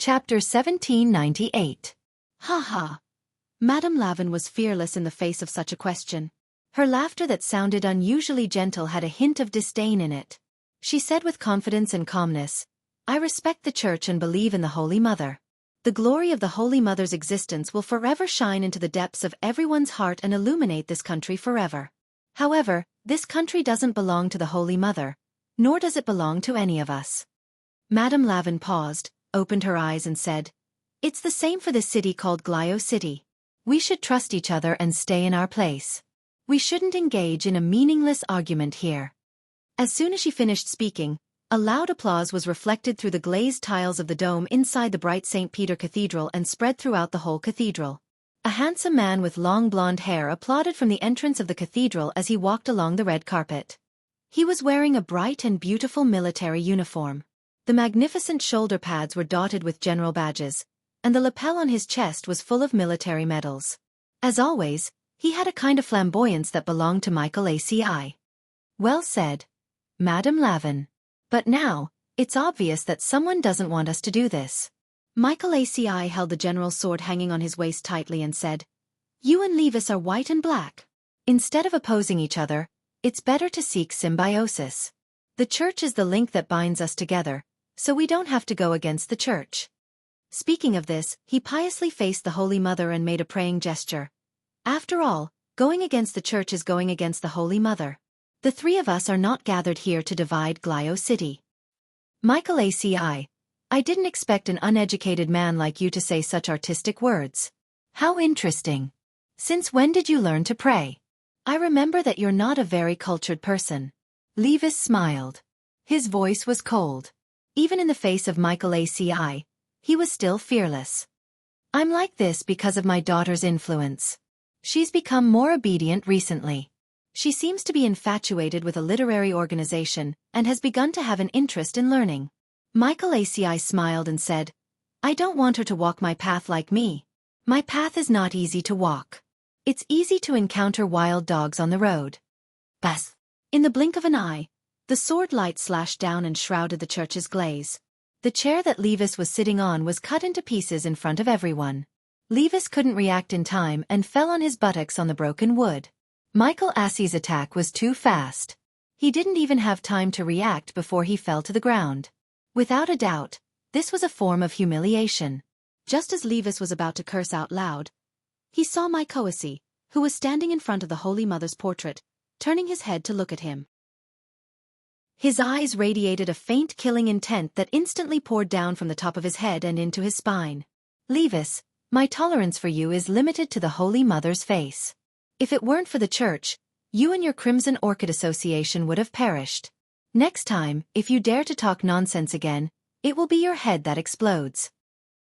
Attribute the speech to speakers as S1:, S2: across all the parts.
S1: Chapter 1798. Ha ha. Madame Lavin was fearless in the face of such a question. Her laughter that sounded unusually gentle had a hint of disdain in it. She said with confidence and calmness, "I respect the Church and believe in the Holy Mother. The glory of the Holy Mother's existence will forever shine into the depths of everyone's heart and illuminate this country forever. However, this country doesn't belong to the Holy Mother, nor does it belong to any of us." Madame Lavin paused, opened her eyes and said, "It's the same for this city called Glio City. We should trust each other and stay in our place. We shouldn't engage in a meaningless argument here." As soon as she finished speaking, a loud applause was reflected through the glazed tiles of the dome inside the bright St. Peter Cathedral and spread throughout the whole cathedral. A handsome man with long blonde hair applauded from the entrance of the cathedral as he walked along the red carpet. He was wearing a bright and beautiful military uniform. The magnificent shoulder pads were dotted with general badges, and the lapel on his chest was full of military medals. As always, he had a kind of flamboyance that belonged to Michael Aci. "Well said, Madame Lavin. But now, it's obvious that someone doesn't want us to do this." Michael Aci held the general's sword hanging on his waist tightly and said, "You and Levis are white and black. Instead of opposing each other, it's better to seek symbiosis. The Church is the link that binds us together, so we don't have to go against the Church." Speaking of this, he piously faced the Holy Mother and made a praying gesture. "After all, going against the Church is going against the Holy Mother. The three of us are not gathered here to divide Glio City." Michael Aci, "I didn't expect an uneducated man like you to say such artistic words. How interesting. Since when did you learn to pray? I remember that you're not a very cultured person." Levis smiled. His voice was cold. Even in the face of Michael Aci, he was still fearless. "I'm like this because of my daughter's influence. She's become more obedient recently. She seems to be infatuated with a literary organization and has begun to have an interest in learning." Michael Aci smiled and said, "I don't want her to walk my path like me. My path is not easy to walk. It's easy to encounter wild dogs on the road." Bas! In the blink of an eye, the sword light slashed down and shrouded the church's glaze. The chair that Levis was sitting on was cut into pieces in front of everyone. Levis couldn't react in time and fell on his buttocks on the broken wood. Michael Aci's attack was too fast. He didn't even have time to react before he fell to the ground. Without a doubt, this was a form of humiliation. Just as Levis was about to curse out loud, he saw Michael Aci, who was standing in front of the Holy Mother's portrait, turning his head to look at him. His eyes radiated a faint killing intent that instantly poured down from the top of his head and into his spine. "Levis, my tolerance for you is limited to the Holy Mother's face. If it weren't for the Church, you and your Crimson Orchid Association would have perished. Next time, if you dare to talk nonsense again, it will be your head that explodes."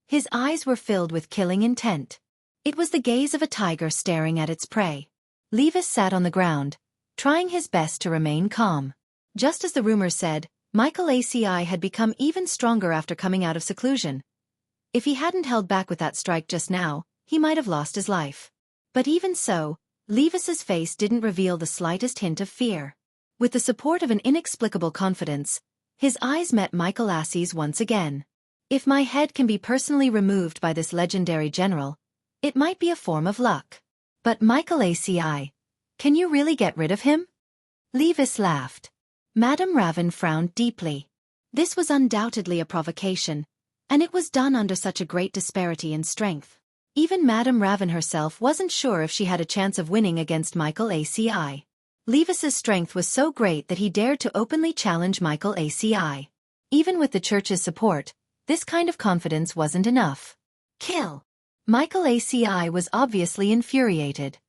S1: His eyes were filled with killing intent. It was the gaze of a tiger staring at its prey. Levis sat on the ground, trying his best to remain calm. Just as the rumors said, Michael Aci had become even stronger after coming out of seclusion. If he hadn't held back with that strike just now, he might have lost his life. But even so, Levis's face didn't reveal the slightest hint of fear. With the support of an inexplicable confidence, his eyes met Michael Aci's once again. "If my head can be personally removed by this legendary general, it might be a form of luck. But Michael Aci, can you really get rid of him?" Levis laughed. Madame Lavin frowned deeply. This was undoubtedly a provocation, and it was done under such a great disparity in strength. Even Madame Lavin herself wasn't sure if she had a chance of winning against Michael Aci. Levis's strength was so great that he dared to openly challenge Michael Aci. Even with the Church's support, this kind of confidence wasn't enough. "Kill!" Michael Aci was obviously infuriated.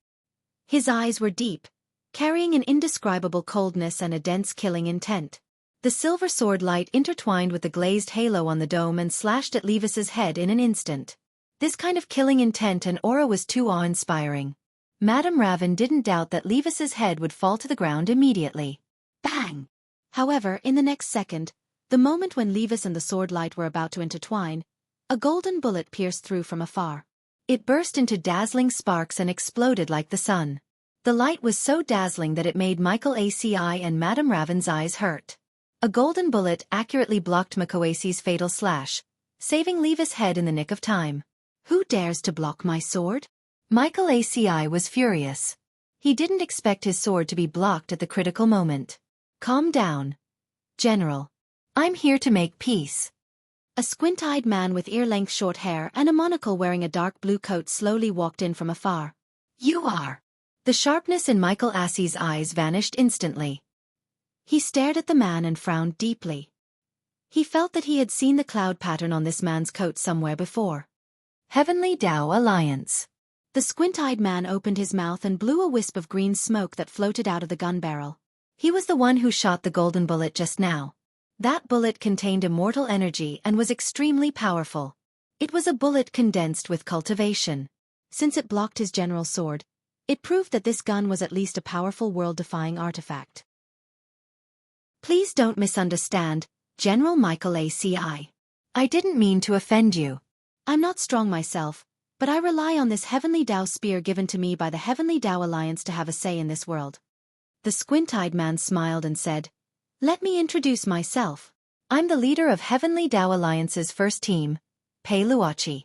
S1: His eyes were deep, carrying an indescribable coldness and a dense killing intent. The silver sword light intertwined with the glazed halo on the dome and slashed at Levis's head in an instant. This kind of killing intent and aura was too awe-inspiring. Madame Lavin didn't doubt that Levis's head would fall to the ground immediately. Bang! However, in the next second, the moment when Levis and the sword light were about to intertwine, a golden bullet pierced through from afar. It burst into dazzling sparks and exploded like the sun. The light was so dazzling that it made Michael Aci and Madame Ravin's eyes hurt. A golden bullet accurately blocked Michael Aci's fatal slash, saving Levis' head in the nick of time. Who dares to block my sword? Michael ACI was furious. He didn't expect his sword to be blocked at the critical moment. Calm down, General. I'm here to make peace. A squint-eyed man with ear-length short hair and a monocle wearing a dark blue coat slowly walked in from afar. You are. The sharpness in Michael ACI's eyes vanished instantly. He stared at the man and frowned deeply. He felt that he had seen the cloud pattern on this man's coat somewhere before. Heavenly Dao Alliance. The squint-eyed man opened his mouth and blew a wisp of green smoke that floated out of the gun barrel. He was the one who shot the golden bullet just now. That bullet contained immortal energy and was extremely powerful. It was a bullet condensed with cultivation. Since it blocked his general's sword, it proved that this gun was at least a powerful world-defying artifact. Please don't misunderstand, General Michael ACI. I didn't mean to offend you. I'm not strong myself, but I rely on this Heavenly Dao spear given to me by the Heavenly Dao Alliance to have a say in this world. The squint-eyed man smiled and said, Let me introduce myself. I'm the leader of Heavenly Dao Alliance's first team, Pei Luoqi.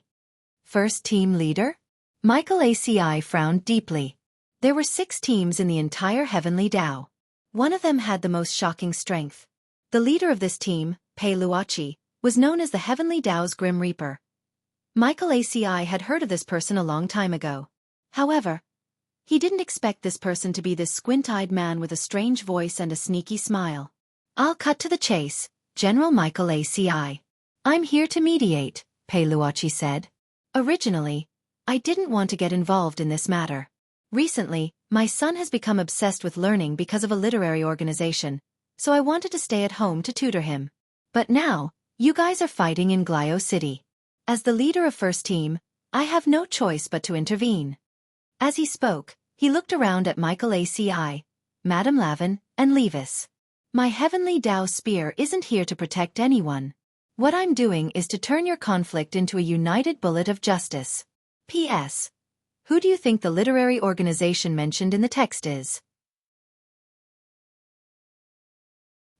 S1: First team leader? Michael ACI frowned deeply. There were 6 teams in the entire Heavenly Dao. One of them had the most shocking strength. The leader of this team, Pei Luoqi, was known as the Heavenly Dao's Grim Reaper. Michael ACI had heard of this person a long time ago. However, he didn't expect this person to be this squint-eyed man with a strange voice and a sneaky smile. I'll cut to the chase, General Michael ACI. I'm here to mediate, Pei Luoqi said. Originally, I didn't want to get involved in this matter. Recently, my son has become obsessed with learning because of a literary organization, so I wanted to stay at home to tutor him. But now, you guys are fighting in Glio City. As the leader of First Team, I have no choice but to intervene. As he spoke, he looked around at Michael ACI, Madame Lavin, and Levis. My Heavenly Dao spear isn't here to protect anyone. What I'm doing is to turn your conflict into a united bullet of justice. P.S. Who do you think the literary organization mentioned in the text is?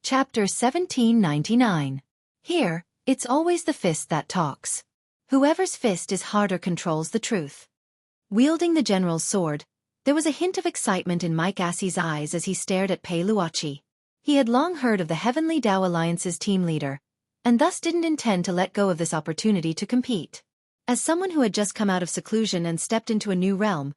S1: Chapter 1799. Here, it's always the fist that talks. Whoever's fist is harder controls the truth. Wielding the general's sword, there was a hint of excitement in Mike ACI's eyes as he stared at Pei Luoqi. He had long heard of the Heavenly Dao Alliance's team leader, and thus didn't intend to let go of this opportunity to compete. As someone who had just come out of seclusion and stepped into a new realm,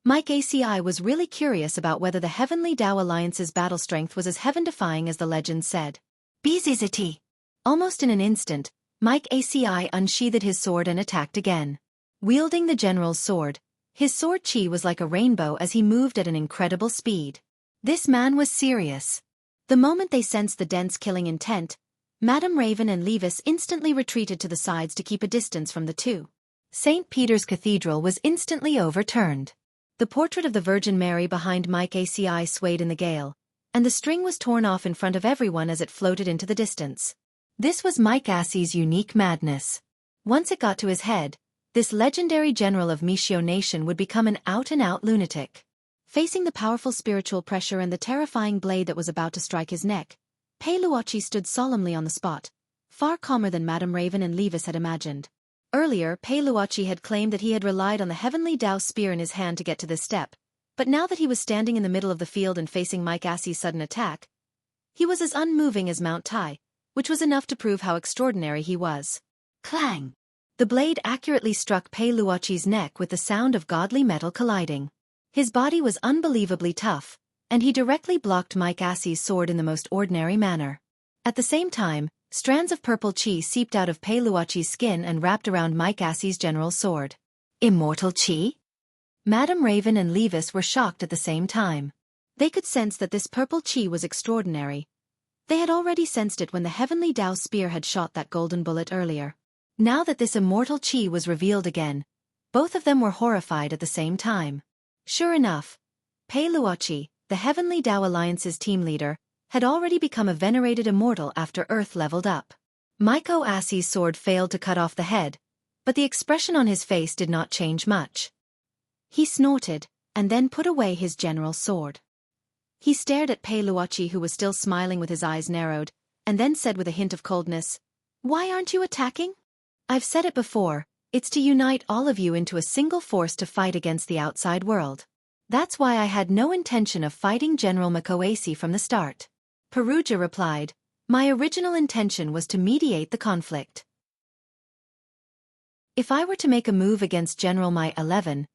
S1: Mike ACI was really curious about whether the Heavenly Dao Alliance's battle strength was as heaven-defying as the legend said. Bizizity! Almost in an instant, Mike ACI unsheathed his sword and attacked again. Wielding the general's sword, his sword chi was like a rainbow as he moved at an incredible speed. This man was serious. The moment they sensed the dense killing intent, Madame Raven and Levis instantly retreated to the sides to keep a distance from the two. St. Peter's Cathedral was instantly overturned. The portrait of the Virgin Mary behind Mike ACI swayed in the gale, and the string was torn off in front of everyone as it floated into the distance. This was Mike ACI's unique madness. Once it got to his head, this legendary general of Mishio Nation would become an out-and-out lunatic. Facing the powerful spiritual pressure and the terrifying blade that was about to strike his neck, Pei Luoqi stood solemnly on the spot, far calmer than Madame Raven and Levis had imagined. Earlier, Pei Luoqi had claimed that he had relied on the Heavenly Dao spear in his hand to get to this step, but now that he was standing in the middle of the field and facing Mike ACI's sudden attack, he was as unmoving as Mount Tai, which was enough to prove how extraordinary he was. Clang! The blade accurately struck Pei Luoqi's neck with the sound of godly metal colliding. His body was unbelievably tough, and he directly blocked Mike ACI's sword in the most ordinary manner. At the same time, strands of purple chi seeped out of Pei Luoqi's skin and wrapped around Mike ACI's general's sword. Immortal chi? Madame Raven and Levis were shocked at the same time. They could sense that this purple chi was extraordinary. They had already sensed it when the Heavenly Dao spear had shot that golden bullet earlier. Now that this immortal chi was revealed again, both of them were horrified at the same time. Sure enough, Pei Luoqi, the Heavenly Dao Alliance's team leader, had already become a venerated immortal after Earth leveled up. Mike ACI's sword failed to cut off the head, but the expression on his face did not change much. He snorted, and then put away his general's sword. He stared at Pei Luoqi, who was still smiling with his eyes narrowed, and then said with a hint of coldness, "Why aren't you attacking?" I've said it before, it's to unite all of you into a single force to fight against the outside world. That's why I had no intention of fighting General Makoasi from the start. Perugia replied, my original intention was to mediate the conflict. If I were to make a move against General Mai 11,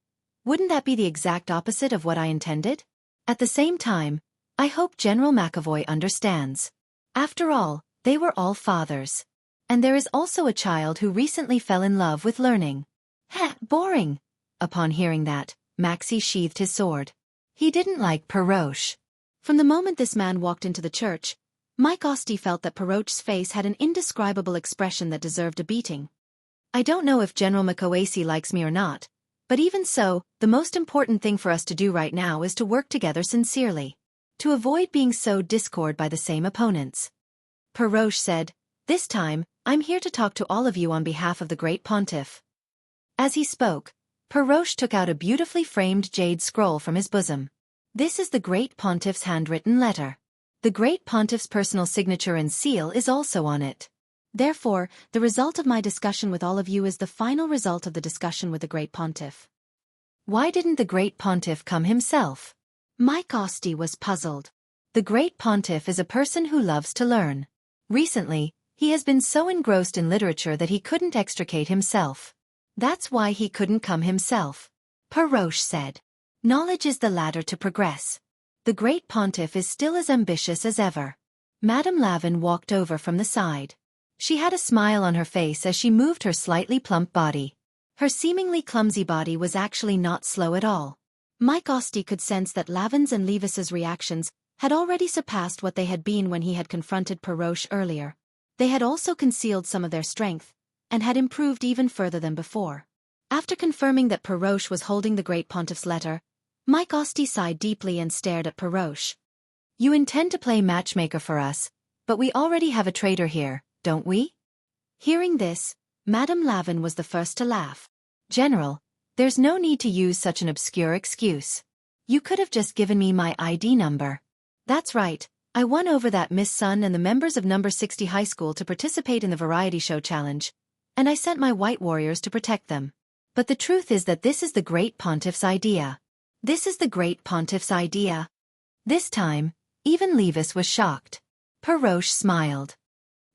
S1: wouldn't that be the exact opposite of what I intended? At the same time, I hope General McAvoy understands. After all, they were all fathers. And there is also a child who recently fell in love with learning. Heh, boring. Upon hearing that, Maxie sheathed his sword. He didn't like Peroche. From the moment this man walked into the church, Mike Osti felt that Peroche's face had an indescribable expression that deserved a beating. I don't know if General Makoasi likes me or not, but even so, the most important thing for us to do right now is to work together sincerely. To avoid being sowed discord by the same opponents. Peroche said, this time, I'm here to talk to all of you on behalf of the Great Pontiff. As he spoke, Peroche took out a beautifully framed jade scroll from his bosom. This is the Great Pontiff's handwritten letter. The Great Pontiff's personal signature and seal is also on it. Therefore, the result of my discussion with all of you is the final result of the discussion with the Great Pontiff. Why didn't the Great Pontiff come himself? Mike Osti was puzzled. The Great Pontiff is a person who loves to learn. Recently, he has been so engrossed in literature that he couldn't extricate himself. That's why he couldn't come himself. Peroche said. Knowledge is the ladder to progress. The Great Pontiff is still as ambitious as ever. Madame Lavin walked over from the side. She had a smile on her face as she moved her slightly plump body. Her seemingly clumsy body was actually not slow at all. Mike Osti could sense that Lavin's and Levis's reactions had already surpassed what they had been when he had confronted Peroche earlier. They had also concealed some of their strength, and had improved even further than before. After confirming that Peroche was holding the Great Pontiff's letter, Mike Osti sighed deeply and stared at Peroche. You intend to play matchmaker for us, but we already have a traitor here, don't we? Hearing this, Madame Lavin was the first to laugh. General, there's no need to use such an obscure excuse. You could have just given me my ID number. That's right, I won over that Miss Sun and the members of number 60 high school to participate in the variety show challenge, and I sent my white warriors to protect them. But the truth is that this is the Great Pontiff's idea. This is the Great Pontiff's idea. This time, even Levis was shocked. Peroche smiled.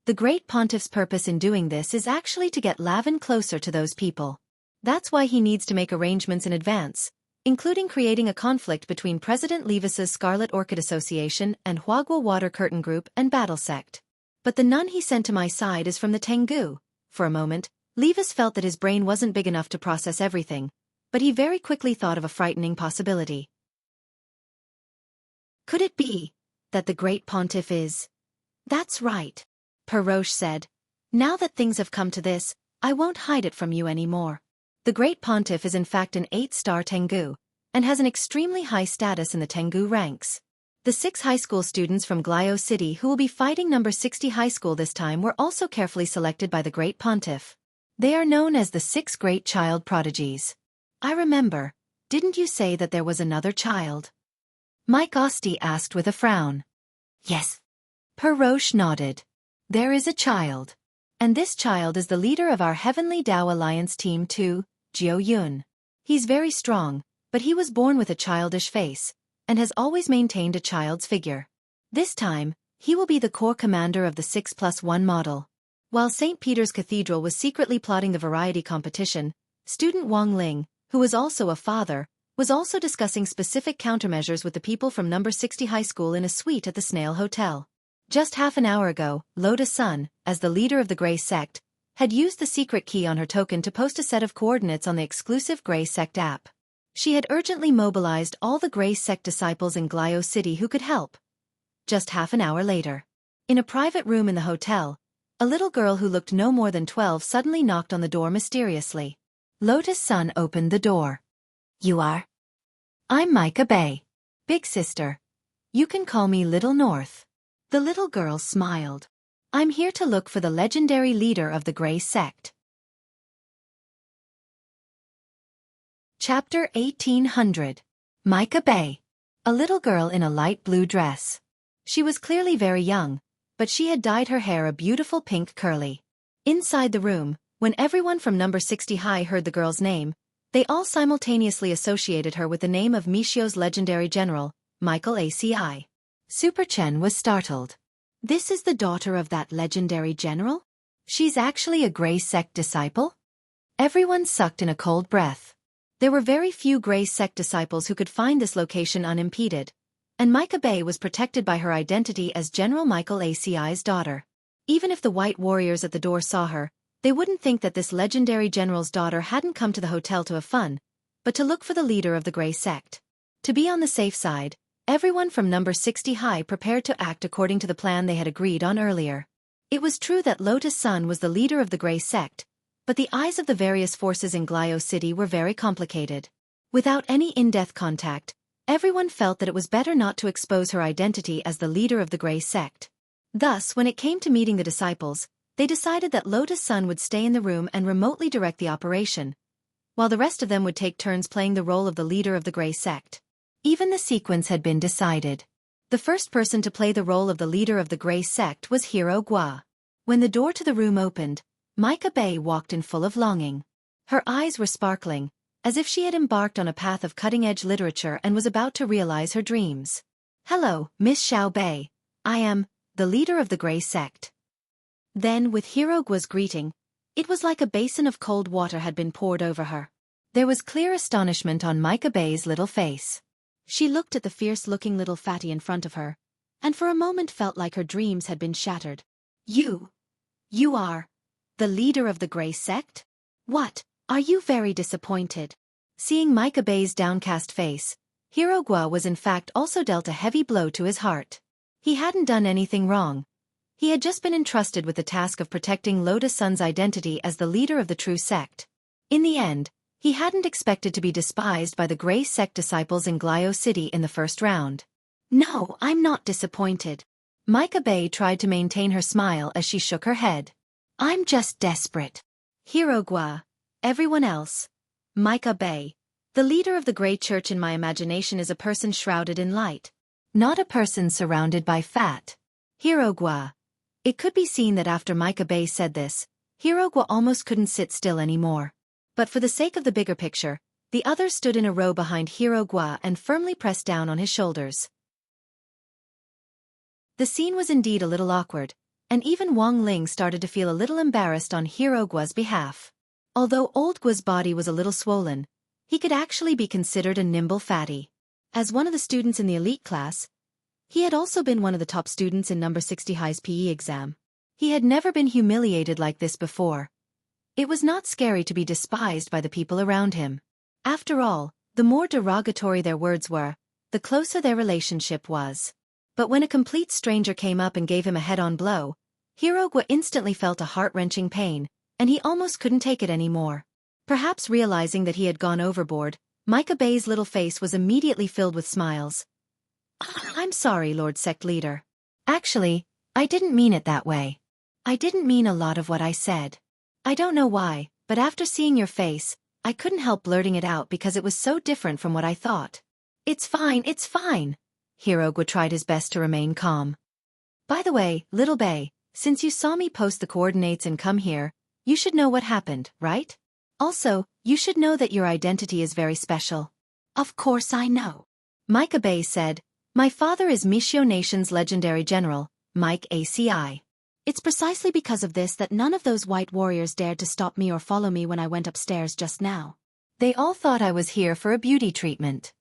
S1: The Great Pontiff's purpose in doing this is actually to get Lavin closer to those people. That's why he needs to make arrangements in advance, including creating a conflict between President Levis's Scarlet Orchid Association and Huagua Water Curtain Group and Battle Sect. But the nun he sent to my side is from the Tengu. For a moment, Levis felt that his brain wasn't big enough to process everything, but he very quickly thought of a frightening possibility. Could it be that the Great Pontiff is... That's right, Peroche said. Now that things have come to this, I won't hide it from you anymore. The Great Pontiff is in fact an 8-star Tengu, and has an extremely high status in the Tengu ranks. The 6 high school students from Glio City who will be fighting number 60 high school this time were also carefully selected by the Great Pontiff. They are known as the 6 Great Child Prodigies. I remember, didn't you say that there was another child? Mike Osti asked with a frown. Yes. Peroche nodded. There is a child. And this child is the leader of our Heavenly Tao Alliance Team 2, Jiu Yun. He's very strong, but he was born with a childish face, and has always maintained a child's figure. This time, he will be the corps commander of the 6+1 model. While St. Peter's Cathedral was secretly plotting the variety competition, student Wang Ling, who was also a father, was also discussing specific countermeasures with the people from number 60 high school in a suite at the Snail Hotel. Just half an hour ago, Lotus Sun, as the leader of the Grey Sect, had used the secret key on her token to post a set of coordinates on the exclusive Grey Sect app. She had urgently mobilized all the Grey Sect disciples in Glio City who could help. Just half an hour later, in a private room in the hotel, a little girl who looked no more than 12 suddenly knocked on the door mysteriously. Lotus Sun opened the door. You are? I'm Micah Bay. Big sister. You can call me Little North. The little girl smiled. I'm here to look for the legendary leader of the Grey Sect. Chapter 1800. Micah Bay. A little girl in a light blue dress. She was clearly very young, but she had dyed her hair a beautiful pink curly. Inside the room, When everyone from number 60 high heard the girl's name, they all simultaneously associated her with the name of Mishio's legendary general, Michael ACI. Super Chen was startled. This is the daughter of that legendary general? She's actually a Grey Sect disciple? Everyone sucked in a cold breath. There were very few Grey Sect disciples who could find this location unimpeded, and Micah Bay was protected by her identity as General Michael ACI's daughter. Even if the white warriors at the door saw her, they wouldn't think that this legendary general's daughter hadn't come to the hotel to have fun, but to look for the leader of the Grey Sect. To be on the safe side, everyone from number 60 high prepared to act according to the plan they had agreed on earlier. It was true that Lotus Sun was the leader of the Grey Sect, but the eyes of the various forces in Glio City were very complicated. Without any in-depth contact, everyone felt that it was better not to expose her identity as the leader of the Grey Sect. Thus, when it came to meeting the disciples, they decided that Lotus Sun would stay in the room and remotely direct the operation, while the rest of them would take turns playing the role of the leader of the Grey Sect. Even the sequence had been decided. The first person to play the role of the leader of the Grey Sect was Hero Gua. When the door to the room opened, Micah Bay walked in full of longing. Her eyes were sparkling, as if she had embarked on a path of cutting-edge literature and was about to realize her dreams. "Hello, Miss Xiao Bei. I am the leader of the Grey Sect." Then, with Hero Gua's greeting, it was like a basin of cold water had been poured over her. There was clear astonishment on Micah Bay's little face. She looked at the fierce-looking little fatty in front of her, and for a moment felt like her dreams had been shattered. You are the leader of the Grey Sect? What, are you very disappointed?" Seeing Micah Bay's downcast face, Hero Gua was in fact also dealt a heavy blow to his heart. He hadn't done anything wrong. He had just been entrusted with the task of protecting Lotus Sun's identity as the leader of the true sect. In the end, he hadn't expected to be despised by the Grey Sect disciples in Glio City in the first round. "No, I'm not disappointed." Micah Bay tried to maintain her smile as she shook her head. "I'm just desperate." Hero Gua, everyone else. Micah Bay. The leader of the Grey Church in my imagination is a person shrouded in light, not a person surrounded by fat. Hero Gua. It could be seen that after Micah Bay said this, Hero Gua almost couldn't sit still anymore. But for the sake of the bigger picture, the others stood in a row behind Hero Gua and firmly pressed down on his shoulders. The scene was indeed a little awkward, and even Wang Ling started to feel a little embarrassed on Hero Gua's behalf. Although old Gua's body was a little swollen, he could actually be considered a nimble fatty. As one of the students in the elite class, he had also been one of the top students in number 60 high's PE exam. He had never been humiliated like this before. It was not scary to be despised by the people around him. After all, the more derogatory their words were, the closer their relationship was. But when a complete stranger came up and gave him a head-on blow, Hero Gua instantly felt a heart-wrenching pain, and he almost couldn't take it anymore. Perhaps realizing that he had gone overboard, Micah Bay's little face was immediately filled with smiles. "I'm sorry, Lord Sect Leader. Actually, I didn't mean it that way. I didn't mean a lot of what I said. I don't know why, but after seeing your face, I couldn't help blurting it out because it was so different from what I thought." It's fine. Hero Gua tried his best to remain calm. "By the way, Little Bay, since you saw me post the coordinates and come here, you should know what happened, right? Also, you should know that your identity is very special." "Of course I know," Micah Bay said. "My father is Mishio Nation's legendary general, Mike ACI. It's precisely because of this that none of those white warriors dared to stop me or follow me when I went upstairs just now. They all thought I was here for a beauty treatment."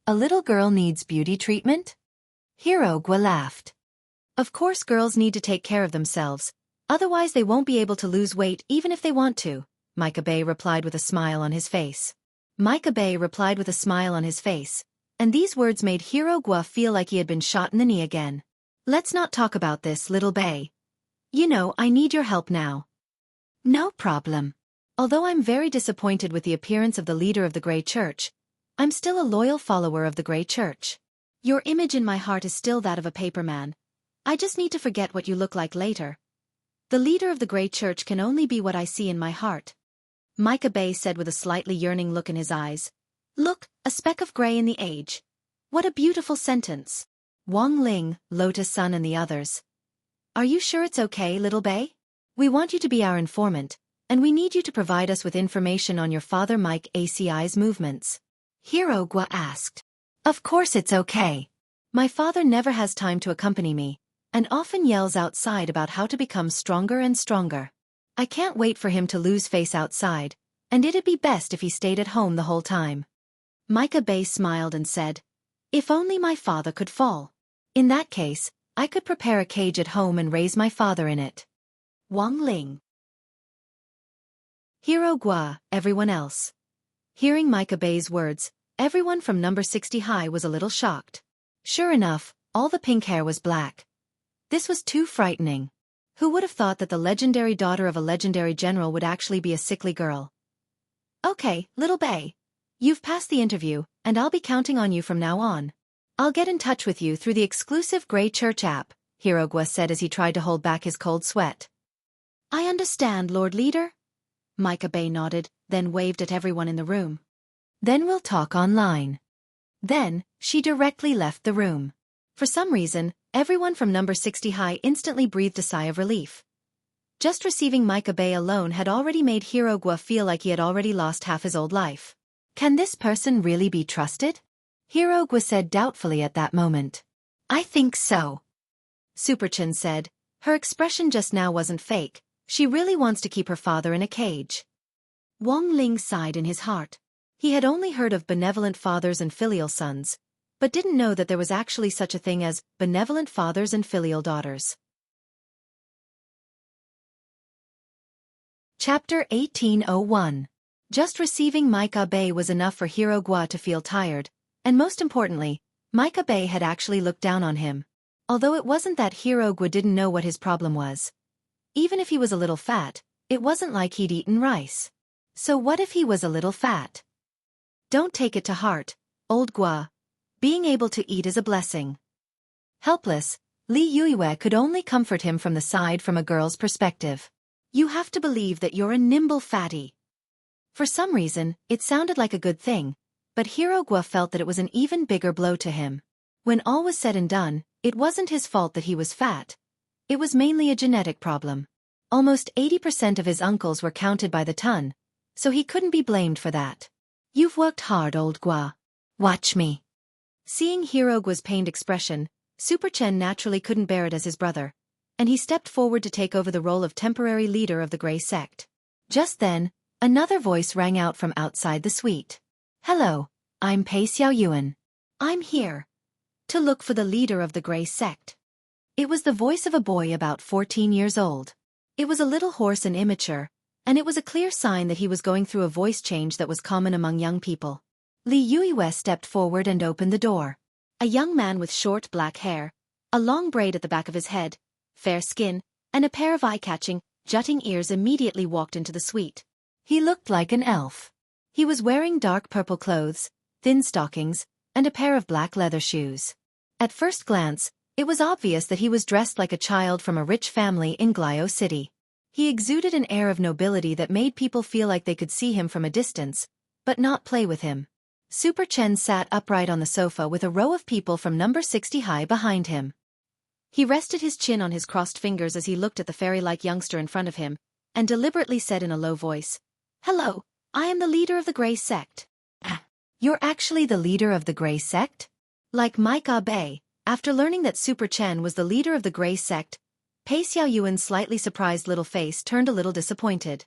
S1: "A little girl needs beauty treatment?" Hero Gua laughed. "Of course girls need to take care of themselves, otherwise they won't be able to lose weight even if they want to," Micah Bay replied with a smile on his face. And these words made Hero Gua feel like he had been shot in the knee again. "Let's not talk about this, Little Bay. You know, I need your help now." "No problem. Although I'm very disappointed with the appearance of the leader of the Grey Church, I'm still a loyal follower of the Grey Church. Your image in my heart is still that of a paperman. I just need to forget what you look like later. The leader of the Grey Church can only be what I see in my heart," Micah Bay said with a slightly yearning look in his eyes. "Look, a speck of grey in the age. What a beautiful sentence." Wang Ling, Lotus Sun and the others. "Are you sure it's okay, Little Bay? We want you to be our informant, and we need you to provide us with information on your father Mike ACI's movements. Hirogwa asked. Of course it's okay. My father never has time to accompany me, and often yells outside about how to become stronger and stronger. I can't wait for him to lose face outside, and it'd be best if he stayed at home the whole time. Micah Bay smiled and said, If only my father could fall. In that case, I could prepare a cage at home and raise my father in it. Wang Ling. Hirogwa, everyone else. Hearing Micah Bay's words, everyone from number 60 high was a little shocked. Sure enough, all the pink hair was black. This was too frightening. Who would have thought that the legendary daughter of a legendary general would actually be a sickly girl? Okay, little Bay. You've passed the interview, and I'll be counting on you from now on. I'll get in touch with you through the exclusive Grey Church app, Hirogwa said as he tried to hold back his cold sweat. I understand, Lord Leader. Micah Bay nodded, then waved at everyone in the room. Then we'll talk online. Then, she directly left the room. For some reason, everyone from number 60 high instantly breathed a sigh of relief. Just receiving Micah Bay alone had already made Hirogwa feel like he had already lost half his old life. Can this person really be trusted? Hirogwa said doubtfully at that moment. I think so. Superchin said. Her expression just now wasn't fake. She really wants to keep her father in a cage. Wang Ling sighed in his heart. He had only heard of benevolent fathers and filial sons, but didn't know that there was actually such a thing as benevolent fathers and filial daughters. Chapter 1801. Just receiving Micah Bay was enough for Hirogwa to feel tired, and most importantly, Micah Bay had actually looked down on him. Although it wasn't that Hirogwa didn't know what his problem was. Even if he was a little fat, it wasn't like he'd eaten rice. So what if he was a little fat? Don't take it to heart, old Gua. Being able to eat is a blessing. Helpless, Li Yuiwei could only comfort him from the side from a girl's perspective. You have to believe that you're a nimble fatty. For some reason, it sounded like a good thing, but Hirogwa felt that it was an even bigger blow to him. When all was said and done, it wasn't his fault that he was fat. It was mainly a genetic problem. Almost 80% of his uncles were counted by the ton, so he couldn't be blamed for that. You've worked hard, old Gua. Watch me. Seeing Hirogwa's pained expression, Super Chen naturally couldn't bear it as his brother, and he stepped forward to take over the role of temporary leader of the Grey Sect. Just then, another voice rang out from outside the suite. Hello, I'm Pei Xiaoyuan. I'm here to look for the leader of the Grey Sect. It was the voice of a boy about 14 years old. It was a little hoarse and immature, and it was a clear sign that he was going through a voice change that was common among young people. Li Yuiwei stepped forward and opened the door. A young man with short black hair, a long braid at the back of his head, fair skin, and a pair of eye-catching, jutting ears immediately walked into the suite. He looked like an elf. He was wearing dark purple clothes, thin stockings, and a pair of black leather shoes. At first glance, it was obvious that he was dressed like a child from a rich family in Glio City. He exuded an air of nobility that made people feel like they could see him from a distance, but not play with him. Super Chen sat upright on the sofa with a row of people from number 60 high behind him. He rested his chin on his crossed fingers as he looked at the fairy-like youngster in front of him, and deliberately said in a low voice, Hello, I am the leader of the Grey Sect. You're actually the leader of the Grey Sect? Like Micah Bay, after learning that Super Chen was the leader of the Grey Sect, Pei Xiaoyuan's slightly surprised little face turned a little disappointed.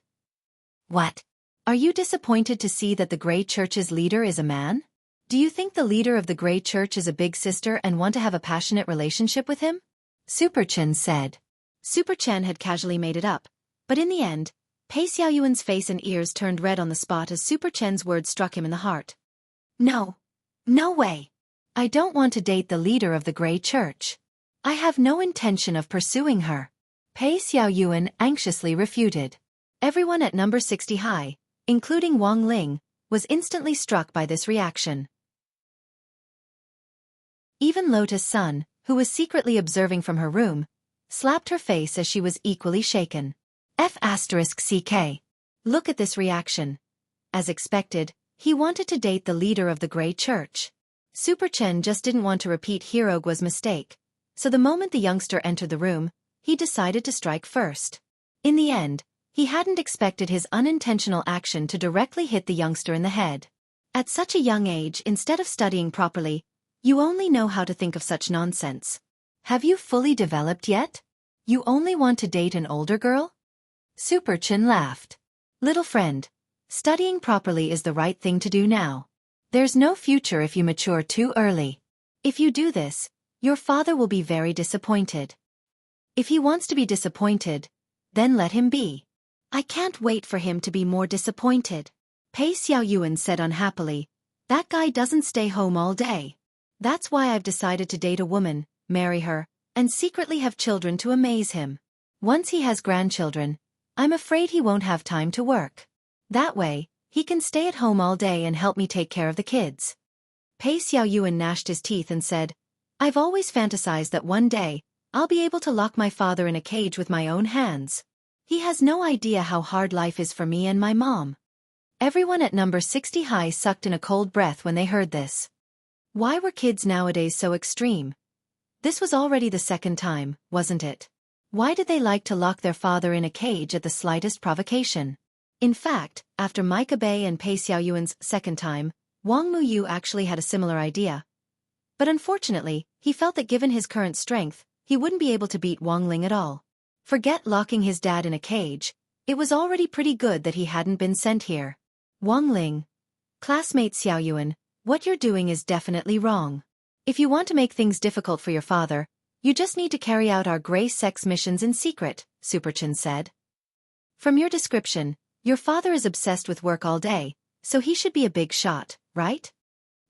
S1: What? Are you disappointed to see that the Grey Church's leader is a man? Do you think the leader of the Grey Church is a big sister and want to have a passionate relationship with him? Super Chen said. Super Chen had casually made it up, but in the end, Pei Xiaoyuan's face and ears turned red on the spot as Super Chen's words struck him in the heart. No. No way. I don't want to date the leader of the Grey Church. I have no intention of pursuing her. Pei Xiaoyuan anxiously refuted. Everyone at number 60 high, including Wang Ling, was instantly struck by this reaction. Even Lotus Sun, who was secretly observing from her room, slapped her face as she was equally shaken. F***CK. Look at this reaction. As expected, he wanted to date the leader of the Grey Church. Super Chen just didn't want to repeat Hirogwa's mistake, so the moment the youngster entered the room, he decided to strike first. In the end, He hadn't expected his unintentional action to directly hit the youngster in the head. At such a young age, instead of studying properly, you only know how to think of such nonsense. Have you fully developed yet? You only want to date an older girl? Super Chin laughed. Little friend, studying properly is the right thing to do now. There's no future if you mature too early. If you do this, your father will be very disappointed. If he wants to be disappointed, then let him be. I can't wait for him to be more disappointed. Pei Xiaoyuan said unhappily. That guy doesn't stay home all day. That's why I've decided to date a woman, marry her, and secretly have children to amaze him. Once he has grandchildren, I'm afraid he won't have time to work. That way, he can stay at home all day and help me take care of the kids. Pei Xiaoyuan gnashed his teeth and said, I've always fantasized that one day, I'll be able to lock my father in a cage with my own hands. He has no idea how hard life is for me and my mom. Everyone at number 60 high sucked in a cold breath when they heard this. Why were kids nowadays so extreme? This was already the second time, wasn't it? Why did they like to lock their father in a cage at the slightest provocation? In fact, after Micah Bei and Pei Xiaoyuan's second time, Wang Muyu actually had a similar idea. But unfortunately, he felt that given his current strength, he wouldn't be able to beat Wang Ling at all. Forget locking his dad in a cage, it was already pretty good that he hadn't been sent here. Wang Ling, classmate Xiaoyuan, what you're doing is definitely wrong. If you want to make things difficult for your father, you just need to carry out our gray sex missions in secret, Super Chin said. From your description, your father is obsessed with work all day, so he should be a big shot, right?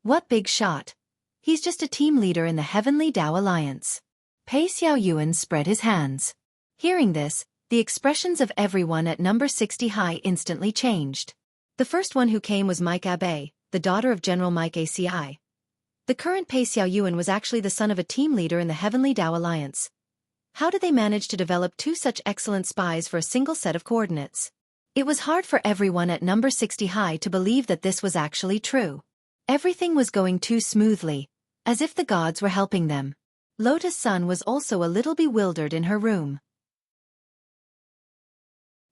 S1: What big shot? He's just a team leader in the Heavenly Tao Alliance. Pei Xiaoyuan spread his hands. Hearing this, the expressions of everyone at number 60 high instantly changed. The first one who came was Micah Bei, the daughter of General Mike ACI. The current Pei Xiaoyuan was actually the son of a team leader in the Heavenly Tao Alliance. How did they manage to develop two such excellent spies for a single set of coordinates? It was hard for everyone at number 60 high to believe that this was actually true. Everything was going too smoothly, as if the gods were helping them. Lotus Sun was also a little bewildered in her room.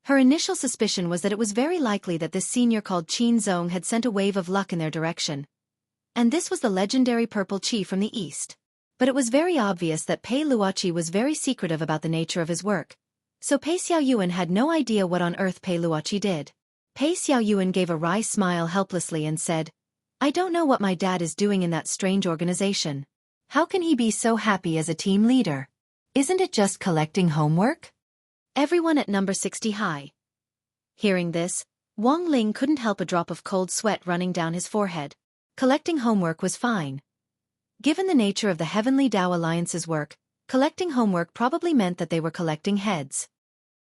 S1: Her initial suspicion was that it was very likely that this senior called Qin Zong had sent a wave of luck in their direction. And this was the legendary purple chi from the east. But it was very obvious that Pei Luoqi was very secretive about the nature of his work. So Pei Xiaoyuan had no idea what on earth Pei Luoqi did. Pei Xiaoyuan gave a wry smile helplessly and said, I don't know what my dad is doing in that strange organization. How can he be so happy as a team leader? Isn't it just collecting homework? Everyone at number 60 high. Hearing this, Wang Ling couldn't help a drop of cold sweat running down his forehead. Collecting homework was fine. Given the nature of the Heavenly Tao Alliance's work, collecting homework probably meant that they were collecting heads.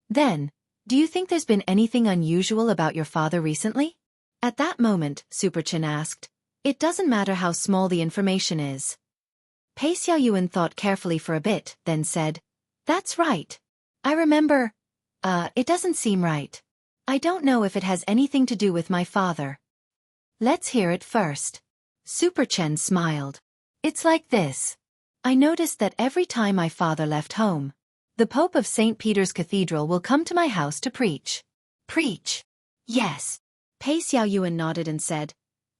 S1: Then, do you think there's been anything unusual about your father recently? At that moment, Super Chin asked. It doesn't matter how small the information is. Pei Xiaoyuan thought carefully for a bit, then said, That's right. I remember. It doesn't seem right. I don't know if it has anything to do with my father. Let's hear it first. Super Chen smiled. It's like this. I noticed that every time my father left home, the Pope of St. Peter's Cathedral will come to my house to preach. Preach? Yes. Pei Xiaoyuan nodded and said,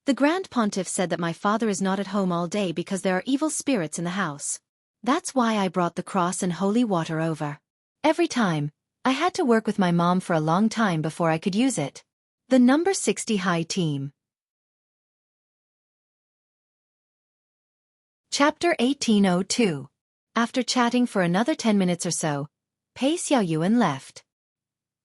S1: The Grand Pontiff said that my father is not at home all day because there are evil spirits in the house. That's why I brought the cross and holy water over. Every time, I had to work with my mom for a long time before I could use it. The number 60 high team. Chapter 1802. After chatting for another 10 minutes or so, Pei Xiaoyuan left.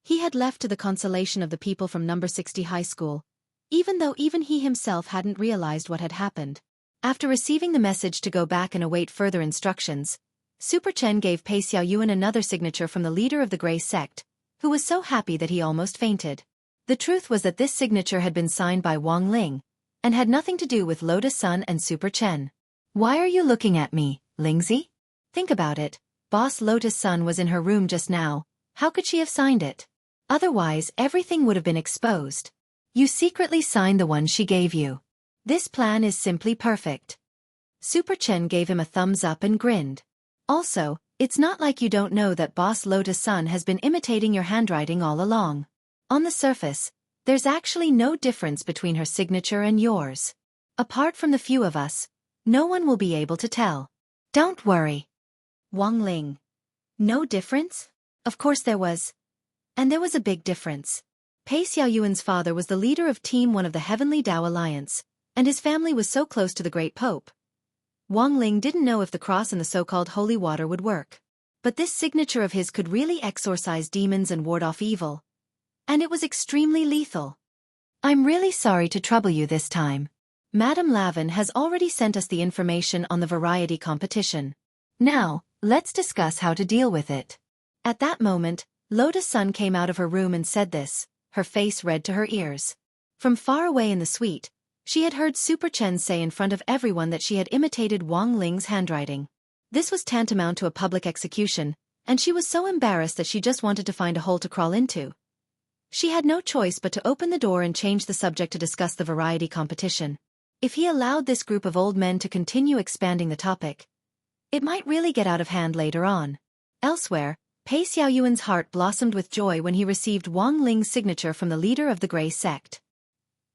S1: He had left to the consolation of the people from number 60 high school, even though even he himself hadn't realized what had happened. After receiving the message to go back and await further instructions, Super Chen gave Pei Xiaoyuan another signature from the leader of the Grey Sect, who was so happy that he almost fainted. The truth was that this signature had been signed by Wang Ling, and had nothing to do with Lotus Sun and Super Chen. Why are you looking at me, Lingzi? Think about it, Boss Lotus Sun was in her room just now, how could she have signed it? Otherwise everything would have been exposed. You secretly signed the one she gave you. This plan is simply perfect. Super Chen gave him a thumbs up and grinned. Also, It's not like you don't know that Boss Lotus-san has been imitating your handwriting all along. On the surface, there's actually no difference between her signature and yours. Apart from the few of us, no one will be able to tell. Don't worry. Wang Ling. No difference? Of course there was. And there was a big difference. Pei Xiaoyuan's father was the leader of Team 1 of the Heavenly Tao Alliance, and his family was so close to the Great Pope. Wang Ling didn't know if the cross and the so-called holy water would work. But this signature of his could really exorcise demons and ward off evil. And it was extremely lethal. I'm really sorry to trouble you this time. Madame Lavin has already sent us the information on the variety competition. Now, let's discuss how to deal with it. At that moment, Lotus-san came out of her room and said this, her face red to her ears. From far away in the suite, she had heard Super Chen say in front of everyone that she had imitated Wang Ling's handwriting. This was tantamount to a public execution, and she was so embarrassed that she just wanted to find a hole to crawl into. She had no choice but to open the door and change the subject to discuss the variety competition. If he allowed this group of old men to continue expanding the topic, it might really get out of hand later on. Elsewhere, Pei Xiaoyuan's heart blossomed with joy when he received Wang Ling's signature from the leader of the Grey Sect.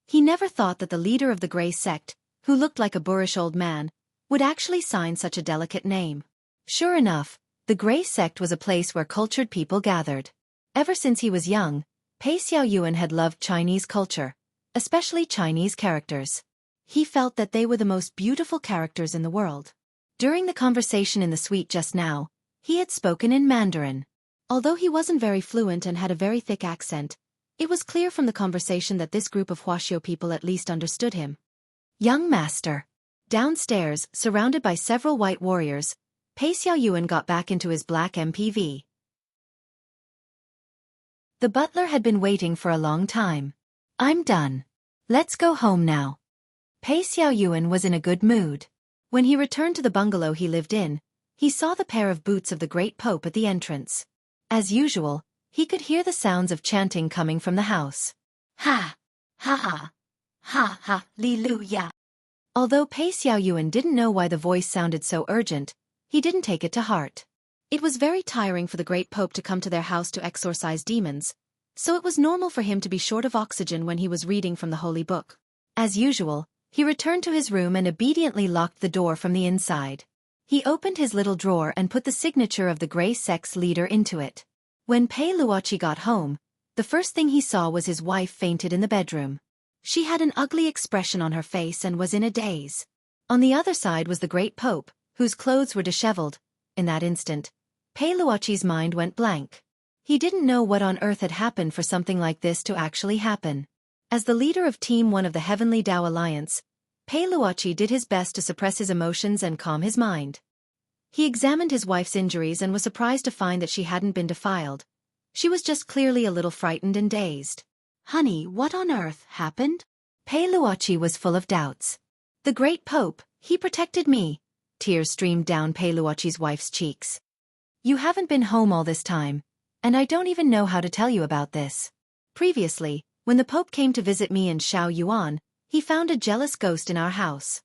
S1: He never thought that the leader of the Grey Sect, who looked like a boorish old man, would actually sign such a delicate name. Sure enough, the Grey Sect was a place where cultured people gathered. Ever since he was young, Pei Xiaoyuan had loved Chinese culture, especially Chinese characters. He felt that they were the most beautiful characters in the world. During the conversation in the suite just now, he had spoken in Mandarin. Although he wasn't very fluent and had a very thick accent, it was clear from the conversation that this group of Huaxiao people at least understood him. Young master. Downstairs, surrounded by several white warriors, Pei Xiaoyuan got back into his black MPV. The butler had been waiting for a long time. I'm done. Let's go home now. Pei Xiaoyuan was in a good mood. When he returned to the bungalow he lived in, he saw the pair of boots of the Great Pope at the entrance. As usual, he could hear the sounds of chanting coming from the house. Ha! Ha ha! Ha ha! Hallelujah! Although Pei Xiaoyuan didn't know why the voice sounded so urgent, he didn't take it to heart. It was very tiring for the Great Pope to come to their house to exorcise demons, so it was normal for him to be short of oxygen when he was reading from the Holy Book. As usual, he returned to his room and obediently locked the door from the inside. He opened his little drawer and put the signature of the Grey Sect's leader into it. When Pei Luoqi got home, the first thing he saw was his wife fainted in the bedroom. She had an ugly expression on her face and was in a daze. On the other side was the Great Pope, whose clothes were disheveled. In that instant, Pei Luoqi's mind went blank. He didn't know what on earth had happened for something like this to actually happen. As the leader of Team 1 of the Heavenly Tao Alliance, Pei Luoqi did his best to suppress his emotions and calm his mind. He examined his wife's injuries and was surprised to find that she hadn't been defiled. She was just clearly a little frightened and dazed. Honey, what on earth happened? Pei Luoqi was full of doubts. The Great Pope, he protected me. Tears streamed down Pei Luoqi's wife's cheeks. You haven't been home all this time, and I don't even know how to tell you about this. Previously, when the Pope came to visit me in Shaoyuan, he found a jealous ghost in our house.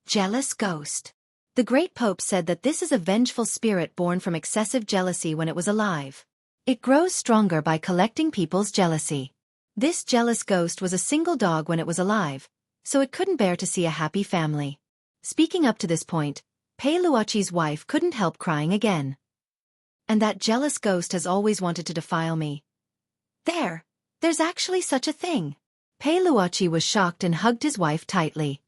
S1: Jealous ghost. The Great Pope said that this is a vengeful spirit born from excessive jealousy when it was alive. It grows stronger by collecting people's jealousy. This jealous ghost was a single dog when it was alive, so it couldn't bear to see a happy family. Speaking up to this point, Pei Luoqi's wife couldn't help crying again. And that jealous ghost has always wanted to defile me. There's actually such a thing. Pei Luoqi was shocked and hugged his wife tightly.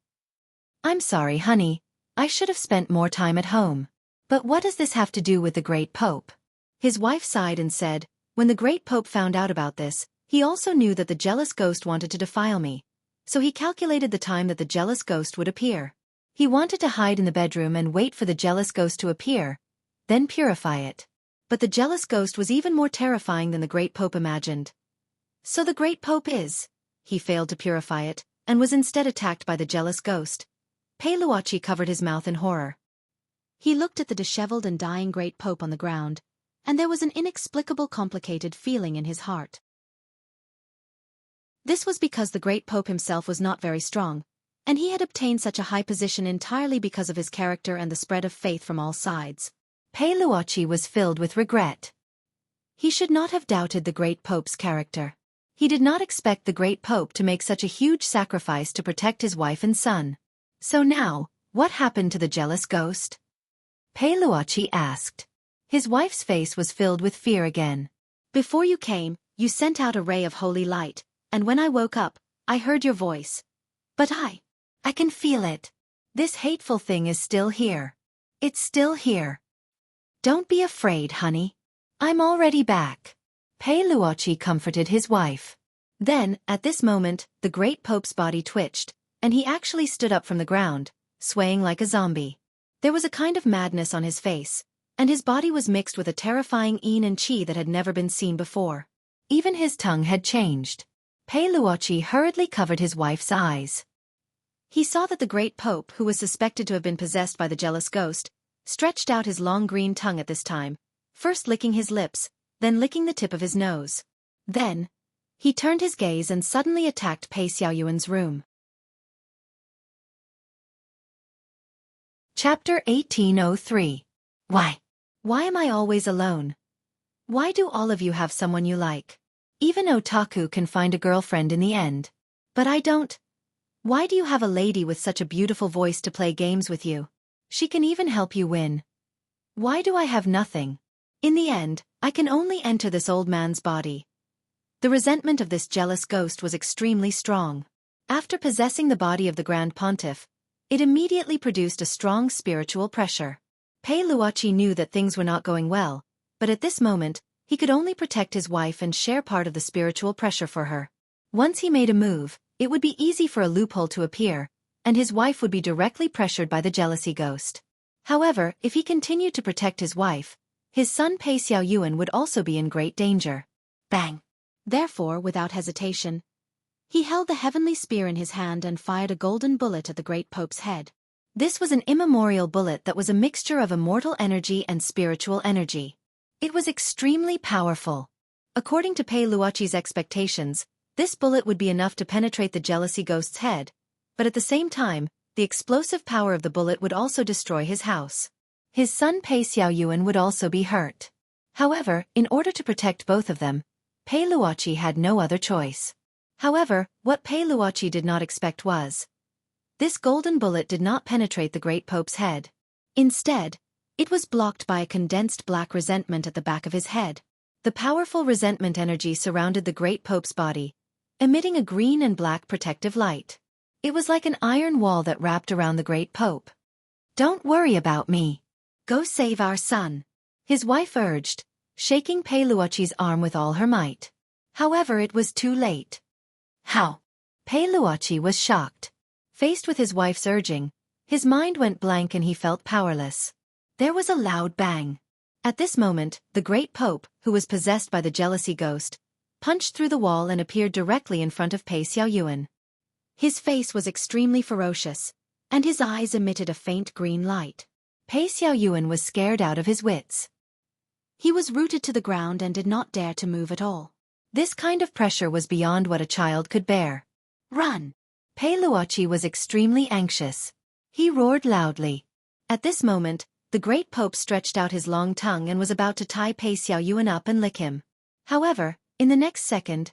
S1: I'm sorry, honey. I should have spent more time at home. But what does this have to do with the Great Pope? His wife sighed and said, when the Great Pope found out about this, he also knew that the jealous ghost wanted to defile me. So he calculated the time that the jealous ghost would appear. He wanted to hide in the bedroom and wait for the jealous ghost to appear, then purify it. But the jealous ghost was even more terrifying than the Great Pope imagined. So the Great Pope he failed to purify it, and was instead attacked by the jealous ghost. Pei Luoqi covered his mouth in horror. He looked at the disheveled and dying Great Pope on the ground, and there was an inexplicable complicated feeling in his heart. This was because the Great Pope himself was not very strong, and he had obtained such a high position entirely because of his character and the spread of faith from all sides. Pei Luoqi was filled with regret. He should not have doubted the great Pope's character. He did not expect the great Pope to make such a huge sacrifice to protect his wife and son. So now, what happened to the jealous ghost? Pei Luoqi asked. His wife's face was filled with fear again. Before you came, you sent out a ray of holy light, and when I woke up, I heard your voice. But I can feel it. This hateful thing is still here. It's still here. Don't be afraid, honey. I'm already back. Pei Luoqi comforted his wife. Then, at this moment, the great Pope's body twitched, and he actually stood up from the ground, swaying like a zombie. There was a kind of madness on his face, and his body was mixed with a terrifying yin and qi that had never been seen before. Even his tongue had changed. Pei Luoqi hurriedly covered his wife's eyes. He saw that the great Pope, who was suspected to have been possessed by the jealous ghost, stretched out his long green tongue at this time, first licking his lips, then licking the tip of his nose. Then, he turned his gaze and suddenly attacked Pei Xiaoyuan's room. Chapter 1803. Why am I always alone? Why do all of you have someone you like? Even otaku can find a girlfriend in the end. But I don't. Why do you have a lady with such a beautiful voice to play games with you? She can even help you win. Why do I have nothing? In the end, I can only enter this old man's body. The resentment of this jealous ghost was extremely strong. After possessing the body of the Grand Pontiff, it immediately produced a strong spiritual pressure. Pei Luoqi knew that things were not going well, but at this moment, he could only protect his wife and share part of the spiritual pressure for her. Once he made a move, it would be easy for a loophole to appear, and his wife would be directly pressured by the jealousy ghost. However, if he continued to protect his wife, his son Pei Xiaoyuan would also be in great danger. Bang! Therefore, without hesitation, he held the heavenly spear in his hand and fired a golden bullet at the great Pope's head. This was an immemorial bullet that was a mixture of immortal energy and spiritual energy. It was extremely powerful. According to Pei Luoqi's expectations, this bullet would be enough to penetrate the jealousy ghost's head, but at the same time, the explosive power of the bullet would also destroy his house. His son Pei Xiaoyuan would also be hurt. However, in order to protect both of them, Pei Luoqi had no other choice. However, what Pei Luoqi did not expect was, this golden bullet did not penetrate the great Pope's head. Instead, it was blocked by a condensed black resentment at the back of his head. The powerful resentment energy surrounded the great Pope's body, emitting a green and black protective light. It was like an iron wall that wrapped around the great Pope. Don't worry about me. Go save our son, his wife urged, shaking Pei Luoqi's arm with all her might. However, it was too late. How? Pei Luoqi was shocked. Faced with his wife's urging, his mind went blank and he felt powerless. There was a loud bang. At this moment, the great Pope, who was possessed by the jealousy ghost, punched through the wall and appeared directly in front of Pei Xiaoyuan. His face was extremely ferocious, and his eyes emitted a faint green light. Pei Xiaoyuan was scared out of his wits. He was rooted to the ground and did not dare to move at all. This kind of pressure was beyond what a child could bear. Run! Pei Luoqi was extremely anxious. He roared loudly. At this moment, the great Pope stretched out his long tongue and was about to tie Pei Xiaoyuan up and lick him. However, in the next second,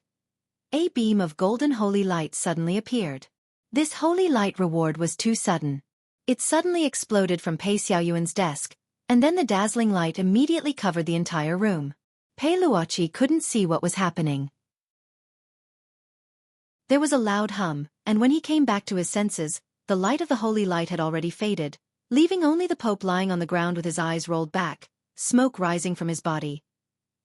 S1: a beam of golden holy light suddenly appeared. This holy light reward was too sudden. It suddenly exploded from Pei Xiaoyuan's desk, and then the dazzling light immediately covered the entire room. Pei Luoqi couldn't see what was happening. There was a loud hum, and when he came back to his senses, the light of the holy light had already faded, leaving only the Pope lying on the ground with his eyes rolled back, smoke rising from his body.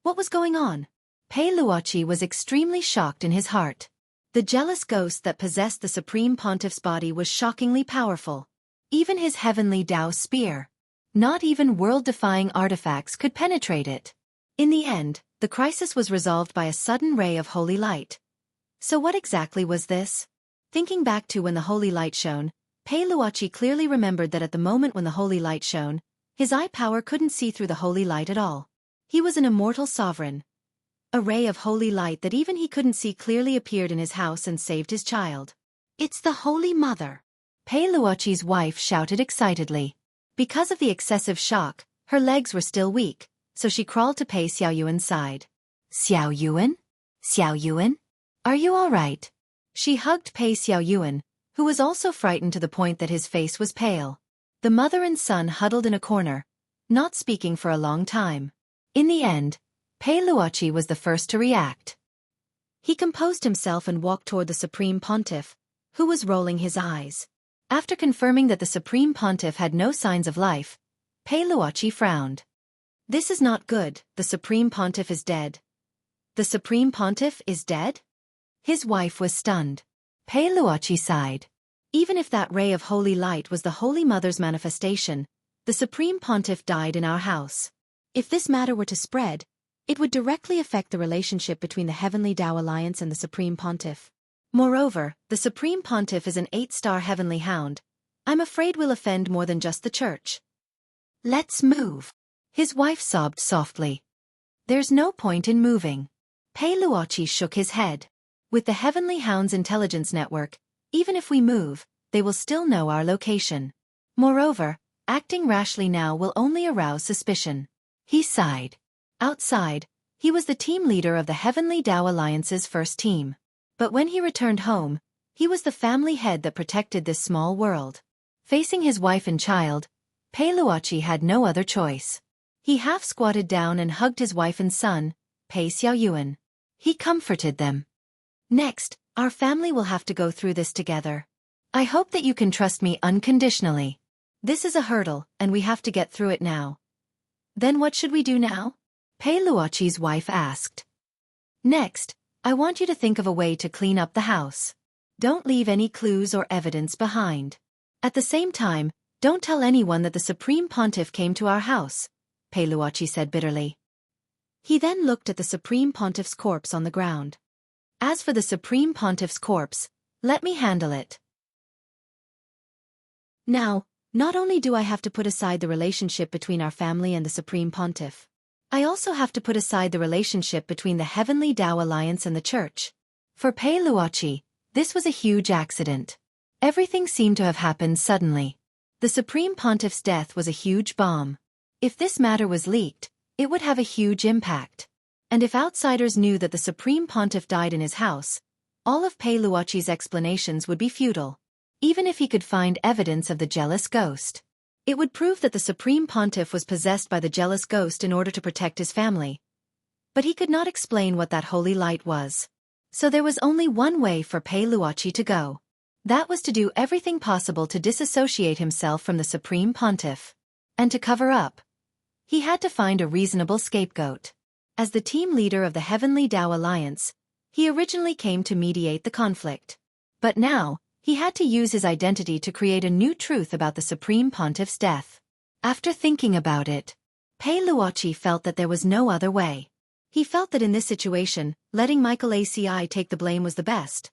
S1: What was going on? Pei Luoqi was extremely shocked in his heart. The jealous ghost that possessed the Supreme Pontiff's body was shockingly powerful. Even his heavenly Tao spear. Not even world-defying artifacts could penetrate it. In the end, the crisis was resolved by a sudden ray of holy light. So what exactly was this? Thinking back to when the holy light shone, Pei Luoqi clearly remembered that at the moment when the holy light shone, his eye power couldn't see through the holy light at all. He was an immortal sovereign. A ray of holy light that even he couldn't see clearly appeared in his house and saved his child. It's the Holy Mother! Pei Luoqi's wife shouted excitedly. Because of the excessive shock, Her legs were still weak, so she crawled to Pei Xiaoyuan's side. Xiao Yuan? Xiao Yuan? Are you all right? She hugged Pei Xiaoyuan, who was also frightened to the point that his face was pale. The mother and son huddled in a corner, not speaking for a long time. In the end, Pei Luoqi was the first to react. He composed himself and walked toward the Supreme Pontiff, who was rolling his eyes. After confirming that the Supreme Pontiff had no signs of life, Pei Luoqi frowned. This is not good. The Supreme Pontiff is dead. The Supreme Pontiff is dead? His wife was stunned. Pei Luoqi sighed. Even if that ray of holy light was the Holy Mother's manifestation, the Supreme Pontiff died in our house. If this matter were to spread, it would directly affect the relationship between the Heavenly Tao Alliance and the Supreme Pontiff. Moreover, the Supreme Pontiff is an 8-star heavenly hound. I'm afraid we'll offend more than just the church. Let's move. His wife sobbed softly. There's no point in moving. Pei Luoqi shook his head. With the Heavenly Hound's intelligence network, even if we move, they will still know our location. Moreover, acting rashly now will only arouse suspicion. He sighed. Outside, he was the team leader of the Heavenly Tao Alliance's first team. But when he returned home, he was the family head that protected this small world. Facing his wife and child, Pei Luoqi had no other choice. He half-squatted down and hugged his wife and son, Pei Xiaoyuan. He comforted them. Next, our family will have to go through this together. I hope that you can trust me unconditionally. This is a hurdle, and we have to get through it now. Then what should we do now? Pei Luoqi's wife asked. Next, I want you to think of a way to clean up the house. Don't leave any clues or evidence behind. At the same time, don't tell anyone that the Supreme Pontiff came to our house, Pei Luoqi said bitterly. He then looked at the Supreme Pontiff's corpse on the ground. As for the Supreme Pontiff's corpse, let me handle it. Now, not only do I have to put aside the relationship between our family and the Supreme Pontiff, I also have to put aside the relationship between the Heavenly Tao Alliance and the Church. For Pei Luoqi, this was a huge accident. Everything seemed to have happened suddenly. The Supreme Pontiff's death was a huge bomb. If this matter was leaked, it would have a huge impact. And if outsiders knew that the Supreme Pontiff died in his house, all of Pei Luoqi's explanations would be futile. Even if he could find evidence of the jealous ghost, it would prove that the Supreme Pontiff was possessed by the jealous ghost in order to protect his family. But he could not explain what that holy light was. So there was only one way for Pei Luoqi to go. That was to do everything possible to disassociate himself from the Supreme Pontiff. And to cover up, he had to find a reasonable scapegoat. As the team leader of the Heavenly Tao Alliance, he originally came to mediate the conflict. But now, he had to use his identity to create a new truth about the Supreme Pontiff's death. After thinking about it, Pei Luoqi felt that there was no other way. He felt that in this situation, letting Michael ACI take the blame was the best.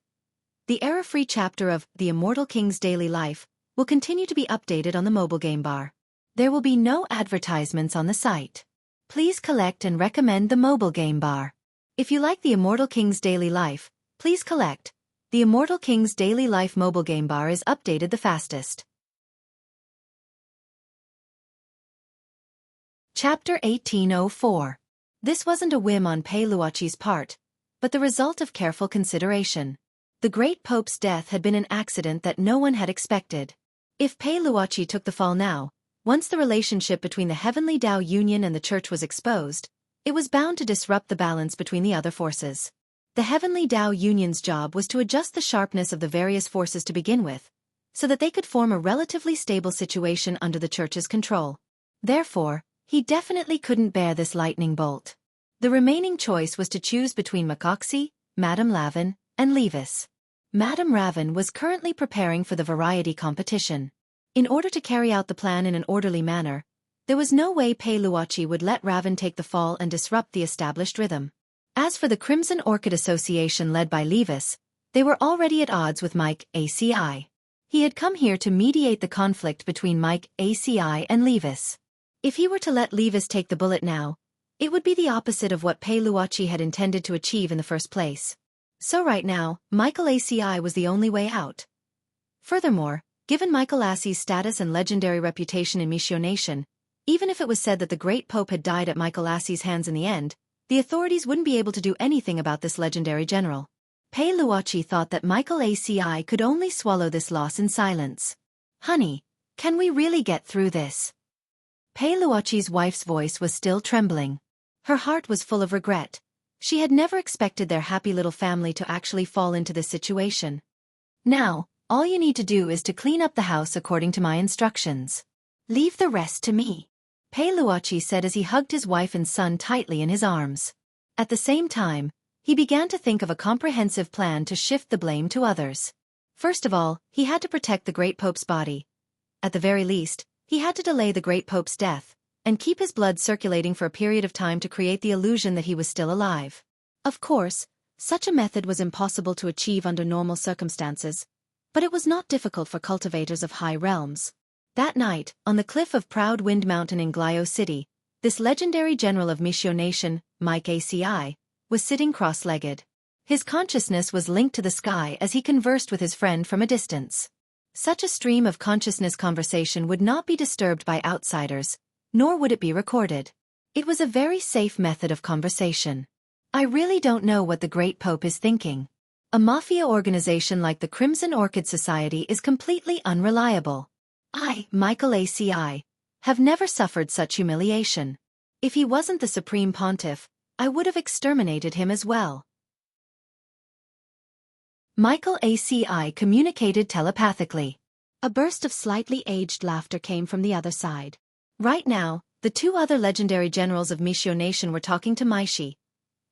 S1: The error-free chapter of The Immortal King's Daily Life will continue to be updated on the mobile game bar. There will be no advertisements on the site. Please collect and recommend the mobile game bar. If you like The Immortal King's Daily Life, please collect. The Immortal King's Daily Life mobile game bar is updated the fastest. Chapter 1804. This wasn't a whim on Pei Luoqi's part, but the result of careful consideration. The great Pope's death had been an accident that no one had expected. If Pei Luoqi took the fall now, once the relationship between the Heavenly Tao Union and the Church was exposed, it was bound to disrupt the balance between the other forces. The Heavenly Tao Union's job was to adjust the sharpness of the various forces to begin with, so that they could form a relatively stable situation under the Church's control. Therefore, he definitely couldn't bear this lightning bolt. The remaining choice was to choose between Macoxy, Madame Lavin, and Levis. Madame Ravin was currently preparing for the variety competition. In order to carry out the plan in an orderly manner, there was no way Pei Luoqi would let Ravin take the fall and disrupt the established rhythm. As for the Crimson Orchid Association led by Levis, they were already at odds with Mike ACI. He had come here to mediate the conflict between Mike ACI and Levis. If he were to let Levis take the bullet now, it would be the opposite of what Pei Luoqi had intended to achieve in the first place. So right now, Michael ACI was the only way out. Furthermore, given Michael Assie's status and legendary reputation in Michio Nation, Even if it was said that the great pope had died at Michael Assie's hands in the end, the authorities wouldn't be able to do anything about this legendary general. Pei Luoqi thought that Michael Aci could only swallow this loss in silence. Honey, can we really get through this? Pei Luoqi's wife's voice was still trembling. Her heart was full of regret. She had never expected their happy little family to actually fall into this situation. Now, all you need to do is to clean up the house according to my instructions. Leave the rest to me, Pei Luoqi said as he hugged his wife and son tightly in his arms. At the same time, he began to think of a comprehensive plan to shift the blame to others. First of all, he had to protect the great pope's body. At the very least, he had to delay the great pope's death, and keep his blood circulating for a period of time to create the illusion that he was still alive. Of course, such a method was impossible to achieve under normal circumstances, but it was not difficult for cultivators of high realms. That night, on the cliff of Proud Wind Mountain in Glio City, this legendary general of Mishio Nation, Mike Aci, was sitting cross-legged. His consciousness was linked to the sky as he conversed with his friend from a distance. Such a stream of consciousness conversation would not be disturbed by outsiders, nor would it be recorded. It was a very safe method of conversation. I really don't know what the Great Pope is thinking. A mafia organization like the Crimson Orchid Society is completely unreliable. I, Michael Aci, have never suffered such humiliation. If he wasn't the Supreme Pontiff, I would have exterminated him as well. Michael Aci communicated telepathically. A burst of slightly aged laughter came from the other side. Right now, the two other legendary generals of Mishio Nation were talking to Maishi,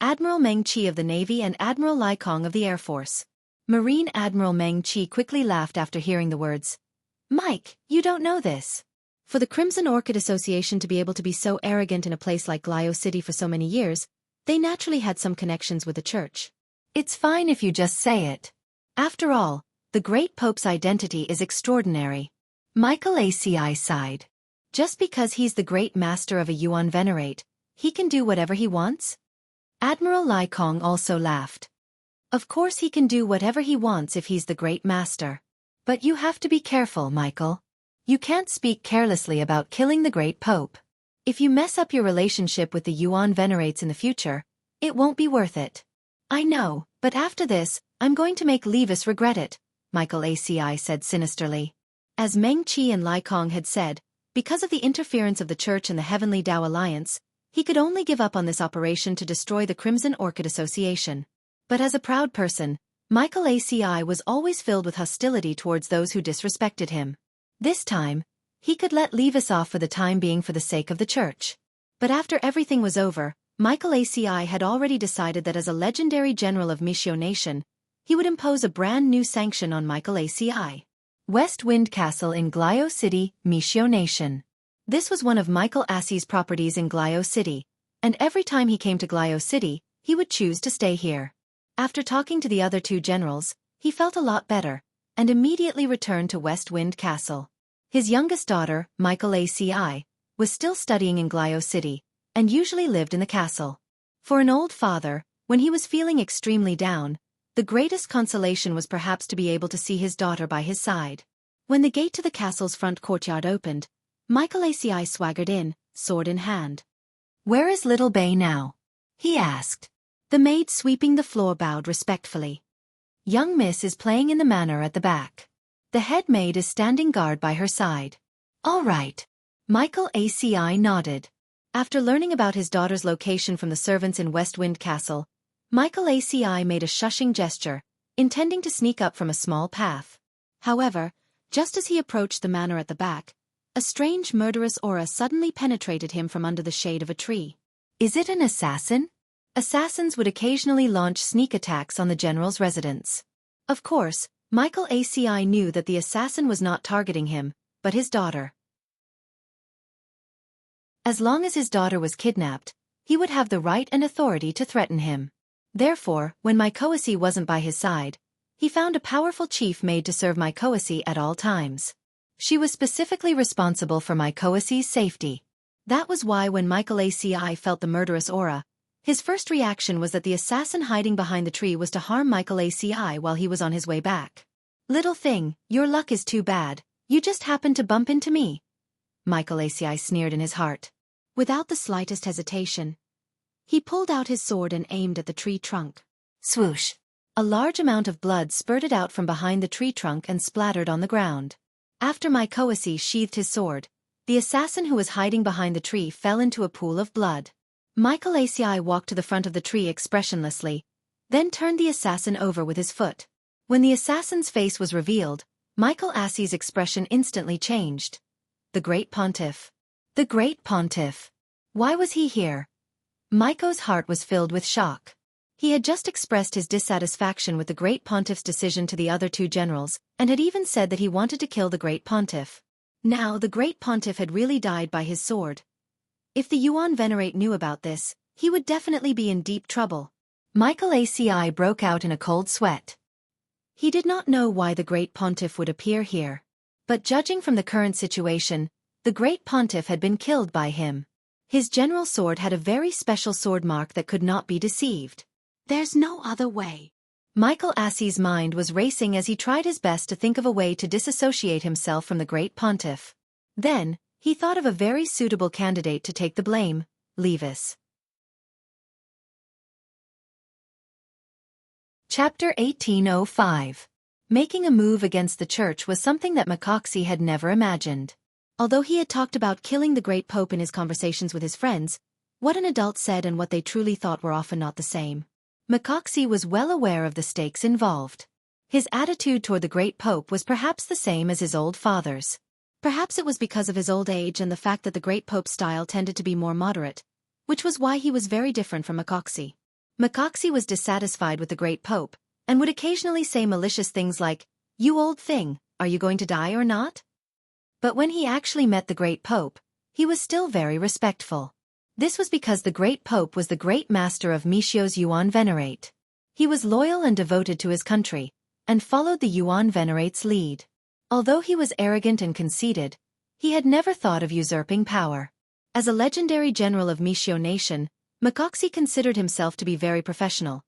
S1: Admiral Meng Qi of the Navy and Admiral Lai Kong of the Air Force. Marine Admiral Meng Qi quickly laughed after hearing the words. Mike, you don't know this. For the Crimson Orchid Association to be able to be so arrogant in a place like Glio City for so many years, they naturally had some connections with the church. It's fine if you just say it. After all, the Great Pope's identity is extraordinary. Michael Aci sighed. Just because he's the Great Master of a Yuan Venerate, he can do whatever he wants? Admiral Lai Kong also laughed. Of course he can do whatever he wants if he's the Great Master. But you have to be careful, Michael. You can't speak carelessly about killing the Great Pope. If you mess up your relationship with the Yuan Venerates in the future, it won't be worth it. I know, but after this, I'm going to make Levis regret it, Michael Aci said sinisterly. As Meng Qi and Lai Kong had said, because of the interference of the Church and the Heavenly Tao Alliance, he could only give up on this operation to destroy the Crimson Orchid Association. But as a proud person, Michael Aci was always filled with hostility towards those who disrespected him. This time, he could let Levis off for the time being for the sake of the Church. But after everything was over, Michael Aci had already decided that as a legendary general of Mishio Nation, he would impose a brand new sanction on Michael Aci. West Wind Castle in Glio City, Mishio Nation. This was one of Michael Aci's properties in Glio City, and every time he came to Glio City, he would choose to stay here. After talking to the other two generals, he felt a lot better, and immediately returned to West Wind Castle. His youngest daughter, Michael Aci, was still studying in Glio City, and usually lived in the castle. For an old father, when he was feeling extremely down, the greatest consolation was perhaps to be able to see his daughter by his side. When the gate to the castle's front courtyard opened, Michael Aci swaggered in, sword in hand. "Where is little Bay now?" he asked. The maid sweeping the floor bowed respectfully. "Young miss is playing in the manor at the back. The head maid is standing guard by her side." "All right." Michael Aci nodded. After learning about his daughter's location from the servants in West Wind Castle, Michael Aci made a shushing gesture, intending to sneak up from a small path. However, just as he approached the manor at the back, a strange murderous aura suddenly penetrated him from under the shade of a tree. Is it an assassin? Assassins would occasionally launch sneak attacks on the general's residence. Of course, Michael Aci knew that the assassin was not targeting him, but his daughter. As long as his daughter was kidnapped, he would have the right and authority to threaten him. Therefore, when Maikoasi wasn't by his side, he found a powerful chief maid to serve Maikoasi at all times. She was specifically responsible for Maikoasi's safety. That was why when Michael Aci felt the murderous aura, his first reaction was that the assassin hiding behind the tree was to harm Michael Aci while he was on his way back. "Little thing, your luck is too bad, you just happened to bump into me," Michael Asii sneered in his heart. Without the slightest hesitation, he pulled out his sword and aimed at the tree trunk. Swoosh! A large amount of blood spurted out from behind the tree trunk and splattered on the ground. After Michael Asii sheathed his sword, the assassin who was hiding behind the tree fell into a pool of blood. Michael Asii walked to the front of the tree expressionlessly, then turned the assassin over with his foot. When the assassin's face was revealed, Michael Asii's expression instantly changed. The Great Pontiff. The Great Pontiff. Why was he here? Michael's heart was filled with shock. He had just expressed his dissatisfaction with the Great Pontiff's decision to the other two generals, and had even said that he wanted to kill the Great Pontiff. Now the Great Pontiff had really died by his sword. If the Yuan Venerate knew about this, he would definitely be in deep trouble. Michael Asii broke out in a cold sweat. He did not know why the Great Pontiff would appear here. But judging from the current situation, the Great Pontiff had been killed by him. His general sword had a very special sword mark that could not be deceived. There's no other way. Michael Asii's mind was racing as he tried his best to think of a way to disassociate himself from the Great Pontiff. Then, he thought of a very suitable candidate to take the blame, Levis. Chapter 1805. Making a move against the church was something that Makaxi had never imagined. Although he had talked about killing the great pope in his conversations with his friends, what an adult said and what they truly thought were often not the same. Makaxi was well aware of the stakes involved. His attitude toward the great pope was perhaps the same as his old father's. Perhaps it was because of his old age and the fact that the great pope's style tended to be more moderate, which was why he was very different from Makaxi. Makaxi was dissatisfied with the great pope, and would occasionally say malicious things like, "You old thing, are you going to die or not?" But when he actually met the great pope, he was still very respectful. This was because the great pope was the great master of Mishio's Yuan Venerate. He was loyal and devoted to his country, and followed the Yuan Venerate's lead. Although he was arrogant and conceited, he had never thought of usurping power. As a legendary general of Mishio Nation, Makaxi considered himself to be very professional.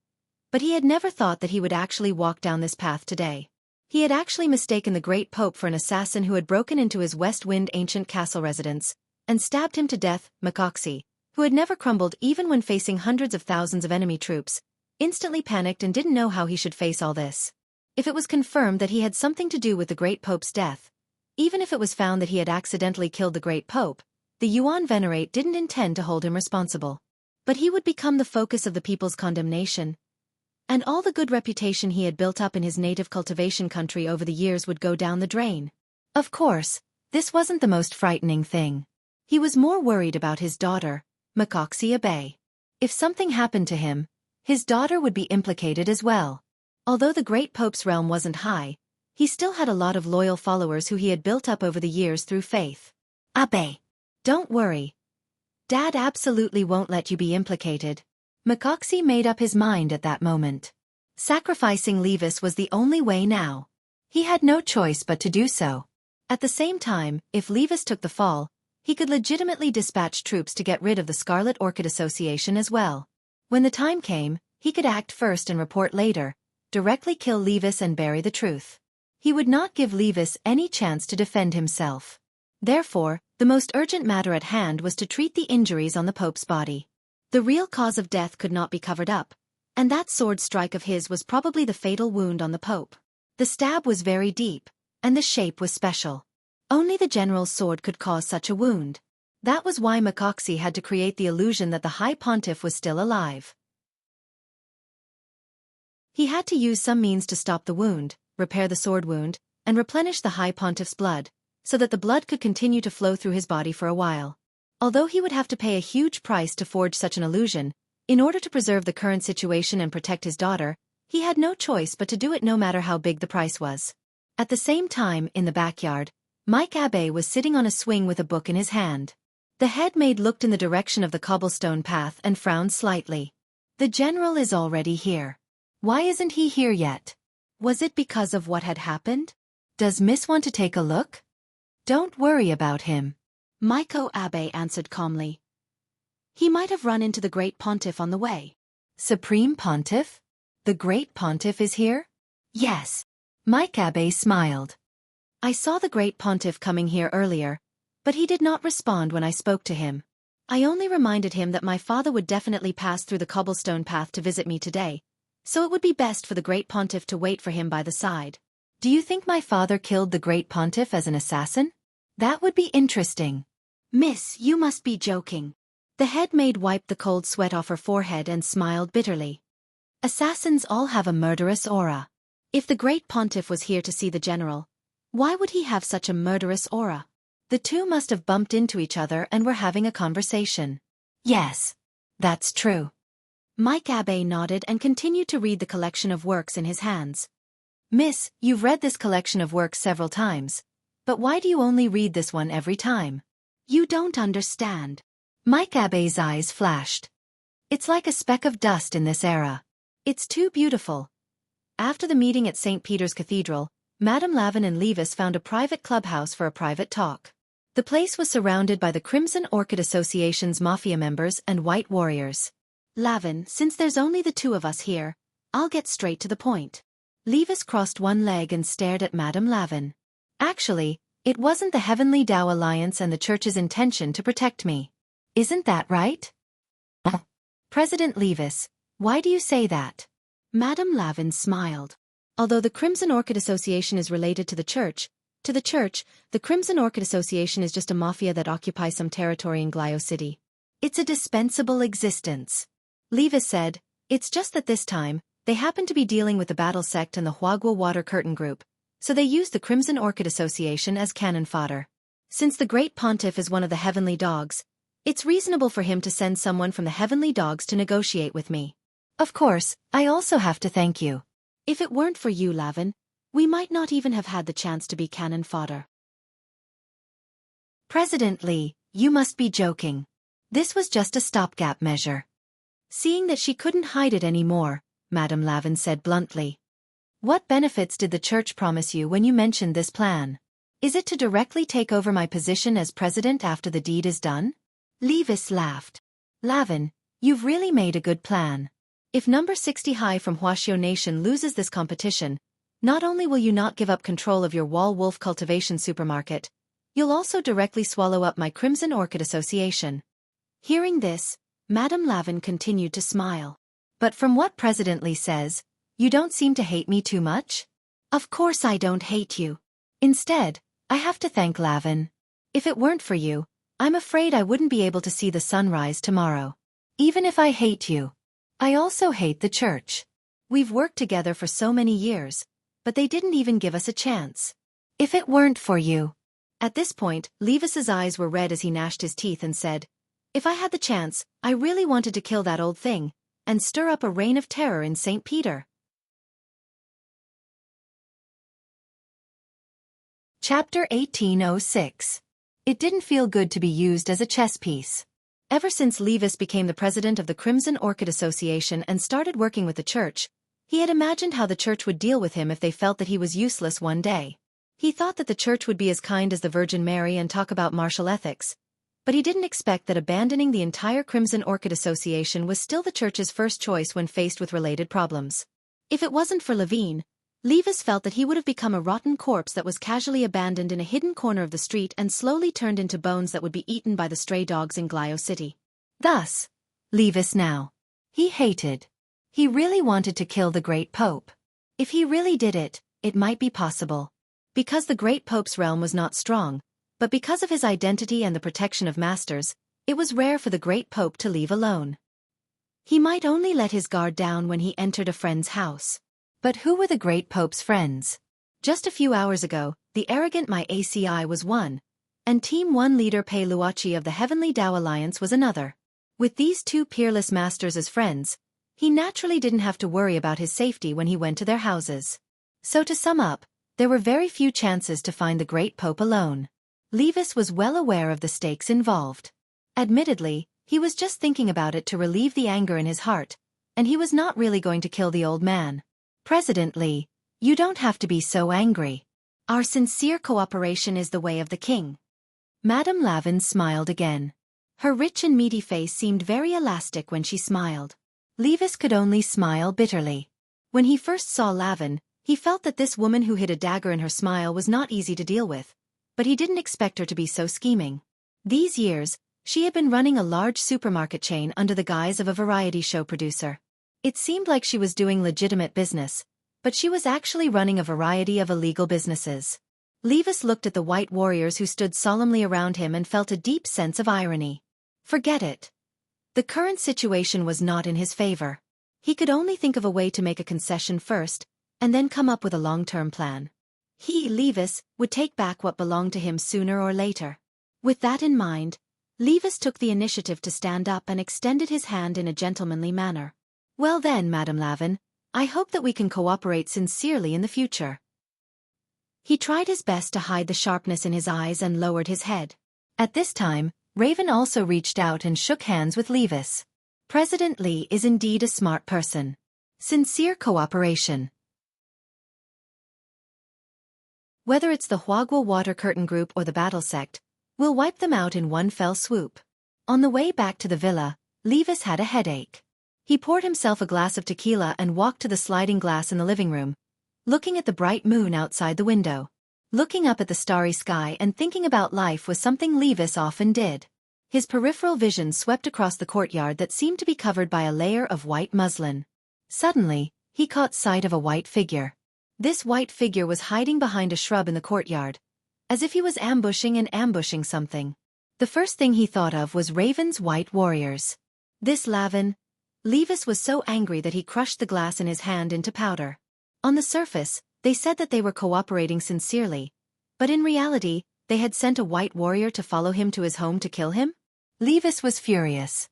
S1: But he had never thought that he would actually walk down this path today. He had actually mistaken the great pope for an assassin who had broken into his West Wind ancient castle residence, and stabbed him to death. Makaxi, who had never crumbled even when facing hundreds of thousands of enemy troops, instantly panicked and didn't know how he should face all this. If it was confirmed that he had something to do with the great pope's death, even if it was found that he had accidentally killed the great pope, the Yuan Venerate didn't intend to hold him responsible. But he would become the focus of the people's condemnation, and all the good reputation he had built up in his native cultivation country over the years would go down the drain. Of course, this wasn't the most frightening thing. He was more worried about his daughter, Makaxi Abe. If something happened to him, his daughter would be implicated as well. Although the great pope's realm wasn't high, he still had a lot of loyal followers who he had built up over the years through faith. Abe, don't worry. Dad absolutely won't let you be implicated. Makaxi made up his mind at that moment. Sacrificing Levis was the only way now. He had no choice but to do so. At the same time, if Levis took the fall, he could legitimately dispatch troops to get rid of the Scarlet Orchid Association as well. When the time came, he could act first and report later, directly kill Levis and bury the truth. He would not give Levis any chance to defend himself. Therefore, the most urgent matter at hand was to treat the injuries on the Pope's body. The real cause of death could not be covered up, and that sword strike of his was probably the fatal wound on the Pope. The stab was very deep, and the shape was special. Only the general's sword could cause such a wound. That was why Makaxi had to create the illusion that the High Pontiff was still alive. He had to use some means to stop the wound, repair the sword wound, and replenish the High Pontiff's blood, so that the blood could continue to flow through his body for a while. Although he would have to pay a huge price to forge such an illusion, in order to preserve the current situation and protect his daughter, he had no choice but to do it no matter how big the price was. At the same time, in the backyard, Mike Abe was sitting on a swing with a book in his hand. The head maid looked in the direction of the cobblestone path and frowned slightly. The general is already here. Why isn't he here yet? Was it because of what had happened? Does Miss want to take a look? Don't worry about him. Maiko Abe answered calmly. He might have run into the Great Pontiff on the way. Supreme Pontiff? The Great Pontiff is here? Yes. Mike Abe smiled. I saw the Great Pontiff coming here earlier, But he did not respond when I spoke to him. I only reminded him that my father would definitely pass through the cobblestone path to visit me today, so it would be best for the great pontiff to wait for him by the side. Do you think my father killed the great pontiff as an assassin? That would be interesting. Miss, you must be joking. The head maid wiped the cold sweat off her forehead and smiled bitterly. Assassins all have a murderous aura. If the great pontiff was here to see the general, why would he have such a murderous aura? The two must have bumped into each other and were having a conversation. Yes, that's true. Mike Abbé nodded and continued to read the collection of works in his hands. Miss, you've read this collection of works several times, but why do you only read this one every time? You don't understand. Mike Abbé's eyes flashed. It's like a speck of dust in this era. It's too beautiful. After the meeting at St. Peter's Cathedral, Madame Lavin and Levis found a private clubhouse for a private talk. The place was surrounded by the Crimson Orchid Association's mafia members and white warriors. Lavin, since there's only the two of us here, I'll get straight to the point. Levis crossed one leg and stared at Madame Lavin. Actually, it wasn't the Heavenly Tao Alliance and the Church's intention to protect me. Isn't that right? President Levis, why do you say that? Madame Lavin smiled. Although the Crimson Orchid Association is related to the Church, the Crimson Orchid Association is just a mafia that occupies some territory in Glio City. It's a dispensable existence. Levis said, it's just that this time, they happen to be dealing with the Battle Sect and the Huagua Water Curtain Group, so they use the Crimson Orchid Association as cannon fodder. Since the Great Pontiff is one of the Heavenly Dogs, it's reasonable for him to send someone from the Heavenly Dogs to negotiate with me. Of course, I also have to thank you. If it weren't for you, Lavin, we might not even have had the chance to be cannon fodder. President Lee, you must be joking. This was just a stopgap measure. Seeing that she couldn't hide it anymore, Madame Lavin said bluntly. What benefits did the Church promise you when you mentioned this plan? Is it to directly take over my position as president after the deed is done? Levis laughed. Lavin, you've really made a good plan. If number 60 High from Wuxia Nation loses this competition, not only will you not give up control of your wall wolf cultivation supermarket, you'll also directly swallow up my Crimson Orchid Association. Hearing this, Madame Lavin continued to smile. But from what President Lee says, you don't seem to hate me too much? Of course I don't hate you. Instead, I have to thank Lavin. If it weren't for you, I'm afraid I wouldn't be able to see the sunrise tomorrow. Even if I hate you, I also hate the Church. We've worked together for so many years, but they didn't even give us a chance. If it weren't for you. At this point, Levis's eyes were red as he gnashed his teeth and said, if I had the chance, I really wanted to kill that old thing, and stir up a reign of terror in St. Peter. Chapter 1806. It didn't feel good to be used as a chess piece. Ever since Levis became the president of the Crimson Orchid Association and started working with the Church, he had imagined how the Church would deal with him if they felt that he was useless one day. He thought that the Church would be as kind as the Virgin Mary and talk about martial ethics, but he didn't expect that abandoning the entire Crimson Orchid Association was still the Church's first choice when faced with related problems. If it wasn't for Levine, Levis felt that he would have become a rotten corpse that was casually abandoned in a hidden corner of the street and slowly turned into bones that would be eaten by the stray dogs in Glio City. Thus, Levis now. He hated. He really wanted to kill the Great Pope. If he really did it, it might be possible. Because the Great Pope's realm was not strong, but because of his identity and the protection of masters, it was rare for the Great Pope to leave alone. He might only let his guard down when he entered a friend's house. But who were the Great Pope's friends? Just a few hours ago, the arrogant My ACI was one, and Team 1 leader Pei Luochi of the Heavenly Tao Alliance was another. With these two peerless masters as friends, he naturally didn't have to worry about his safety when he went to their houses. So to sum up, there were very few chances to find the Great Pope alone. Levis was well aware of the stakes involved. Admittedly, he was just thinking about it to relieve the anger in his heart, and he was not really going to kill the old man. President Lee, you don't have to be so angry. Our sincere cooperation is the way of the king. Madame Lavin smiled again. Her rich and meaty face seemed very elastic when she smiled. Levis could only smile bitterly. When he first saw Lavin, he felt that this woman who hid a dagger in her smile was not easy to deal with, but he didn't expect her to be so scheming. These years, she had been running a large supermarket chain under the guise of a variety show producer. It seemed like she was doing legitimate business, but she was actually running a variety of illegal businesses. Levis looked at the white warriors who stood solemnly around him and felt a deep sense of irony. Forget it. The current situation was not in his favor. He could only think of a way to make a concession first, and then come up with a long-term plan. He, Levis, would take back what belonged to him sooner or later. With that in mind, Levis took the initiative to stand up and extended his hand in a gentlemanly manner. Well then, Madame Lavin, I hope that we can cooperate sincerely in the future. He tried his best to hide the sharpness in his eyes and lowered his head. At this time, Raven also reached out and shook hands with Levis. President Lee is indeed a smart person. Sincere cooperation. Whether it's the Huagua Water Curtain Group or the Battle Sect, we'll wipe them out in one fell swoop. On the way back to the villa, Levis had a headache. He poured himself a glass of tequila and walked to the sliding glass in the living room, looking at the bright moon outside the window. Looking up at the starry sky and thinking about life was something Levis often did. His peripheral vision swept across the courtyard that seemed to be covered by a layer of white muslin. Suddenly, he caught sight of a white figure. This white figure was hiding behind a shrub in the courtyard, as if he was ambushing something. The first thing he thought of was Raven's white warriors. This Lavin. Levis was so angry that he crushed the glass in his hand into powder. On the surface, they said that they were cooperating sincerely, but in reality, they had sent a white warrior to follow him to his home to kill him? Levis was furious.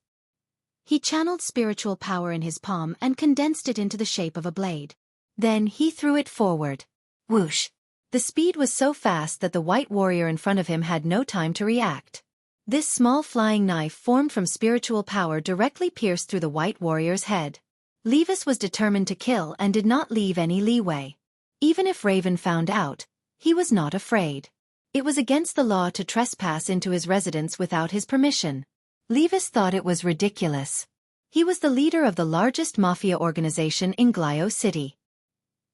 S1: He channeled spiritual power in his palm and condensed it into the shape of a blade. Then he threw it forward. Whoosh! The speed was so fast that the white warrior in front of him had no time to react. This small flying knife formed from spiritual power directly pierced through the white warrior's head. Levis was determined to kill and did not leave any leeway. Even if Raven found out, he was not afraid. It was against the law to trespass into his residence without his permission. Levis thought it was ridiculous. He was the leader of the largest mafia organization in Glio City.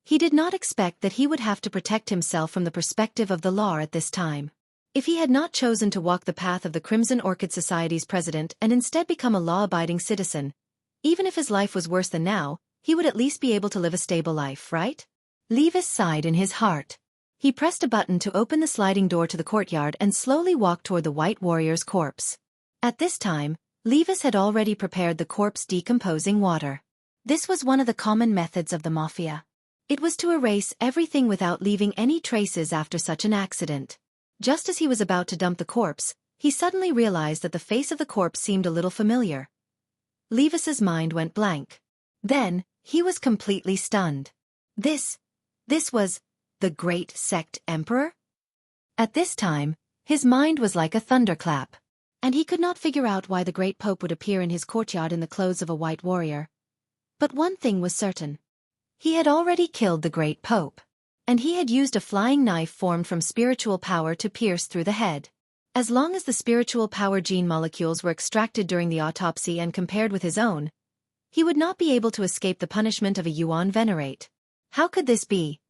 S1: He did not expect that he would have to protect himself from the perspective of the law at this time. If he had not chosen to walk the path of the Crimson Orchid Society's president and instead become a law-abiding citizen, even if his life was worse than now, he would at least be able to live a stable life, right? Levis sighed in his heart. He pressed a button to open the sliding door to the courtyard and slowly walked toward the white warrior's corpse. At this time, Levis had already prepared the corpse decomposing water. This was one of the common methods of the mafia. It was to erase everything without leaving any traces after such an accident. Just as he was about to dump the corpse, he suddenly realized that the face of the corpse seemed a little familiar. Levis's mind went blank. Then, he was completely stunned. This was the Great Sect Emperor? At this time, his mind was like a thunderclap, and he could not figure out why the Great Pope would appear in his courtyard in the clothes of a white warrior. But one thing was certain. He had already killed the Great Pope, and he had used a flying knife formed from spiritual power to pierce through the head. As long as the spiritual power gene molecules were extracted during the autopsy and compared with his own, he would not be able to escape the punishment of a Yuan Venerate. How could this be?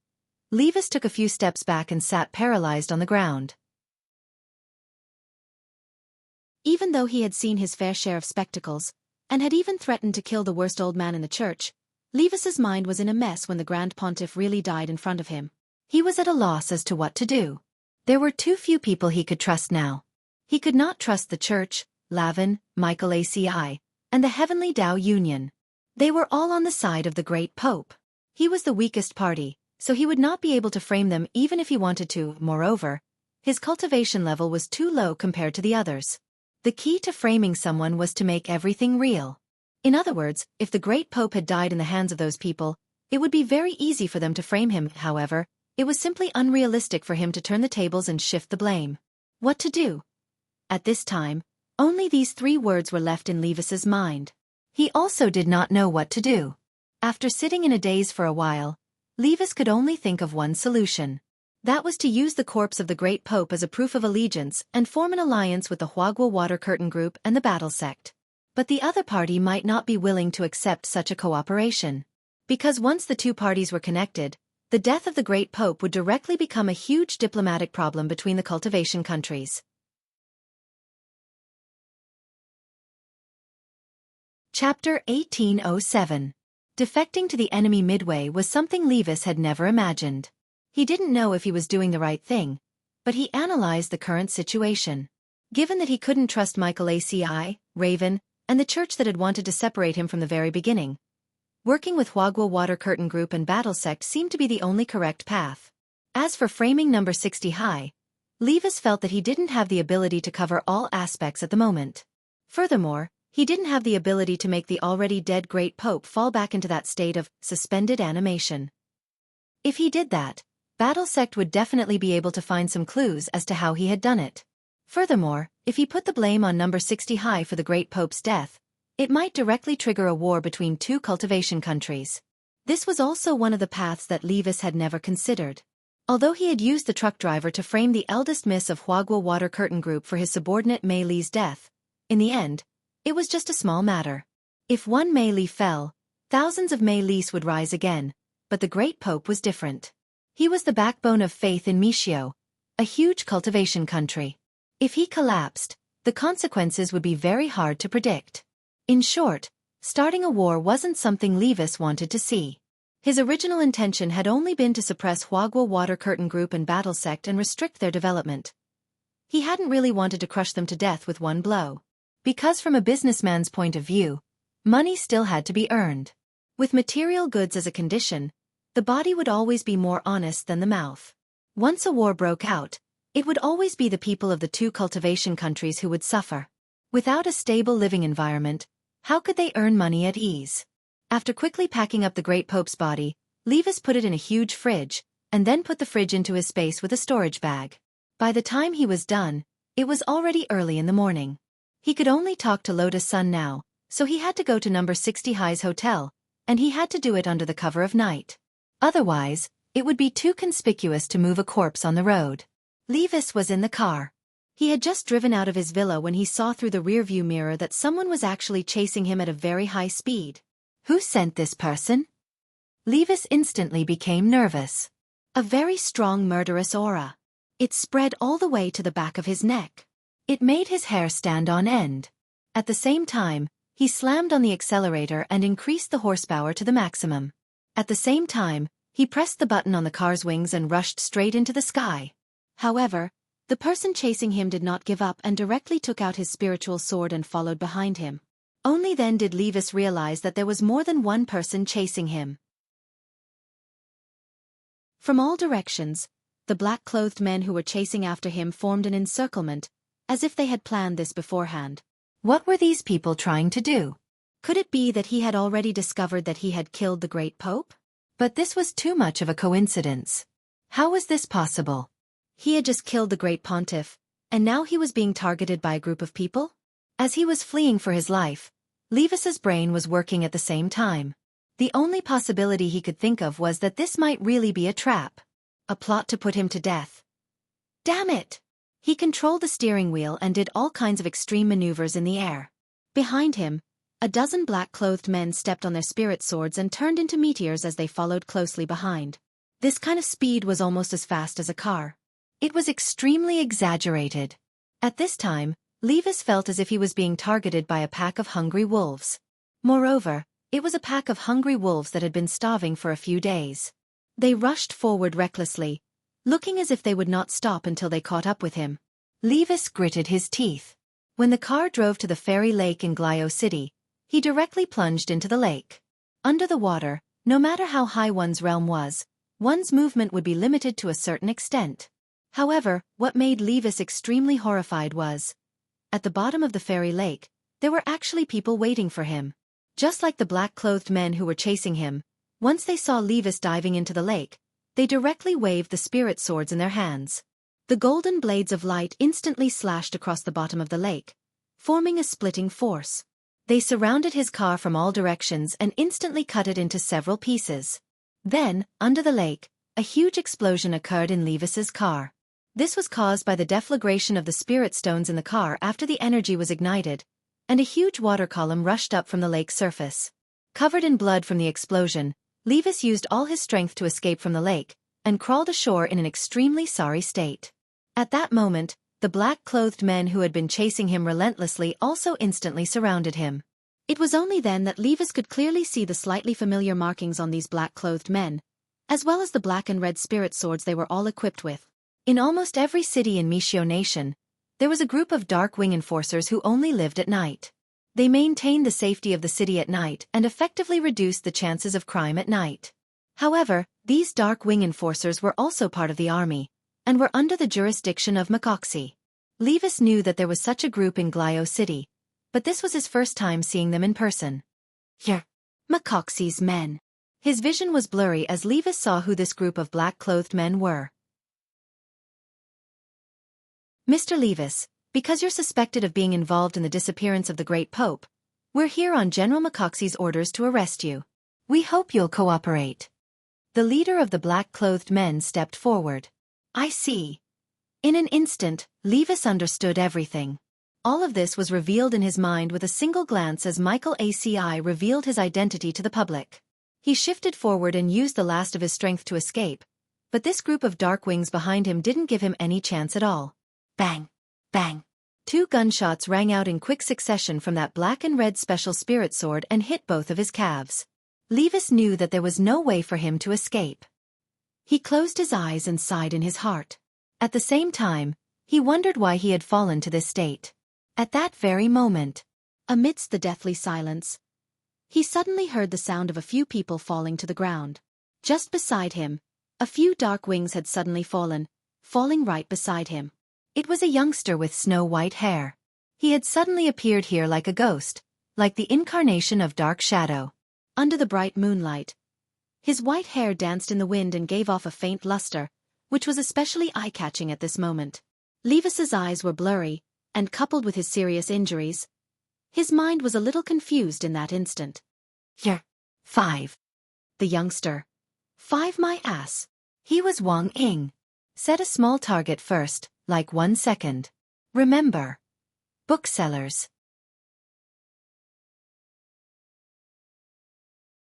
S1: Levis took a few steps back and sat paralyzed on the ground. Even though he had seen his fair share of spectacles, and had even threatened to kill the worst old man in the church, Levis's mind was in a mess when the Grand Pontiff really died in front of him. He was at a loss as to what to do. There were too few people he could trust now. He could not trust the church, Lavin, Michael ACI, and the Heavenly Tao Union. They were all on the side of the Great Pope. He was the weakest party, so he would not be able to frame them even if he wanted to. Moreover, his cultivation level was too low compared to the others. The key to framing someone was to make everything real. In other words, if the Great Pope had died in the hands of those people, it would be very easy for them to frame him. However, it was simply unrealistic for him to turn the tables and shift the blame. What to do? At this time, only these 3 words were left in Levis's mind. He also did not know what to do. After sitting in a daze for a while, Levis could only think of one solution. That was to use the corpse of the Great Pope as a proof of allegiance and form an alliance with the Huagua Water Curtain Group and the Battle Sect. But the other party might not be willing to accept such a cooperation. Because once the 2 parties were connected, The death of the great pope would directly become a huge diplomatic problem between the cultivation countries. Chapter 1807. Defecting to the enemy midway was something Levis had never imagined. He didn't know if he was doing the right thing, but he analyzed the current situation. Given that he couldn't trust Michael ACI, Raven, and the church that had wanted to separate him from the very beginning, working with Wuxia Water Curtain Group and Battle Sect seemed to be the only correct path. As for framing number 60 high, Levis felt that he didn't have the ability to cover all aspects at the moment. Furthermore, he didn't have the ability to make the already dead great pope fall back into that state of suspended animation. If he did that, Battle Sect would definitely be able to find some clues as to how he had done it. Furthermore, if he put the blame on number 60 high for the great pope's death, it might directly trigger a war between two cultivation countries. This was also one of the paths that Levis had never considered. Although he had used the truck driver to frame the eldest miss of Wuxia Water Curtain Group for his subordinate Mei Li's death, in the end, it was just a small matter. If one Mei Li fell, thousands of Mei Lis would rise again, but the great pope was different. He was the backbone of faith in Wuxia, a huge cultivation country. If he collapsed, the consequences would be very hard to predict. In short, starting a war wasn't something Levis wanted to see. His original intention had only been to suppress Wuxia Water Curtain Group and Battle Sect and restrict their development. He hadn't really wanted to crush them to death with one blow. Because from a businessman's point of view, money still had to be earned. With material goods as a condition, the body would always be more honest than the mouth. Once a war broke out, it would always be the people of the two cultivation countries who would suffer. Without a stable living environment, how could they earn money at ease? After quickly packing up the great pope's body, Levis put it in a huge fridge, and then put the fridge into his space with a storage bag. By the time he was done, it was already early in the morning. He could only talk to Lotus Sun now, so he had to go to number 60 High's hotel, and he had to do it under the cover of night. Otherwise, it would be too conspicuous to move a corpse on the road. Levis was in the car. He had just driven out of his villa when he saw through the rearview mirror that someone was actually chasing him at a very high speed. Who sent this person? Levis instantly became nervous. A very strong murderous aura. It spread all the way to the back of his neck. It made his hair stand on end. At the same time, he slammed on the accelerator and increased the horsepower to the maximum. At the same time, he pressed the button on the car's wings and rushed straight into the sky. However, the person chasing him did not give up and directly took out his spiritual sword and followed behind him. Only then did Levis realize that there was more than one person chasing him. From all directions, the black-clothed men who were chasing after him formed an encirclement, as if they had planned this beforehand. What were these people trying to do? Could it be that he had already discovered that he had killed the great pope? But this was too much of a coincidence. How was this possible? He had just killed the great pontiff, and now he was being targeted by a group of people? As he was fleeing for his life, Levis's brain was working at the same time. The only possibility he could think of was that this might really be a trap. A plot to put him to death. Damn it! He controlled the steering wheel and did all kinds of extreme maneuvers in the air. Behind him, a dozen black-clothed men stepped on their spirit swords and turned into meteors as they followed closely behind. This kind of speed was almost as fast as a car. It was extremely exaggerated. At this time, Levis felt as if he was being targeted by a pack of hungry wolves. Moreover, it was a pack of hungry wolves that had been starving for a few days. They rushed forward recklessly, looking as if they would not stop until they caught up with him. Levis gritted his teeth. When the car drove to the fairy lake in Glio City, he directly plunged into the lake. Under the water, no matter how high one's realm was, one's movement would be limited to a certain extent. However, what made Levis extremely horrified was, at the bottom of the fairy lake, there were actually people waiting for him. Just like the black-clothed men who were chasing him, once they saw Levis diving into the lake, they directly waved the spirit swords in their hands. The golden blades of light instantly slashed across the bottom of the lake, forming a splitting force. They surrounded his car from all directions and instantly cut it into several pieces. Then, under the lake, a huge explosion occurred in Levis's car. This was caused by the deflagration of the spirit stones in the car after the energy was ignited, and a huge water column rushed up from the lake's surface. Covered in blood from the explosion, Levis used all his strength to escape from the lake, and crawled ashore in an extremely sorry state. At that moment, the black-clothed men who had been chasing him relentlessly also instantly surrounded him. It was only then that Levis could clearly see the slightly familiar markings on these black-clothed men, as well as the black and red spirit swords they were all equipped with. In almost every city in Mishio Nation, there was a group of Dark Wing enforcers who only lived at night. They maintained the safety of the city at night and effectively reduced the chances of crime at night. However, these Dark Wing enforcers were also part of the army, and were under the jurisdiction of Makoxi. Levis knew that there was such a group in Glio City, but this was his first time seeing them in person. Here. Makoxi's men. His vision was blurry as Levis saw who this group of black-clothed men were. Mr. Levis, because you're suspected of being involved in the disappearance of the Great Pope, we're here on General Makoxi's orders to arrest you. We hope you'll cooperate. The leader of the black-clothed men stepped forward. I see. In an instant, Levis understood everything. All of this was revealed in his mind with a single glance as Michael ACI revealed his identity to the public. He shifted forward and used the last of his strength to escape, but this group of dark wings behind him didn't give him any chance at all. Bang! Bang! 2 gunshots rang out in quick succession from that black and red special spirit sword and hit both of his calves. Levis knew that there was no way for him to escape. He closed his eyes and sighed in his heart. At the same time, he wondered why he had fallen to this state. At that very moment, amidst the deathly silence, he suddenly heard the sound of a few people falling to the ground. Just beside him, a few dark wings had suddenly fallen right beside him. It was a youngster with snow-white hair. He had suddenly appeared here like a ghost, like the incarnation of dark shadow. Under the bright moonlight, his white hair danced in the wind and gave off a faint luster, which was especially eye-catching at this moment. Levis's eyes were blurry, and coupled with his serious injuries, his mind was a little confused in that instant. Here. 5. The youngster. 5 my ass. He was Wang Ying. Set a small target first, like 1 second. Remember. Booksellers.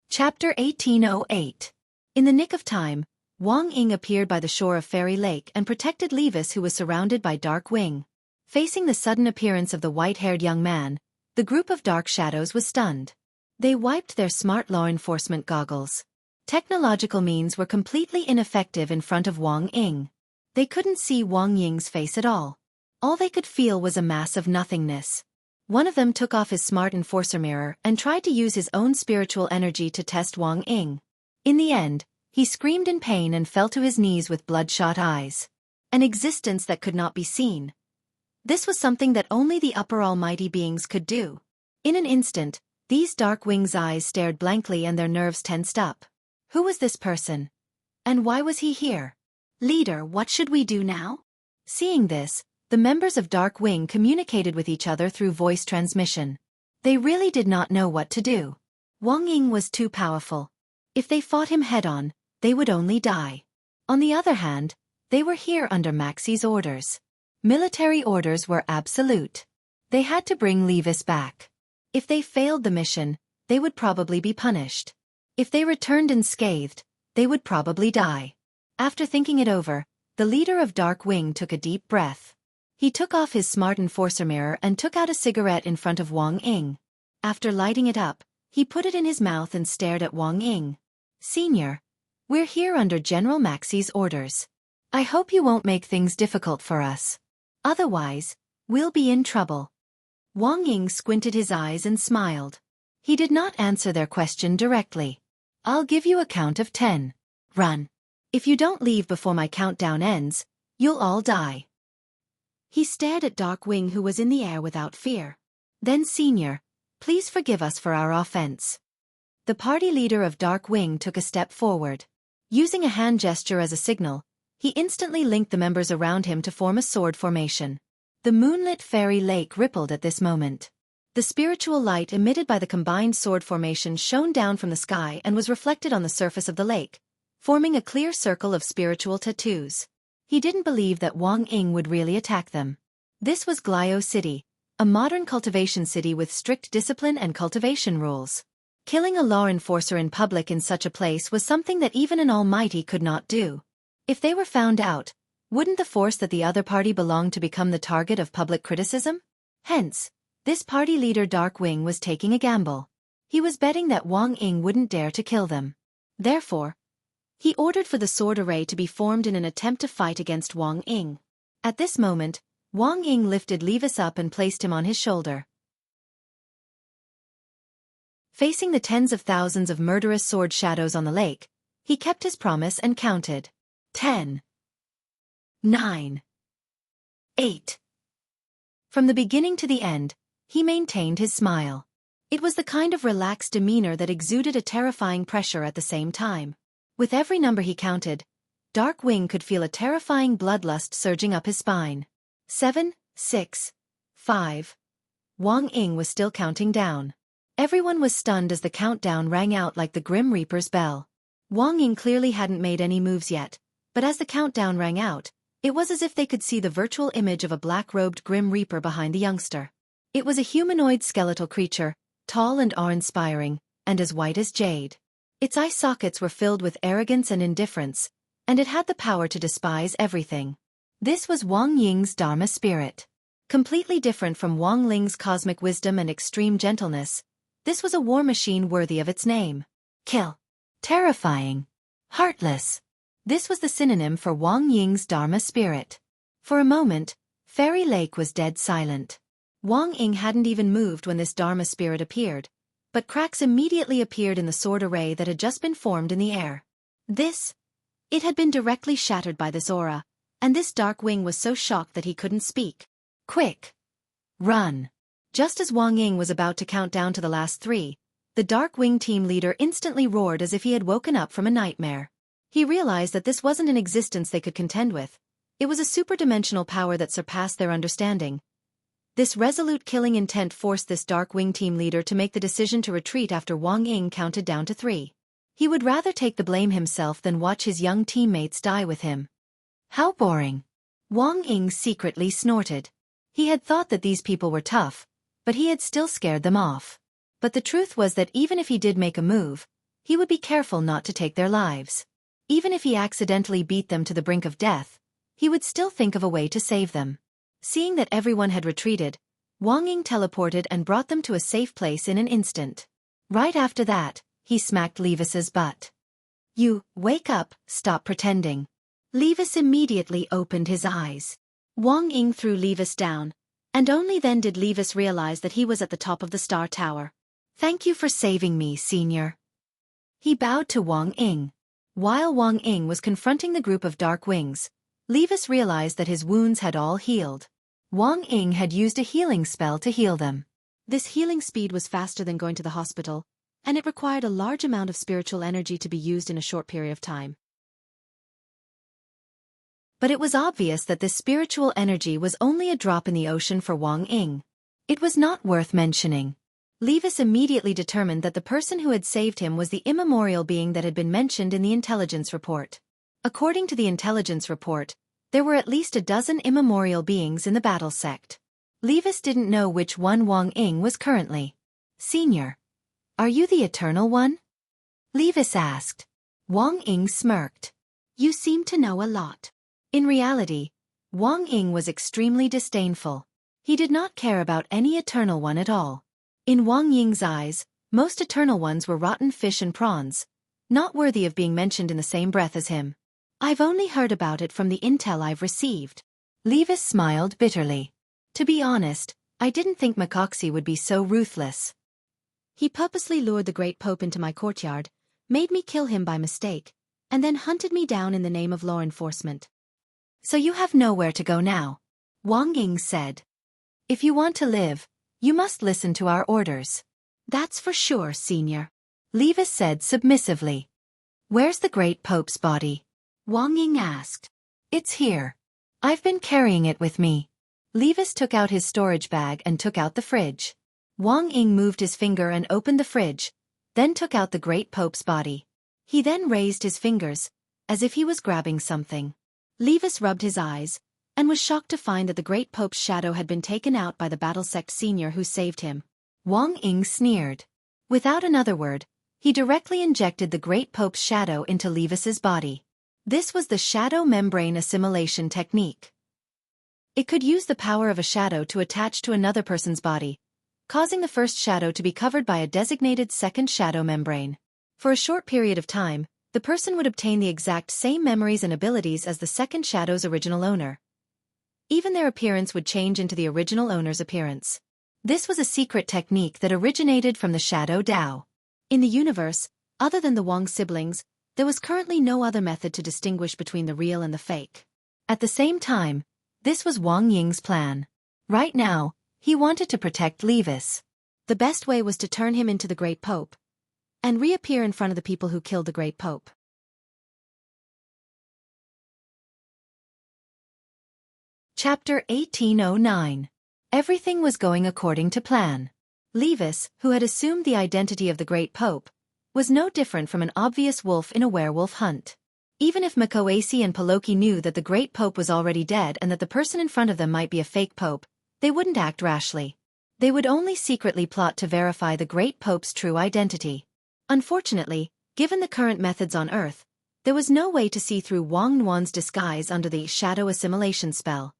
S1: Chapter 1808. In the nick of time, Wang Ying appeared by the shore of Fairy Lake and protected Levis, who was surrounded by Dark Wing. Facing the sudden appearance of the white-haired young man, the group of dark shadows was stunned. They wiped their smart law enforcement goggles. Technological means were completely ineffective in front of Wang Ying. They couldn't see Wang Ying's face at all. All they could feel was a mass of nothingness. One of them took off his smart enforcer mirror and tried to use his own spiritual energy to test Wang Ying. In the end, he screamed in pain and fell to his knees with bloodshot eyes. An existence that could not be seen. This was something that only the upper almighty beings could do. In an instant, these dark wings' eyes stared blankly and their nerves tensed up. Who was this person? And why was he here? Leader, what should we do now? Seeing this, the members of Dark Wing communicated with each other through voice transmission. They really did not know what to do. Wang Ying was too powerful. If they fought him head-on, they would only die. On the other hand, they were here under Maxi's orders. Military orders were absolute. They had to bring Levis back. If they failed the mission, they would probably be punished. If they returned unscathed, they would probably die. After thinking it over, the leader of Dark Wing took a deep breath. He took off his smart enforcer mirror and took out a cigarette in front of Wang Ying. After lighting it up, he put it in his mouth and stared at Wang Ying. Senior, we're here under General Maxi's orders. I hope you won't make things difficult for us. Otherwise, we'll be in trouble. Wang Ying squinted his eyes and smiled. He did not answer their question directly. I'll give you a count of 10. Run. If you don't leave before my countdown ends, you'll all die. He stared at Dark Wing, who was in the air without fear. Then, Senior, please forgive us for our offense. The party leader of Dark Wing took a step forward. Using a hand gesture as a signal, he instantly linked the members around him to form a sword formation. The moonlit fairy lake rippled at this moment. The spiritual light emitted by the combined sword formation shone down from the sky and was reflected on the surface of the lake, forming a clear circle of spiritual tattoos. He didn't believe that Wang Ying would really attack them. This was Glio City, a modern cultivation city with strict discipline and cultivation rules. Killing a law enforcer in public in such a place was something that even an almighty could not do. If they were found out, wouldn't the force that the other party belonged to become the target of public criticism? Hence, this party leader Dark Wing was taking a gamble. He was betting that Wang Ying wouldn't dare to kill them. Therefore, he ordered for the sword array to be formed in an attempt to fight against Wang Ying. At this moment, Wang Ying lifted Levis up and placed him on his shoulder. Facing the tens of thousands of murderous sword shadows on the lake, he kept his promise and counted. 10. 9. 8. From the beginning to the end, he maintained his smile. It was the kind of relaxed demeanor that exuded a terrifying pressure at the same time. With every number he counted, Dark Wing could feel a terrifying bloodlust surging up his spine. 7, 6, 5. Wang Ying was still counting down. Everyone was stunned as the countdown rang out like the Grim Reaper's bell. Wang Ying clearly hadn't made any moves yet, but as the countdown rang out, it was as if they could see the virtual image of a black-robed Grim Reaper behind the youngster. It was a humanoid skeletal creature, tall and awe-inspiring, and as white as jade. Its eye sockets were filled with arrogance and indifference, and it had the power to despise everything. This was Wang Ying's Dharma spirit. Completely different from Wang Ling's cosmic wisdom and extreme gentleness, this was a war machine worthy of its name. Kill. Terrifying. Heartless. This was the synonym for Wang Ying's Dharma spirit. For a moment, Fairy Lake was dead silent. Wang Ying hadn't even moved when this Dharma spirit appeared, but cracks immediately appeared in the sword array that had just been formed in the air. It had been directly shattered by this aura, and this Dark Wing was so shocked that he couldn't speak. Quick! Run! Just as Wang Ying was about to count down to the last 3, the Dark Wing team leader instantly roared as if he had woken up from a nightmare. He realized that this wasn't an existence they could contend with. It was a superdimensional power that surpassed their understanding. This resolute killing intent forced this Dark Wing team leader to make the decision to retreat after Wang Ying counted down to 3. He would rather take the blame himself than watch his young teammates die with him. How boring. Wang Ying secretly snorted. He had thought that these people were tough, but he had still scared them off. But the truth was that even if he did make a move, he would be careful not to take their lives. Even if he accidentally beat them to the brink of death, he would still think of a way to save them. Seeing that everyone had retreated, Wang Ying teleported and brought them to a safe place in an instant. Right after that, he smacked Levis's butt. You, wake up, stop pretending. Levis immediately opened his eyes. Wang Ying threw Levis down, and only then did Levis realize that he was at the top of the Star Tower. Thank you for saving me, Senior. He bowed to Wang Ying. While Wang Ying was confronting the group of Dark Wings, Levis realized that his wounds had all healed. Wang Ying had used a healing spell to heal them. This healing speed was faster than going to the hospital, and it required a large amount of spiritual energy to be used in a short period of time. But it was obvious that this spiritual energy was only a drop in the ocean for Wang Ying. It was not worth mentioning. Levis immediately determined that the person who had saved him was the immemorial being that had been mentioned in the intelligence report. According to the intelligence report, there were at least a dozen immemorial beings in the battle sect. Levis didn't know which one Wang Ying was currently. Senior, are you the Eternal One? Levis asked. Wang Ying smirked. You seem to know a lot. In reality, Wang Ying was extremely disdainful. He did not care about any Eternal One at all. In Wang Ying's eyes, most Eternal Ones were rotten fish and prawns, not worthy of being mentioned in the same breath as him. I've only heard about it from the intel I've received. Levis smiled bitterly. To be honest, I didn't think Macoxy would be so ruthless. He purposely lured the Great Pope into my courtyard, made me kill him by mistake, and then hunted me down in the name of law enforcement. So you have nowhere to go now, Wang Ying said. If you want to live, you must listen to our orders. That's for sure, Senior, Levis said submissively. Where's the Great Pope's body? Wang Ying asked. It's here. I've been carrying it with me. Levis took out his storage bag and took out the fridge. Wang Ying moved his finger and opened the fridge, then took out the Great Pope's body. He then raised his fingers, as if he was grabbing something. Levis rubbed his eyes, and was shocked to find that the Great Pope's shadow had been taken out by the battle sect senior who saved him. Wang Ying sneered. Without another word, he directly injected the great Pope's shadow into Levis's body. This was the shadow membrane assimilation technique. It could use the power of a shadow to attach to another person's body, causing the first shadow to be covered by a designated second shadow membrane. For a short period of time, the person would obtain the exact same memories and abilities as the second shadow's original owner. Even their appearance would change into the original owner's appearance. This was a secret technique that originated from the Shadow Dao. In the universe, other than the Wang siblings, there was currently no other method to distinguish between the real and the fake. At the same time, this was Wang Ying's plan. Right now, he wanted to protect Levis. The best way was to turn him into the Great Pope and reappear in front of the people who killed the Great Pope. Chapter 1809. Everything was going according to plan. Levis, who had assumed the identity of the Great Pope, was no different from an obvious wolf in a werewolf hunt. Even if Makoasi and Paloki knew that the Great Pope was already dead and that the person in front of them might be a fake pope, they wouldn't act rashly. They would only secretly plot to verify the Great Pope's true identity. Unfortunately, given the current methods on Earth, there was no way to see through Wang Nuan's disguise under the shadow assimilation spell.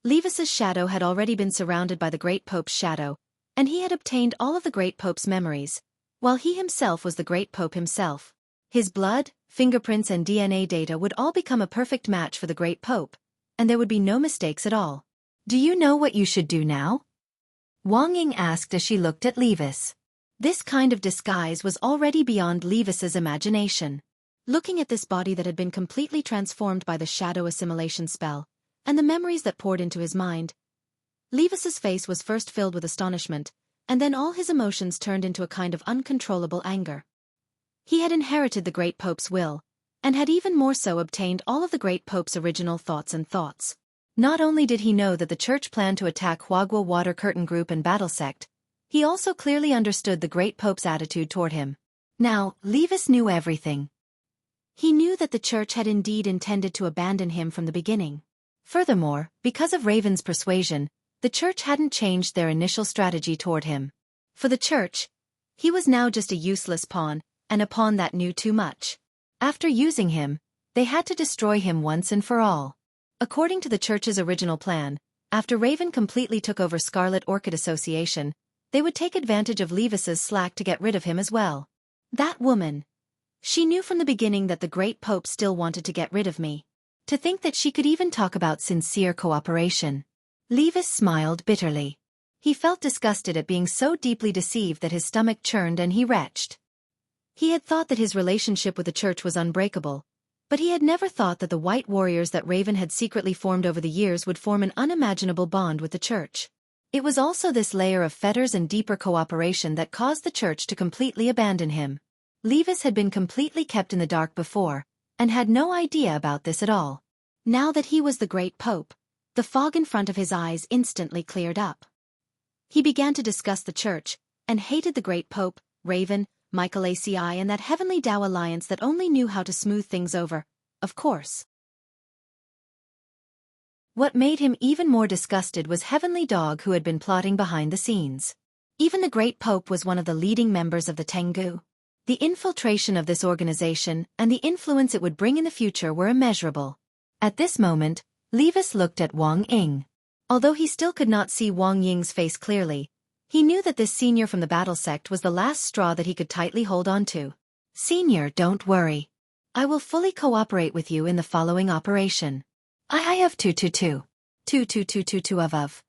S1: Levis's shadow had already been surrounded by the Great Pope's shadow, and he had obtained all of the Great Pope's memories, while he himself was the Great Pope himself. His blood, fingerprints and DNA data would all become a perfect match for the Great Pope, and there would be no mistakes at all. "Do you know what you should do now?" Wang Ying asked as she looked at Levis. This kind of disguise was already beyond Levis's imagination. Looking at this body that had been completely transformed by the shadow assimilation spell, and the memories that poured into his mind, Levis's face was first filled with astonishment, and then all his emotions turned into a kind of uncontrollable anger. He had inherited the Great Pope's will, and had even more so obtained all of the Great Pope's original thoughts and thoughts. Not only did he know that the church planned to attack Huagua Water Curtain Group and Battle Sect, he also clearly understood the Great Pope's attitude toward him. Now, Levis knew everything. He knew that the church had indeed intended to abandon him from the beginning. Furthermore, because of Raven's persuasion, the church hadn't changed their initial strategy toward him. For the church, he was now just a useless pawn, and a pawn that knew too much. After using him, they had to destroy him once and for all. According to the church's original plan, after Raven completely took over Scarlet Orchid Association, they would take advantage of Levis's slack to get rid of him as well. That woman. She knew from the beginning that the Great Pope still wanted to get rid of me. To think that she could even talk about sincere cooperation. Levis smiled bitterly. He felt disgusted at being so deeply deceived that his stomach churned and he retched. He had thought that his relationship with the church was unbreakable, but he had never thought that the white warriors that Raven had secretly formed over the years would form an unimaginable bond with the church. It was also this layer of fetters and deeper cooperation that caused the church to completely abandon him. Levis had been completely kept in the dark before, and had no idea about this at all. Now that he was the Great Pope, the fog in front of his eyes instantly cleared up. He began to discuss the church, and hated the Great Pope, Raven, Michael ACI and that Heavenly Tao alliance that only knew how to smooth things over, of course. What made him even more disgusted was Heavenly Dog who had been plotting behind the scenes. Even the Great Pope was one of the leading members of the Tengu. The infiltration of this organization and the influence it would bring in the future were immeasurable. At this moment, Levis looked at Wang Ying. Although he still could not see Wang Ying's face clearly, he knew that this senior from the battle sect was the last straw that he could tightly hold on to. "Senior, don't worry. I will fully cooperate with you in the following operation. I have 222 of.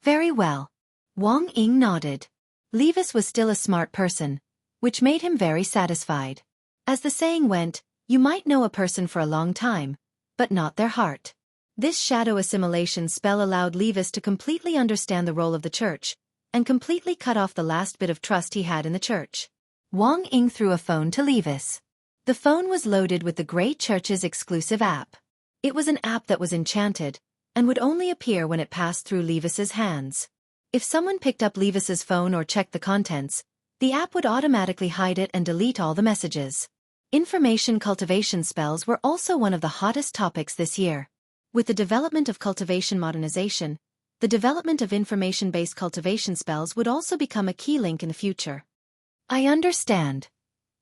S1: Very well." Wang Ying nodded. Levis was still a smart person, which made him very satisfied. As the saying went, you might know a person for a long time, but not their heart. This shadow assimilation spell allowed Levis to completely understand the role of the church, and completely cut off the last bit of trust he had in the church. Wang Ying threw a phone to Levis. The phone was loaded with the Great Church's exclusive app. It was an app that was enchanted, and would only appear when it passed through Levis's hands. If someone picked up Levis's phone or checked the contents, the app would automatically hide it and delete all the messages. Information cultivation spells were also one of the hottest topics this year. With the development of cultivation modernization, the development of information-based cultivation spells would also become a key link in the future. I understand.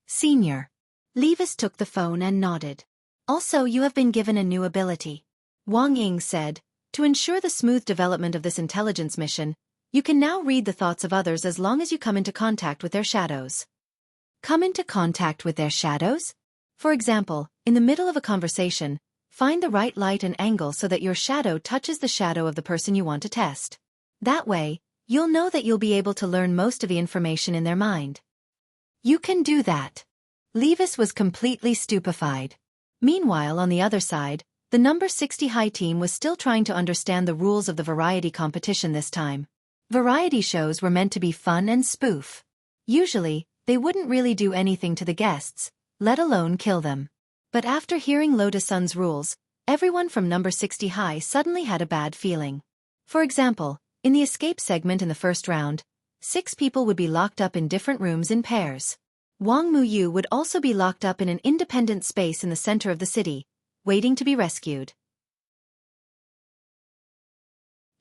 S1: Senior. Levis took the phone and nodded. Also, you have been given a new ability. Wang Ying said, to ensure the smooth development of this intelligence mission, you can now read the thoughts of others as long as you come into contact with their shadows. Come into contact with their shadows? For example, in the middle of a conversation, find the right light and angle so that your shadow touches the shadow of the person you want to test. That way, you'll know that you'll be able to learn most of the information in their mind. You can do that. Levis was completely stupefied. Meanwhile, on the other side, the number 60 high team was still trying to understand the rules of the variety competition this time. Variety shows were meant to be fun and spoof. Usually, they wouldn't really do anything to the guests, let alone kill them. But after hearing Lotus Sun's rules, everyone from number 60 high suddenly had a bad feeling. For example, in the escape segment in the first round, 6 people would be locked up in different rooms in pairs. Wang Muyu would also be locked up in an independent space in the center of the city, waiting to be rescued.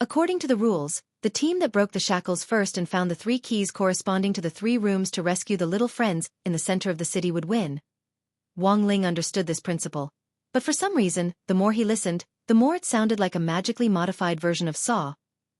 S1: According to the rules, the team that broke the shackles first and found the 3 keys corresponding to the 3 rooms to rescue the little friends in the center of the city would win. Wang Ling understood this principle, but for some reason, the more he listened, the more it sounded like a magically modified version of Saw.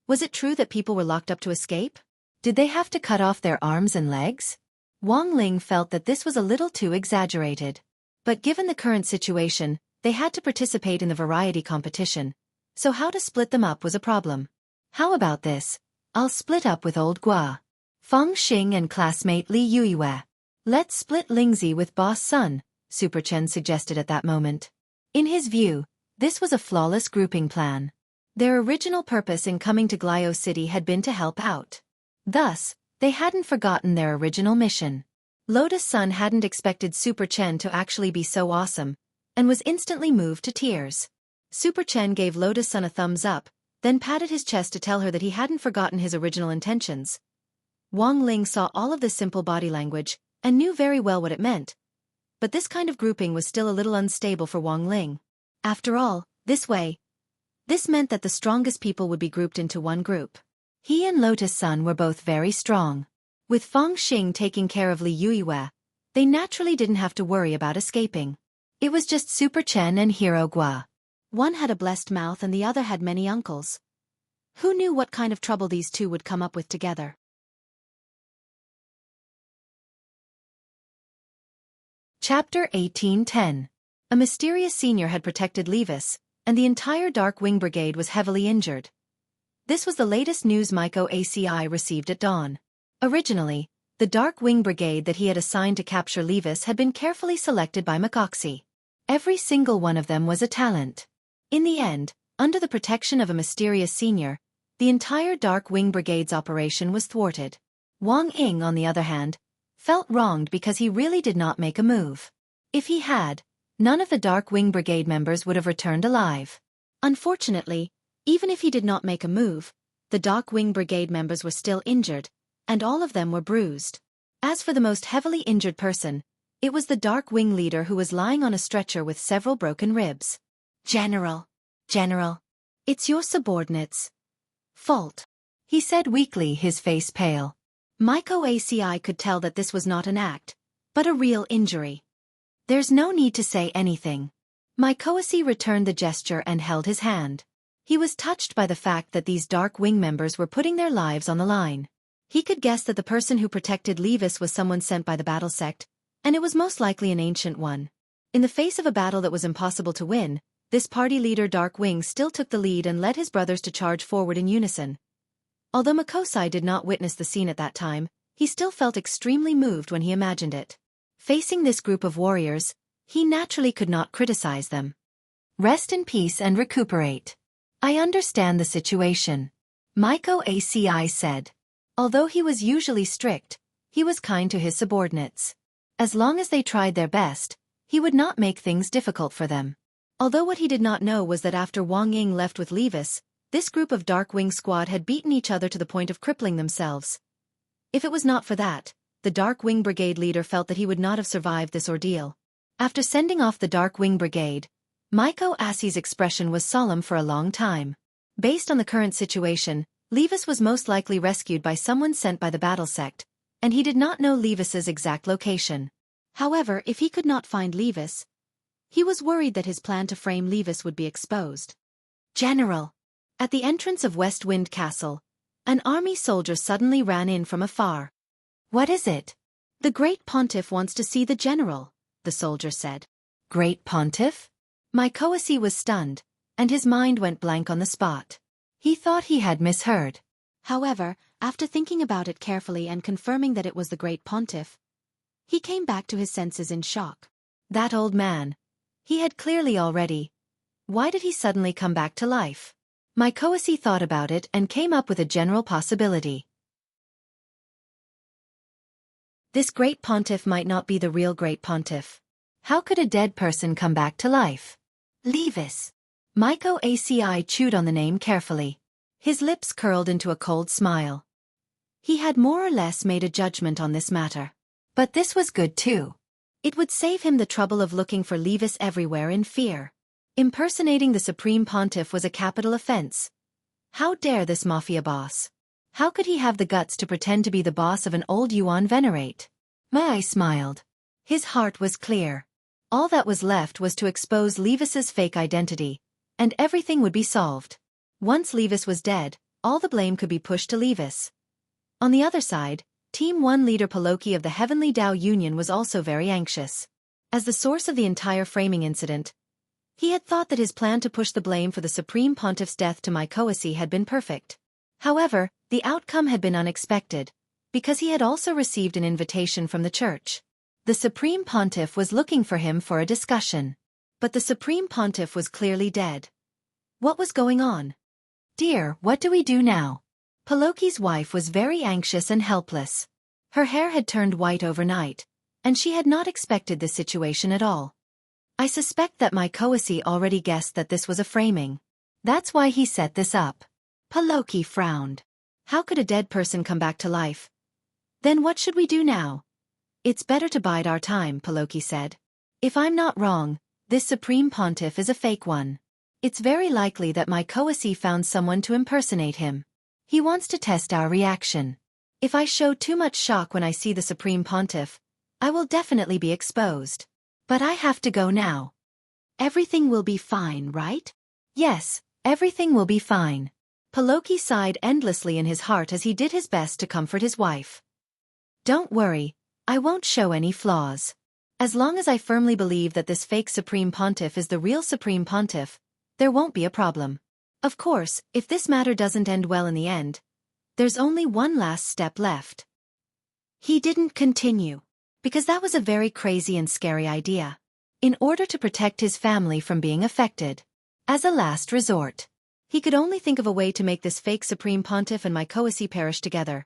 S1: Was it true that people were locked up to escape? Did they have to cut off their arms and legs? Wang Ling felt that this was a little too exaggerated. But given the current situation, they had to participate in the variety competition, so how to split them up was a problem. How about this? I'll split up with old Gua Feng Xing and classmate Li Yuiwei. Let's split Lingzi with Boss Sun, Super Chen suggested at that moment. In his view, this was a flawless grouping plan. Their original purpose in coming to Glio City had been to help out. Thus, they hadn't forgotten their original mission. Lotus Sun hadn't expected Super Chen to actually be so awesome, and was instantly moved to tears. Super Chen gave Lotus Sun a thumbs up, then patted his chest to tell her that he hadn't forgotten his original intentions. Wang Ling saw all of this simple body language, and knew very well what it meant. But this kind of grouping was still a little unstable for Wang Ling. After all, this meant that the strongest people would be grouped into one group. He and Lotus Sun were both very strong. With Feng Xing taking care of Li Yuiwei, they naturally didn't have to worry about escaping. It was just Super Chen and Hero Gua. One had a blessed mouth and the other had many uncles. Who knew what kind of trouble these two would come up with together? Chapter 1810. A mysterious senior had protected Levis, and the entire Dark Wing Brigade was heavily injured. This was the latest news Maiko ACI received at dawn. Originally, the Dark Wing Brigade that he had assigned to capture Levis had been carefully selected by Makoxi. Every single one of them was a talent. In the end, under the protection of a mysterious senior, the entire Dark Wing Brigade's operation was thwarted. Wang Ying, on the other hand, felt wronged because he really did not make a move. If he had, none of the Dark Wing Brigade members would have returned alive. Unfortunately, even if he did not make a move, the Dark Wing Brigade members were still injured, and all of them were bruised. As for the most heavily injured person, it was the Dark Wing leader who was lying on a stretcher with several broken ribs. General, it's your subordinates' fault, he said weakly, his face pale. Maiko ACI could tell that this was not an act, but a real injury. There's no need to say anything. Maikoasi returned the gesture and held his hand. He was touched by the fact that these Dark Wing members were putting their lives on the line. He could guess that the person who protected Levis was someone sent by the battle sect, and it was most likely an ancient one. In the face of a battle that was impossible to win, this party leader Dark Wing still took the lead and led his brothers to charge forward in unison. Although Makosai did not witness the scene at that time, he still felt extremely moved when he imagined it. Facing this group of warriors, he naturally could not criticize them. Rest in peace and recuperate. I understand the situation, Maiko ACI said. Although he was usually strict, he was kind to his subordinates. As long as they tried their best, he would not make things difficult for them. Although what he did not know was that after Wang Ying left with Levis, this group of Dark Wing squad had beaten each other to the point of crippling themselves. If it was not for that, the Dark Wing Brigade leader felt that he would not have survived this ordeal. After sending off the Dark Wing Brigade, Maiko Asi's expression was solemn for a long time. Based on the current situation, Levis was most likely rescued by someone sent by the battle sect, and he did not know Levis's exact location. However, if he could not find Levis, he was worried that his plan to frame Levis would be exposed. General! At the entrance of West Wind Castle, an army soldier suddenly ran in from afar. What is it? The Great Pontiff wants to see the general, the soldier said. Great Pontiff? My Koasi was stunned, and his mind went blank on the spot. He thought he had misheard. However, after thinking about it carefully and confirming that it was the Great Pontiff, he came back to his senses in shock. That old man. He had clearly already. Why did he suddenly come back to life? My Koasi thought about it and came up with a general possibility. This Great Pontiff might not be the real Great Pontiff. How could a dead person come back to life? Levis. My Koasi chewed on the name carefully. His lips curled into a cold smile. He had more or less made a judgment on this matter. But this was good too. It would save him the trouble of looking for Levis everywhere in fear. Impersonating the Supreme Pontiff was a capital offense. How dare this mafia boss? How could he have the guts to pretend to be the boss of an old Yuan venerate? Mai smiled. His heart was clear. All that was left was to expose Levis's fake identity, and everything would be solved. Once Levis was dead, all the blame could be pushed to Levis. On the other side, Team 1 leader Paloki of the Heavenly Tao Union was also very anxious. As the source of the entire framing incident, he had thought that his plan to push the blame for the Supreme Pontiff's death to my Koasi had been perfect. However, the outcome had been unexpected, because he had also received an invitation from the church. The Supreme Pontiff was looking for him for a discussion. But the Supreme Pontiff was clearly dead. What was going on? Dear, what do we do now? Paloki's wife was very anxious and helpless. Her hair had turned white overnight, and she had not expected this situation at all. I suspect that my Koasi already guessed that this was a framing. That's why he set this up. Paloki frowned. How could a dead person come back to life? Then what should we do now? It's better to bide our time, Paloki said. If I'm not wrong, this Supreme Pontiff is a fake one. It's very likely that my Koasi found someone to impersonate him. He wants to test our reaction. If I show too much shock when I see the Supreme Pontiff, I will definitely be exposed. But I have to go now. Everything will be fine, right? Yes, everything will be fine. Paloki sighed endlessly in his heart as he did his best to comfort his wife. Don't worry, I won't show any flaws. As long as I firmly believe that this fake Supreme Pontiff is the real Supreme Pontiff, there won't be a problem. Of course, if this matter doesn't end well in the end, there's only one last step left. He didn't continue, because that was a very crazy and scary idea. In order to protect his family from being affected, as a last resort, he could only think of a way to make this fake Supreme Pontiff and my Koasi perish together.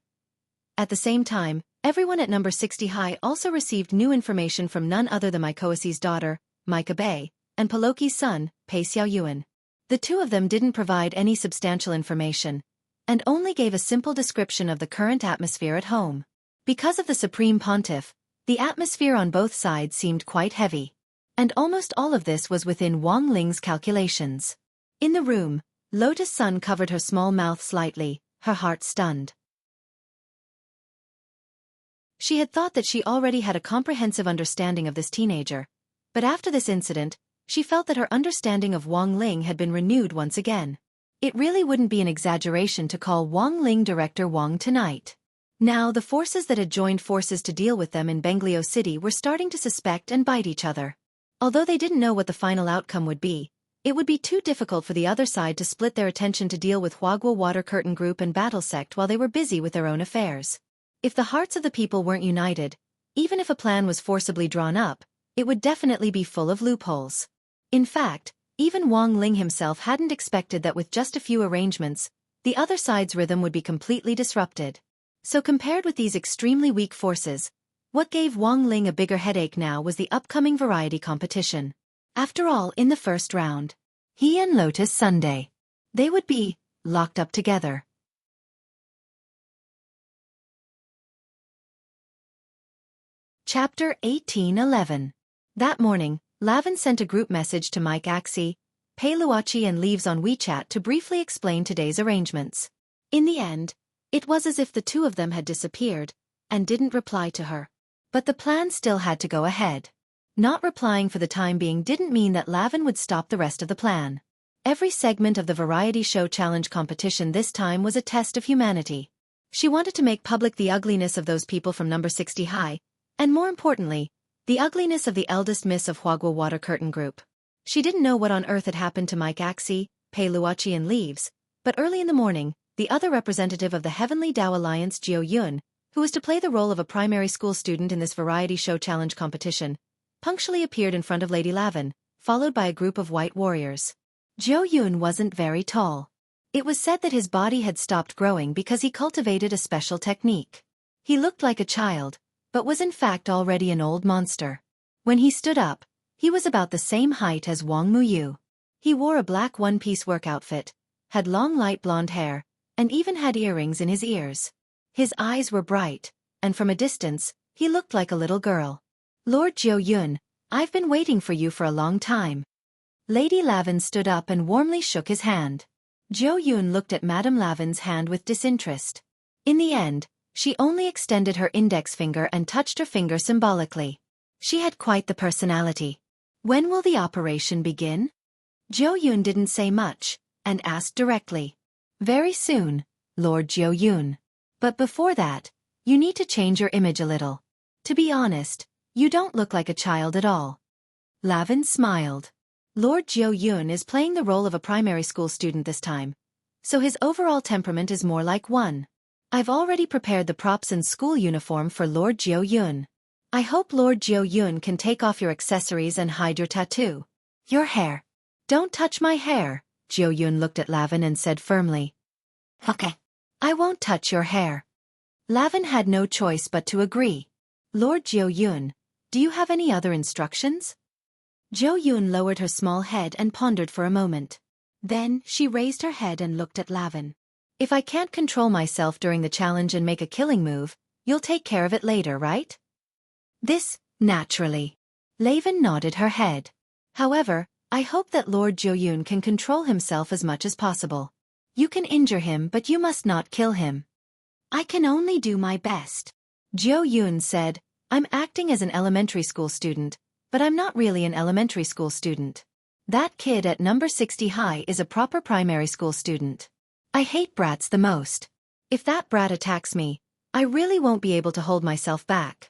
S1: At the same time, everyone at number 60 High also received new information from none other than my Koasi's daughter, Micah Bay, and Paloki's son, Pei Xiaoyuan. The two of them didn't provide any substantial information, and only gave a simple description of the current atmosphere at home. Because of the Supreme Pontiff, the atmosphere on both sides seemed quite heavy. And almost all of this was within Wang Ling's calculations. In the room, Lotus Sun covered her small mouth slightly, her heart stunned. She had thought that she already had a comprehensive understanding of this teenager, but after this incident, she felt that her understanding of Wang Ling had been renewed once again. It really wouldn't be an exaggeration to call Wang Ling Director Wang tonight. Now the forces that had joined forces to deal with them in Benglio City were starting to suspect and bite each other. Although they didn't know what the final outcome would be, it would be too difficult for the other side to split their attention to deal with Huagua Water Curtain Group and Battle Sect while they were busy with their own affairs. If the hearts of the people weren't united, even if a plan was forcibly drawn up, it would definitely be full of loopholes. In fact, even Wang Ling himself hadn't expected that with just a few arrangements, the other side's rhythm would be completely disrupted. So compared with these extremely weak forces, what gave Wang Ling a bigger headache now was the upcoming variety competition. After all, in the first round, he and Lotus Sunday, they would be locked up together. Chapter 1811. That morning, Lavin sent a group message to Mike Axie, Pei Luachi and Leaves on WeChat to briefly explain today's arrangements. In the end, it was as if the two of them had disappeared, and didn't reply to her. But the plan still had to go ahead. Not replying for the time being didn't mean that Lavin would stop the rest of the plan. Every segment of the variety show challenge competition this time was a test of humanity. She wanted to make public the ugliness of those people from number 60 high, and more importantly, the ugliness of the eldest miss of Huagua Water Curtain Group. She didn't know what on earth had happened to Mike Axie, Pei Luochi and Leaves, but early in the morning, the other representative of the Heavenly Dao Alliance, Jiu Yun, who was to play the role of a primary school student in this variety show challenge competition, punctually appeared in front of Lady Lavin, followed by a group of white warriors. Jiu Yun wasn't very tall. It was said that his body had stopped growing because he cultivated a special technique. He looked like a child, but was in fact already an old monster. When he stood up, he was about the same height as Wang Muyu. He wore a black one-piece work outfit, had long light blonde hair, and even had earrings in his ears. His eyes were bright, and from a distance, he looked like a little girl. Lord Jiu Yun, I've been waiting for you for a long time. Lady Lavin stood up and warmly shook his hand. Jiu Yun looked at Madame Lavin's hand with disinterest. In the end, she only extended her index finger and touched her finger symbolically. She had quite the personality. When will the operation begin? Jiu Yun didn't say much, and asked directly. Very soon, Lord Jiu Yun. But before that, you need to change your image a little. To be honest, you don't look like a child at all. Lavin smiled. Lord Jiu Yun is playing the role of a primary school student this time, so his overall temperament is more like one. I've already prepared the props and school uniform for Lord Jiu Yun. I hope Lord Jiu Yun can take off your accessories and hide your tattoo. Your hair. Don't touch my hair, Jiu Yun looked at Lavin and said firmly. Okay. I won't touch your hair. Lavin had no choice but to agree. Lord Jiu Yun, do you have any other instructions? Jiu Yun lowered her small head and pondered for a moment. Then, she raised her head and looked at Lavin. If I can't control myself during the challenge and make a killing move, you'll take care of it later, right? This, naturally. Lavin nodded her head. However, I hope that Lord Jiu Yun can control himself as much as possible. You can injure him but you must not kill him. I can only do my best. Jiu Yun said, I'm acting as an elementary school student, but I'm not really an elementary school student. That kid at number 60 high is a proper primary school student. I hate brats the most. If that brat attacks me, I really won't be able to hold myself back.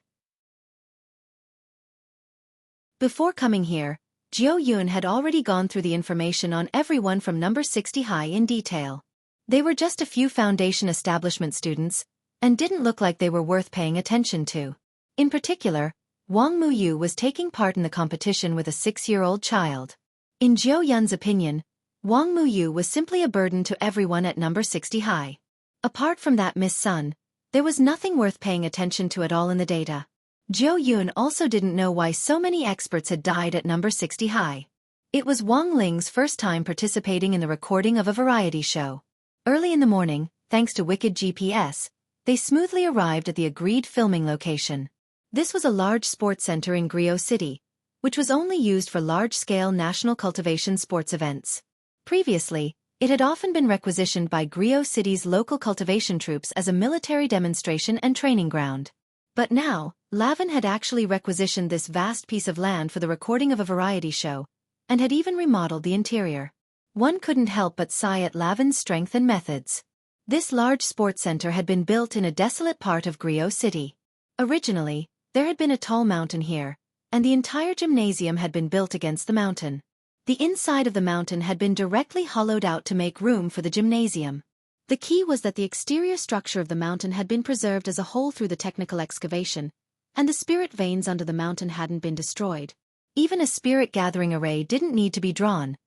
S1: Before coming here, Jiu Yun had already gone through the information on everyone from number 60 high in detail. They were just a few foundation establishment students, and didn't look like they were worth paying attention to. In particular, Wang Muyu was taking part in the competition with a 6-year-old child. In Jiu Yun's opinion, Wang Muyu was simply a burden to everyone at number 60 high. Apart from that Miss Sun, there was nothing worth paying attention to at all in the data. Jiu Yun also didn't know why so many experts had died at number 60 high. It was Wang Ling's first time participating in the recording of a variety show. Early in the morning, thanks to Wicked GPS, they smoothly arrived at the agreed filming location. This was a large sports center in Griot City, which was only used for large-scale national cultivation sports events. Previously, it had often been requisitioned by Griot City's local cultivation troops as a military demonstration and training ground. But now, Lavin had actually requisitioned this vast piece of land for the recording of a variety show, and had even remodeled the interior. One couldn't help but sigh at Lavin's strength and methods. This large sports center had been built in a desolate part of Griot City. Originally, there had been a tall mountain here, and the entire gymnasium had been built against the mountain. The inside of the mountain had been directly hollowed out to make room for the gymnasium. The key was that the exterior structure of the mountain had been preserved as a whole through the technical excavation, and the spirit veins under the mountain hadn't been destroyed. Even a spirit gathering array didn't need to be drawn.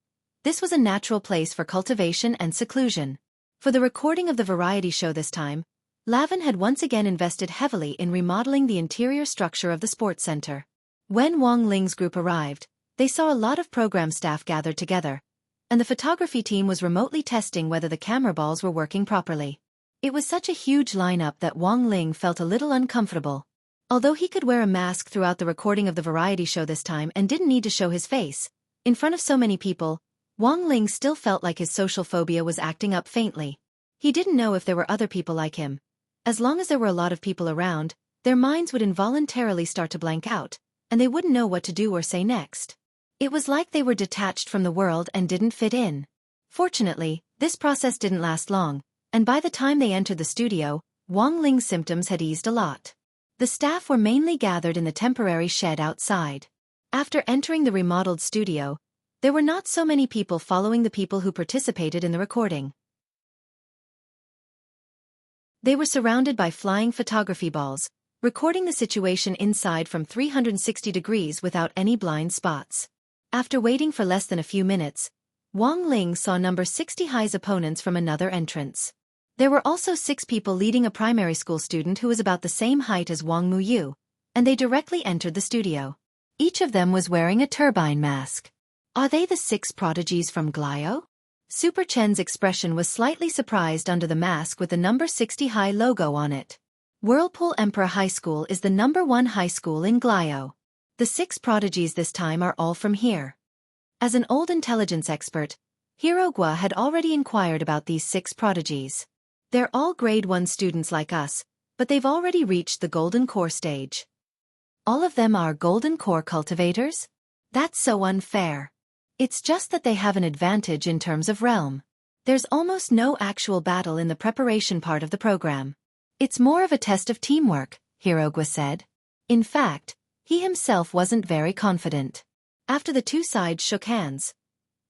S1: This was a natural place for cultivation and seclusion. For the recording of the variety show this time, Lavin had once again invested heavily in remodeling the interior structure of the sports center. When Wang Ling's group arrived, they saw a lot of program staff gathered together, and the photography team was remotely testing whether the camera balls were working properly. It was such a huge lineup that Wang Ling felt a little uncomfortable. Although he could wear a mask throughout the recording of the variety show this time and didn't need to show his face, in front of so many people, Wang Ling still felt like his social phobia was acting up faintly. He didn't know if there were other people like him. As long as there were a lot of people around, Their minds would involuntarily start to blank out, and they wouldn't know what to do or say next. It was like they were detached from the world and didn't fit in. Fortunately, this process didn't last long, and by the time they entered the studio, Wang Ling's symptoms had eased a lot. The staff were mainly gathered in the temporary shed outside. After entering the remodeled studio, there were not so many people following the people who participated in the recording. They were surrounded by flying photography balls, recording the situation inside from 360 degrees without any blind spots. After waiting for less than a few minutes, Wang Ling saw number 60 High's opponents from another entrance. There were also 6 people leading a primary school student who was about the same height as Wang Muyu, and they directly entered the studio. Each of them was wearing a turbine mask. Are they the 6 prodigies from Glio? Super Chen's expression was slightly surprised under the mask with the number 60 High logo on it. Whirlpool Emperor High School is the number 1 high school in Glio. The 6 prodigies this time are all from here. As an old intelligence expert, Hirogwa had already inquired about these 6 prodigies. They're all grade 1 students like us, but they've already reached the Golden Core stage. All of them are Golden Core cultivators? That's so unfair. It's just that they have an advantage in terms of realm. There's almost no actual battle in the preparation part of the program. It's more of a test of teamwork, Hirogwa said. In fact, he himself wasn't very confident. After the 2 sides shook hands,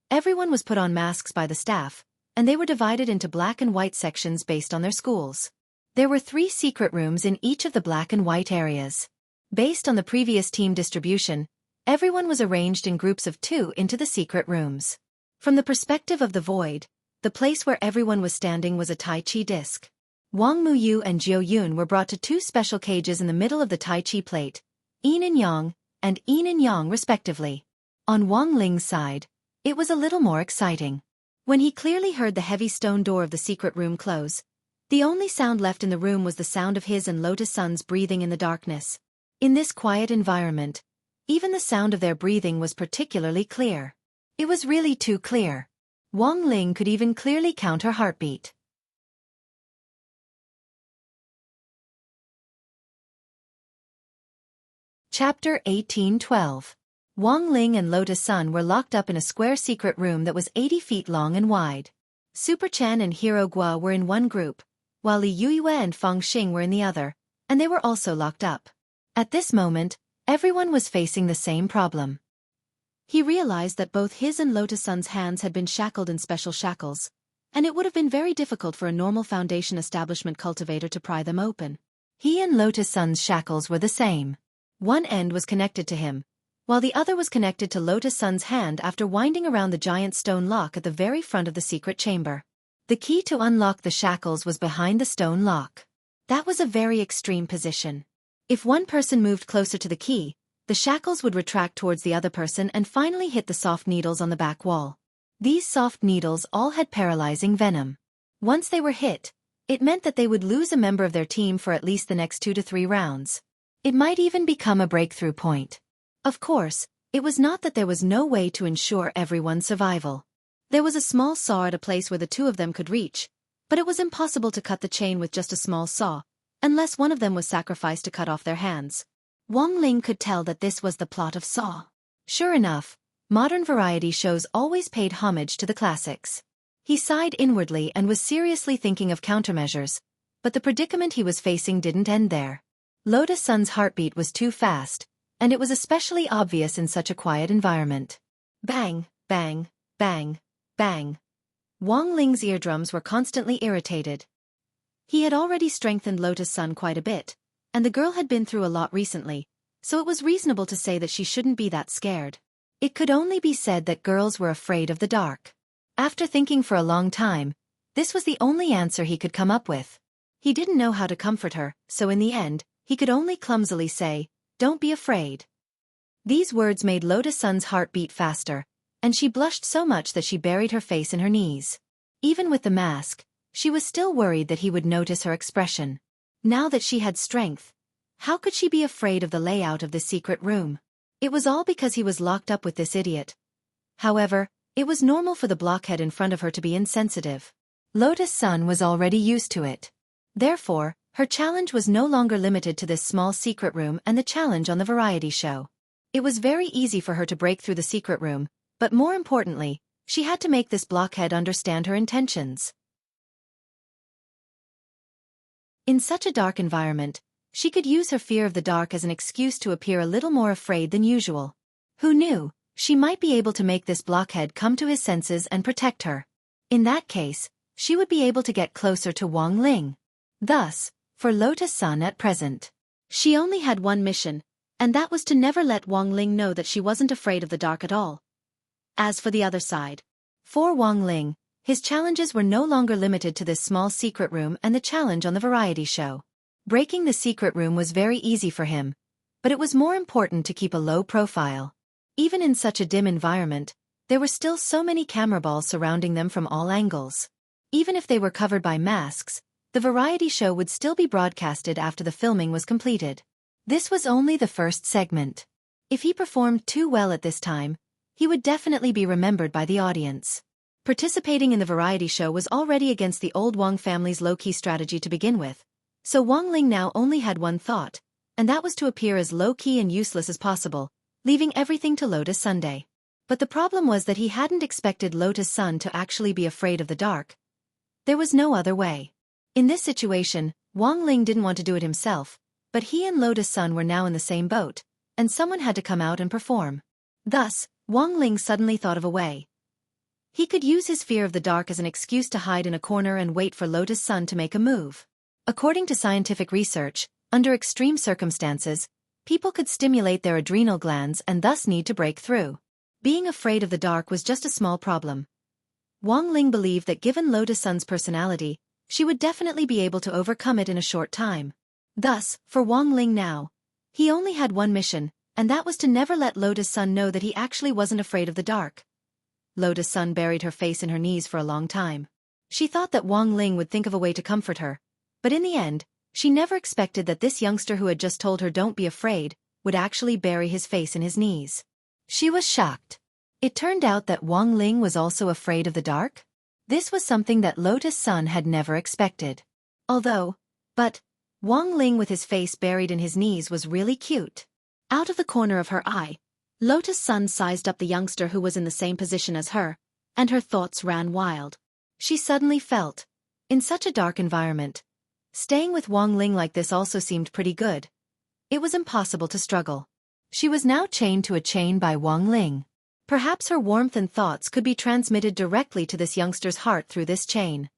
S1: everyone was put on masks by the staff, and they were divided into black and white sections based on their schools. There were 3 secret rooms in each of the black and white areas. Based on the previous team distribution, everyone was arranged in groups of 2 into the secret rooms. From the perspective of the void, the place where everyone was standing was a Tai Chi disc. Wang Muyu and Jiu Yun were brought to 2 special cages in the middle of the Tai Chi plate, Yin and Yang, and Yin and Yang respectively. On Wang Ling's side, it was a little more exciting. When he clearly heard the heavy stone door of the secret room close, the only sound left in the room was the sound of his and Lotus Sun's breathing in the darkness. In this quiet environment, even the sound of their breathing was particularly clear. It was really too clear. Wang Ling could even clearly count her heartbeat. Chapter 18-12. Wang Ling and Lotus Sun were locked up in a square secret room that was 80 feet long and wide. Super Chen and Hirogwa were in one group, while Li Yuyue and Feng Xing were in the other, and they were also locked up. At this moment, everyone was facing the same problem. He realized that both his and Lotus Sun's hands had been shackled in special shackles, and it would have been very difficult for a normal Foundation establishment cultivator to pry them open. He and Lotus Sun's shackles were the same. One end was connected to him, while the other was connected to Lotus Sun's hand after winding around the giant stone lock at the very front of the secret chamber. The key to unlock the shackles was behind the stone lock. That was a very extreme position. If one person moved closer to the key, the shackles would retract towards the other person and finally hit the soft needles on the back wall. These soft needles all had paralyzing venom. Once they were hit, it meant that they would lose a member of their team for at least the next 2 to 3 rounds. It might even become a breakthrough point. Of course, it was not that there was no way to ensure everyone's survival. There was a small saw at a place where the 2 of them could reach, but it was impossible to cut the chain with just a small saw, unless one of them was sacrificed to cut off their hands. Wang Ling could tell that this was the plot of Saw. Sure enough, modern variety shows always paid homage to the classics. He sighed inwardly and was seriously thinking of countermeasures, but the predicament he was facing didn't end there. Lotus Sun's heartbeat was too fast, and it was especially obvious in such a quiet environment. Bang, bang, bang, bang. Wang Ling's eardrums were constantly irritated. He had already strengthened Lotus Sun quite a bit, and the girl had been through a lot recently, so it was reasonable to say that she shouldn't be that scared. It could only be said that girls were afraid of the dark. After thinking for a long time, this was the only answer he could come up with. He didn't know how to comfort her, so in the end, he could only clumsily say, "Don't be afraid." These words made Lotus Sun's heart beat faster, and she blushed so much that she buried her face in her knees. Even with the mask, she was still worried that he would notice her expression. Now that she had strength, how could she be afraid of the layout of the secret room? It was all because he was locked up with this idiot. However, it was normal for the blockhead in front of her to be insensitive. Lotus Sun was already used to it. Therefore, Her challenge was no longer limited to this small secret room and the challenge on the variety show. It was very easy for her to break through the secret room, but more importantly, she had to make this blockhead understand her intentions. In such a dark environment, she could use her fear of the dark as an excuse to appear a little more afraid than usual. Who knew, she might be able to make this blockhead come to his senses and protect her. In that case, she would be able to get closer to Wang Ling. Thus, for Lotus Sun at present, she only had one mission, and that was to never let Wang Ling know that she wasn't afraid of the dark at all. As for the other side, for Wang Ling, his challenges were no longer limited to this small secret room and the challenge on the variety show. Breaking the secret room was very easy for him, but it was more important to keep a low profile. Even in such a dim environment, there were still so many camera balls surrounding them from all angles. Even if they were covered by masks, the variety show would still be broadcasted after the filming was completed. This was only the first segment. If he performed too well at this time, he would definitely be remembered by the audience. Participating in the variety show was already against the old Wang family's low-key strategy to begin with, so Wang Ling now only had one thought, and that was to appear as low-key and useless as possible, leaving everything to Lotus Sunday. But the problem was that he hadn't expected Lotus Sun to actually be afraid of the dark. There was no other way. In this situation, Wang Ling didn't want to do it himself, but he and Lotus Sun were now in the same boat, and someone had to come out and perform. Thus, Wang Ling suddenly thought of a way. He could use his fear of the dark as an excuse to hide in a corner and wait for Lotus Sun to make a move. According to scientific research, under extreme circumstances, people could stimulate their adrenal glands and thus need to break through. Being afraid of the dark was just a small problem. Wang Ling believed that given Lotus Sun's personality, she would definitely be able to overcome it in a short time. Thus, for Wang Ling now, he only had one mission, and that was to never let Lotus Sun know that he actually wasn't afraid of the dark. Lotus Sun buried her face in her knees for a long time. She thought that Wang Ling would think of a way to comfort her, but in the end, she never expected that this youngster who had just told her don't be afraid, would actually bury his face in his knees. She was shocked. It turned out that Wang Ling was also afraid of the dark? This was something that Lotus Sun had never expected. But Wang Ling with his face buried in his knees was really cute. Out of the corner of her eye, Lotus Sun sized up the youngster who was in the same position as her, and her thoughts ran wild. She suddenly felt, in such a dark environment, staying with Wang Ling like this also seemed pretty good. It was impossible to struggle. She was now chained to a chain by Wang Ling. Perhaps her warmth and thoughts could be transmitted directly to this youngster's heart through this chain.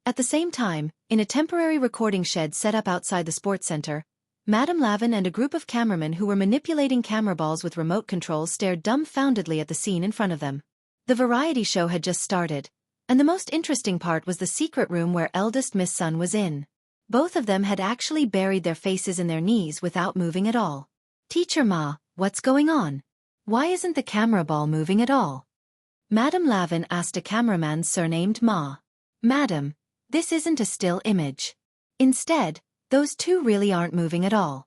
S1: At the same time, in a temporary recording shed set up outside the sports center, Madame Lavin and a group of cameramen who were manipulating camera balls with remote controls stared dumbfoundedly at the scene in front of them. The variety show had just started, and the most interesting part was the secret room where eldest Miss Sun was in. Both of them had actually buried their faces in their knees without moving at all. "Teacher Ma, what's going on? Why isn't the camera ball moving at all?" Madame Lavin asked a cameraman surnamed Ma. "Madam, this isn't a still image. Instead, those two really aren't moving at all."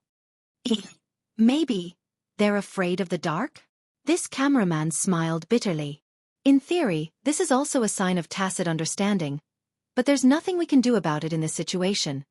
S1: "Maybe they're afraid of the dark?" This cameraman smiled bitterly. "In theory, this is also a sign of tacit understanding, but there's nothing we can do about it in this situation.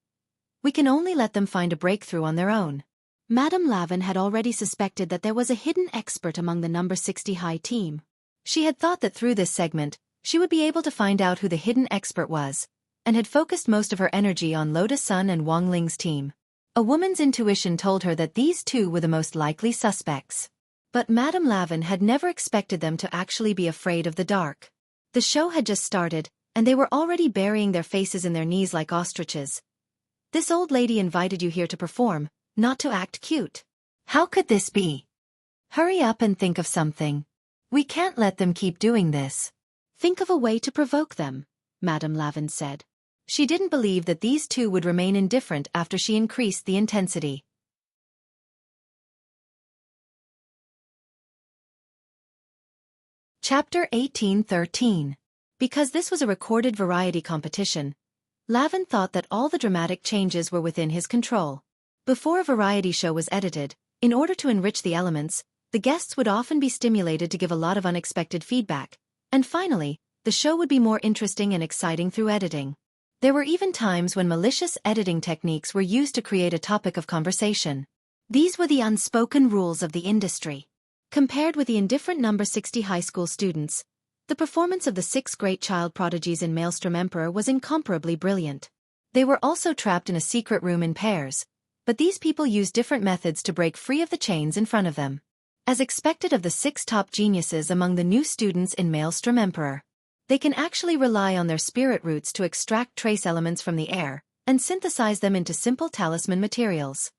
S1: We can only let them find a breakthrough on their own." Madame Lavin had already suspected that there was a hidden expert among the number 60 high team. She had thought that through this segment, she would be able to find out who the hidden expert was, and had focused most of her energy on Lotus Sun and Wang Ling's team. A woman's intuition told her that these two were the most likely suspects. But Madame Lavin had never expected them to actually be afraid of the dark. The show had just started, and they were already burying their faces in their knees like ostriches. "This old lady invited you here to perform, not to act cute. How could this be? Hurry up and think of something. We can't let them keep doing this." "Think of a way to provoke them," Madame Lavin said. She didn't believe that these two would remain indifferent after she increased the intensity. Chapter 18:13. Because this was a recorded variety competition, Lavin thought that all the dramatic changes were within his control. Before a variety show was edited, in order to enrich the elements, the guests would often be stimulated to give a lot of unexpected feedback, and finally, the show would be more interesting and exciting through editing. There were even times when malicious editing techniques were used to create a topic of conversation. These were the unspoken rules of the industry. Compared with the indifferent number 60 high school students, the performance of the 6 great child prodigies in Maelstrom Emperor was incomparably brilliant. They were also trapped in a secret room in pairs, but these people used different methods to break free of the chains in front of them. As expected of the 6 top geniuses among the new students in Maelstrom Emperor, they can actually rely on their spirit roots to extract trace elements from the air and synthesize them into simple talisman materials.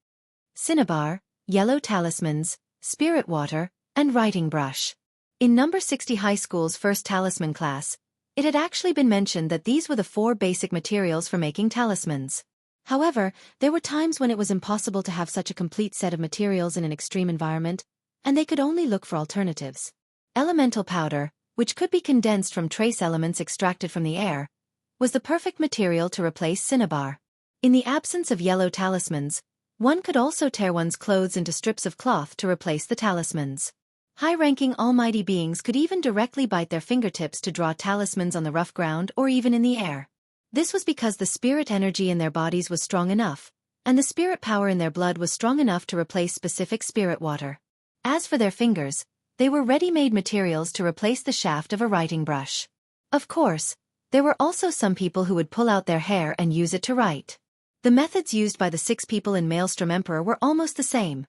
S1: Cinnabar, yellow talismans, spirit water, and writing brush. In number 60 high school's first talisman class, it had actually been mentioned that these were the 4 basic materials for making talismans. However, there were times when it was impossible to have such a complete set of materials in an extreme environment, and they could only look for alternatives. Elemental powder, which could be condensed from trace elements extracted from the air, was the perfect material to replace cinnabar. In the absence of yellow talismans, one could also tear one's clothes into strips of cloth to replace the talismans. High-ranking almighty beings could even directly bite their fingertips to draw talismans on the rough ground or even in the air. This was because the spirit energy in their bodies was strong enough, and the spirit power in their blood was strong enough to replace specific spirit water. As for their fingers, they were ready-made materials to replace the shaft of a writing brush. Of course, there were also some people who would pull out their hair and use it to write. The methods used by the 6 people in Maelstrom Emperor were almost the same.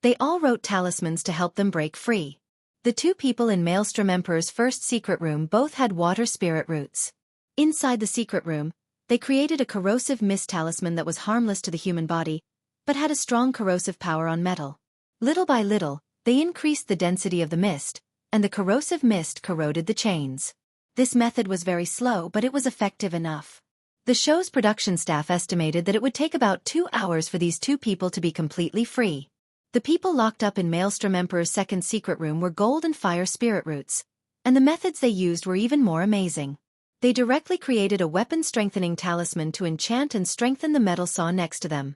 S1: They all wrote talismans to help them break free. The 2 people in Maelstrom Emperor's first secret room both had water spirit roots. Inside the secret room, they created a corrosive mist talisman that was harmless to the human body, but had a strong corrosive power on metal. Little by little, they increased the density of the mist, and the corrosive mist corroded the chains. This method was very slow, but it was effective enough. The show's production staff estimated that it would take about 2 hours for these 2 people to be completely free. The people locked up in Maelstrom Emperor's second secret room were gold and fire spirit roots, and the methods they used were even more amazing. They directly created a weapon-strengthening talisman to enchant and strengthen the metal saw next to them.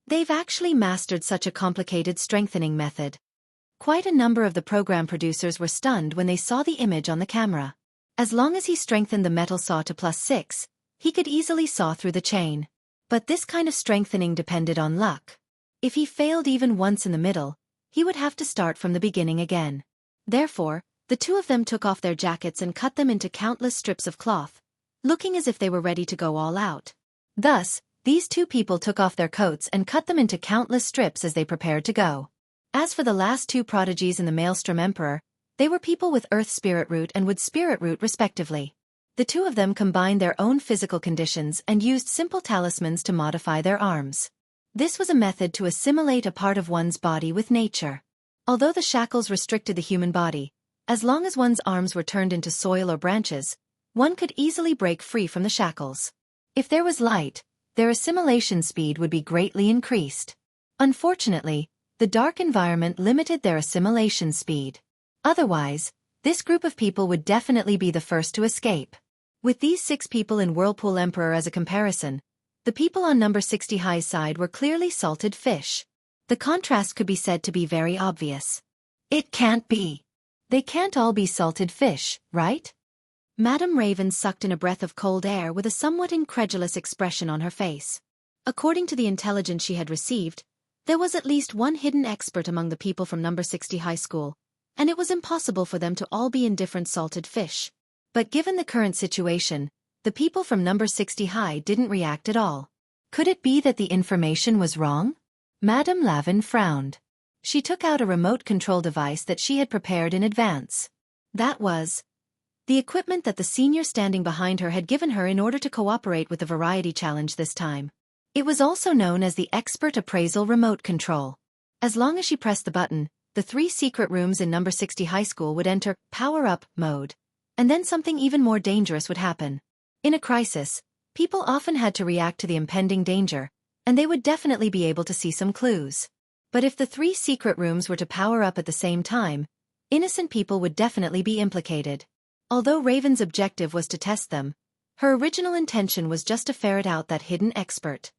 S1: They've actually mastered such a complicated strengthening method. Quite a number of the program producers were stunned when they saw the image on the camera. As long as he strengthened the metal saw to +6, he could easily saw through the chain. But this kind of strengthening depended on luck. If he failed even once in the middle, he would have to start from the beginning again. Therefore, the 2 of them took off their jackets and cut them into countless strips of cloth, looking as if they were ready to go all out. Thus, these 2 people took off their coats and cut them into countless strips as they prepared to go. As for the last 2 prodigies in the Maelstrom Emperor, they were people with Earth Spirit Root and Wood Spirit Root respectively. The 2 of them combined their own physical conditions and used simple talismans to modify their arms. This was a method to assimilate a part of one's body with nature. Although the shackles restricted the human body, as long as one's arms were turned into soil or branches, one could easily break free from the shackles. If there was light, their assimilation speed would be greatly increased. Unfortunately, the dark environment limited their assimilation speed. Otherwise, this group of people would definitely be the first to escape. With these 6 people in Whirlpool Emperor as a comparison, the people on number 60 High's side were clearly salted fish. The contrast could be said to be very obvious. It can't be. They can't all be salted fish, right? Madame Raven sucked in a breath of cold air with a somewhat incredulous expression on her face. According to the intelligence she had received, there was at least one hidden expert among the people from number 60 high school, and it was impossible for them to all be indifferent salted fish. But given the current situation, the people from number 60 high didn't react at all. Could it be that the information was wrong? Madame Lavin frowned. She took out a remote control device that she had prepared in advance. That was the equipment that the senior standing behind her had given her in order to cooperate with the variety challenge this time. It was also known as the Expert Appraisal Remote Control. As long as she pressed the button, the 3 secret rooms in number 60 high school would enter power-up mode. And then something even more dangerous would happen. In a crisis, people often had to react to the impending danger, and they would definitely be able to see some clues. But if the 3 secret rooms were to power up at the same time, innocent people would definitely be implicated. Although Raven's objective was to test them, her original intention was just to ferret out that hidden expert.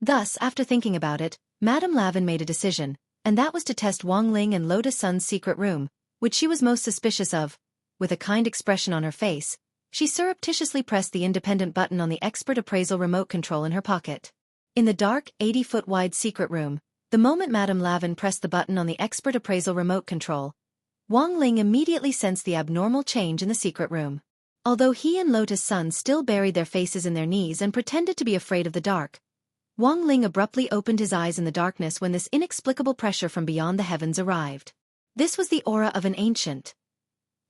S1: Thus, after thinking about it, Madame Lavin made a decision, and that was to test Wang Ling and Lotus Sun's secret room, which she was most suspicious of. With a kind expression on her face, she surreptitiously pressed the independent button on the expert appraisal remote control in her pocket. In the dark, 80-foot-wide secret room, the moment Madame Lavin pressed the button on the expert appraisal remote control, Wang Ling immediately sensed the abnormal change in the secret room. Although he and Lotus Sun still buried their faces in their knees and pretended to be afraid of the dark, Wang Ling abruptly opened his eyes in the darkness when this inexplicable pressure from beyond the heavens arrived. This was the aura of an ancient.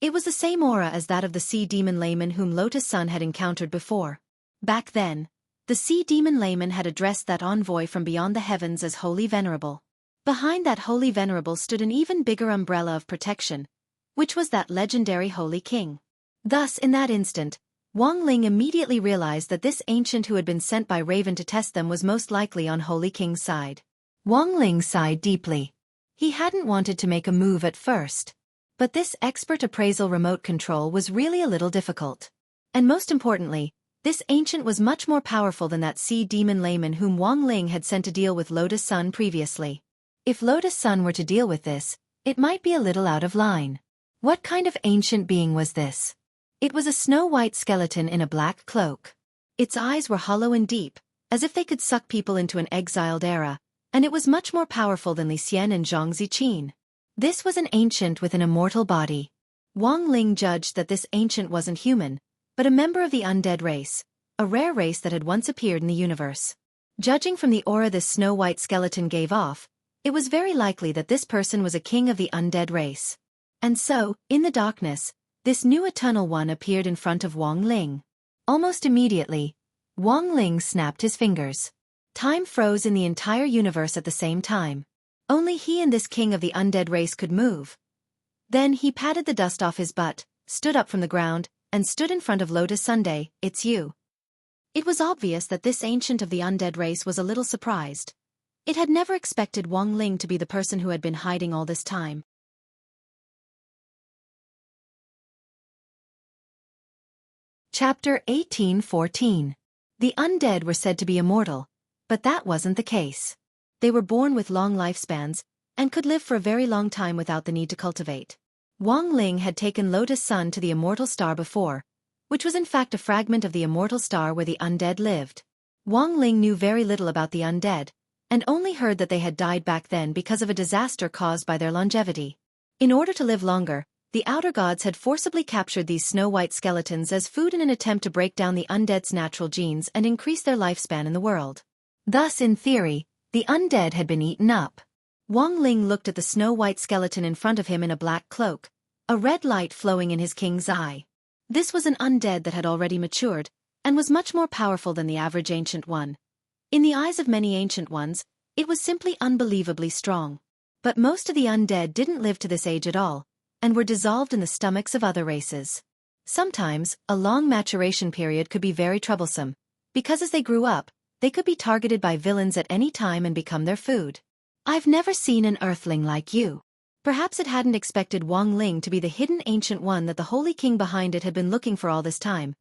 S1: It was the same aura as that of the sea demon layman whom Lotus Sun had encountered before. Back then, the sea demon layman had addressed that envoy from beyond the heavens as Holy Venerable. Behind that Holy Venerable stood an even bigger umbrella of protection, which was that legendary Holy King. Thus, in that instant, Wang Ling immediately realized that this ancient who had been sent by Raven to test them was most likely on Holy King's side. Wang Ling sighed deeply. He hadn't wanted to make a move at first. But this expert appraisal remote control was really a little difficult. And most importantly, this ancient was much more powerful than that sea demon layman whom Wang Ling had sent to deal with Lotus Sun previously. If Lotus Sun were to deal with this, it might be a little out of line. What kind of ancient being was this? It was a snow-white skeleton in a black cloak. Its eyes were hollow and deep, as if they could suck people into an exiled era, and it was much more powerful than Li Xian and Zhang Ziqin. This was an ancient with an immortal body. Wang Ling judged that this ancient wasn't human, but a member of the undead race, a rare race that had once appeared in the universe. Judging from the aura this snow-white skeleton gave off, it was very likely that this person was a king of the undead race. And so, in the darkness, this new eternal one appeared in front of Wang Ling. Almost immediately, Wang Ling snapped his fingers. Time froze in the entire universe at the same time. Only he and this king of the undead race could move. Then he patted the dust off his butt, stood up from the ground, and stood in front of Lotus Sunday. "It's you." It was obvious that this ancient of the undead race was a little surprised. It had never expected Wang Ling to be the person who had been hiding all this time. Chapter 1814. The undead were said to be immortal, but that wasn't the case. They were born with long lifespans, and could live for a very long time without the need to cultivate. Wang Ling had taken Lotus Sun to the immortal star before, which was in fact a fragment of the immortal star where the undead lived. Wang Ling knew very little about the undead, and only heard that they had died back then because of a disaster caused by their longevity. In order to live longer, the outer gods had forcibly captured these snow-white skeletons as food in an attempt to break down the undead's natural genes and increase their lifespan in the world. Thus, in theory, the undead had been eaten up. Wang Ling looked at the snow-white skeleton in front of him in a black cloak, a red light flowing in his king's eye. This was an undead that had already matured, and was much more powerful than the average ancient one. In the eyes of many ancient ones, it was simply unbelievably strong. But most of the undead didn't live to this age at all, and were dissolved in the stomachs of other races. Sometimes, a long maturation period could be very troublesome, because as they grew up, they could be targeted by villains at any time and become their food. "I've never seen an earthling like you." Perhaps it hadn't expected Wang Ling to be the hidden ancient one that the Holy King behind it had been looking for all this time.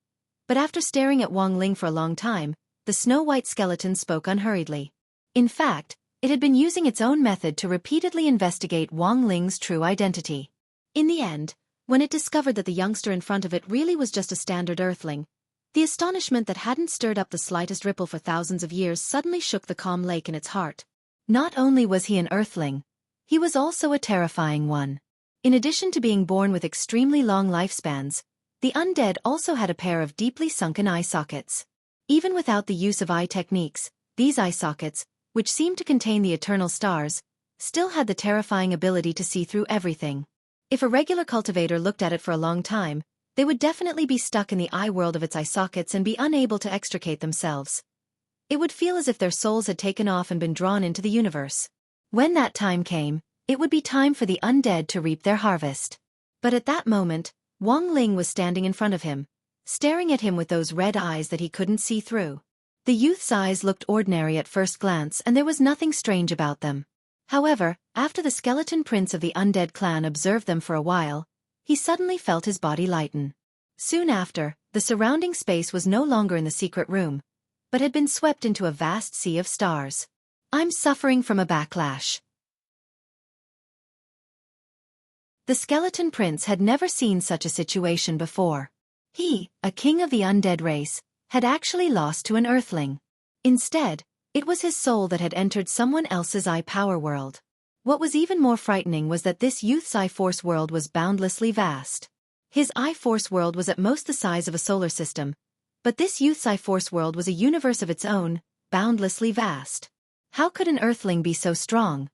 S1: But after staring at Wang Ling for a long time, the snow-white skeleton spoke unhurriedly. In fact, it had been using its own method to repeatedly investigate Wang Ling's true identity. In the end, when it discovered that the youngster in front of it really was just a standard earthling, the astonishment that hadn't stirred up the slightest ripple for thousands of years suddenly shook the calm lake in its heart. Not only was he an earthling, he was also a terrifying one. In addition to being born with extremely long lifespans, the undead also had a pair of deeply sunken eye sockets. Even without the use of eye techniques, these eye sockets, which seemed to contain the eternal stars, still had the terrifying ability to see through everything. If a regular cultivator looked at it for a long time, they would definitely be stuck in the eye world of its eye sockets and be unable to extricate themselves. It would feel as if their souls had taken off and been drawn into the universe. When that time came, it would be time for the undead to reap their harvest. But at that moment, Wang Ling was standing in front of him, staring at him with those red eyes that he couldn't see through. The youth's eyes looked ordinary at first glance and there was nothing strange about them. However, after the skeleton prince of the undead clan observed them for a while, he suddenly felt his body lighten. Soon after, the surrounding space was no longer in the secret room, but had been swept into a vast sea of stars. "I'm suffering from a backlash." The skeleton prince had never seen such a situation before. He, a king of the undead race, had actually lost to an earthling. Instead, it was his soul that had entered someone else's I-Power world. What was even more frightening was that this youth's I-Force world was boundlessly vast. His I-Force world was at most the size of a solar system, but this youth's I-Force world was a universe of its own, boundlessly vast. How could an earthling be so strong?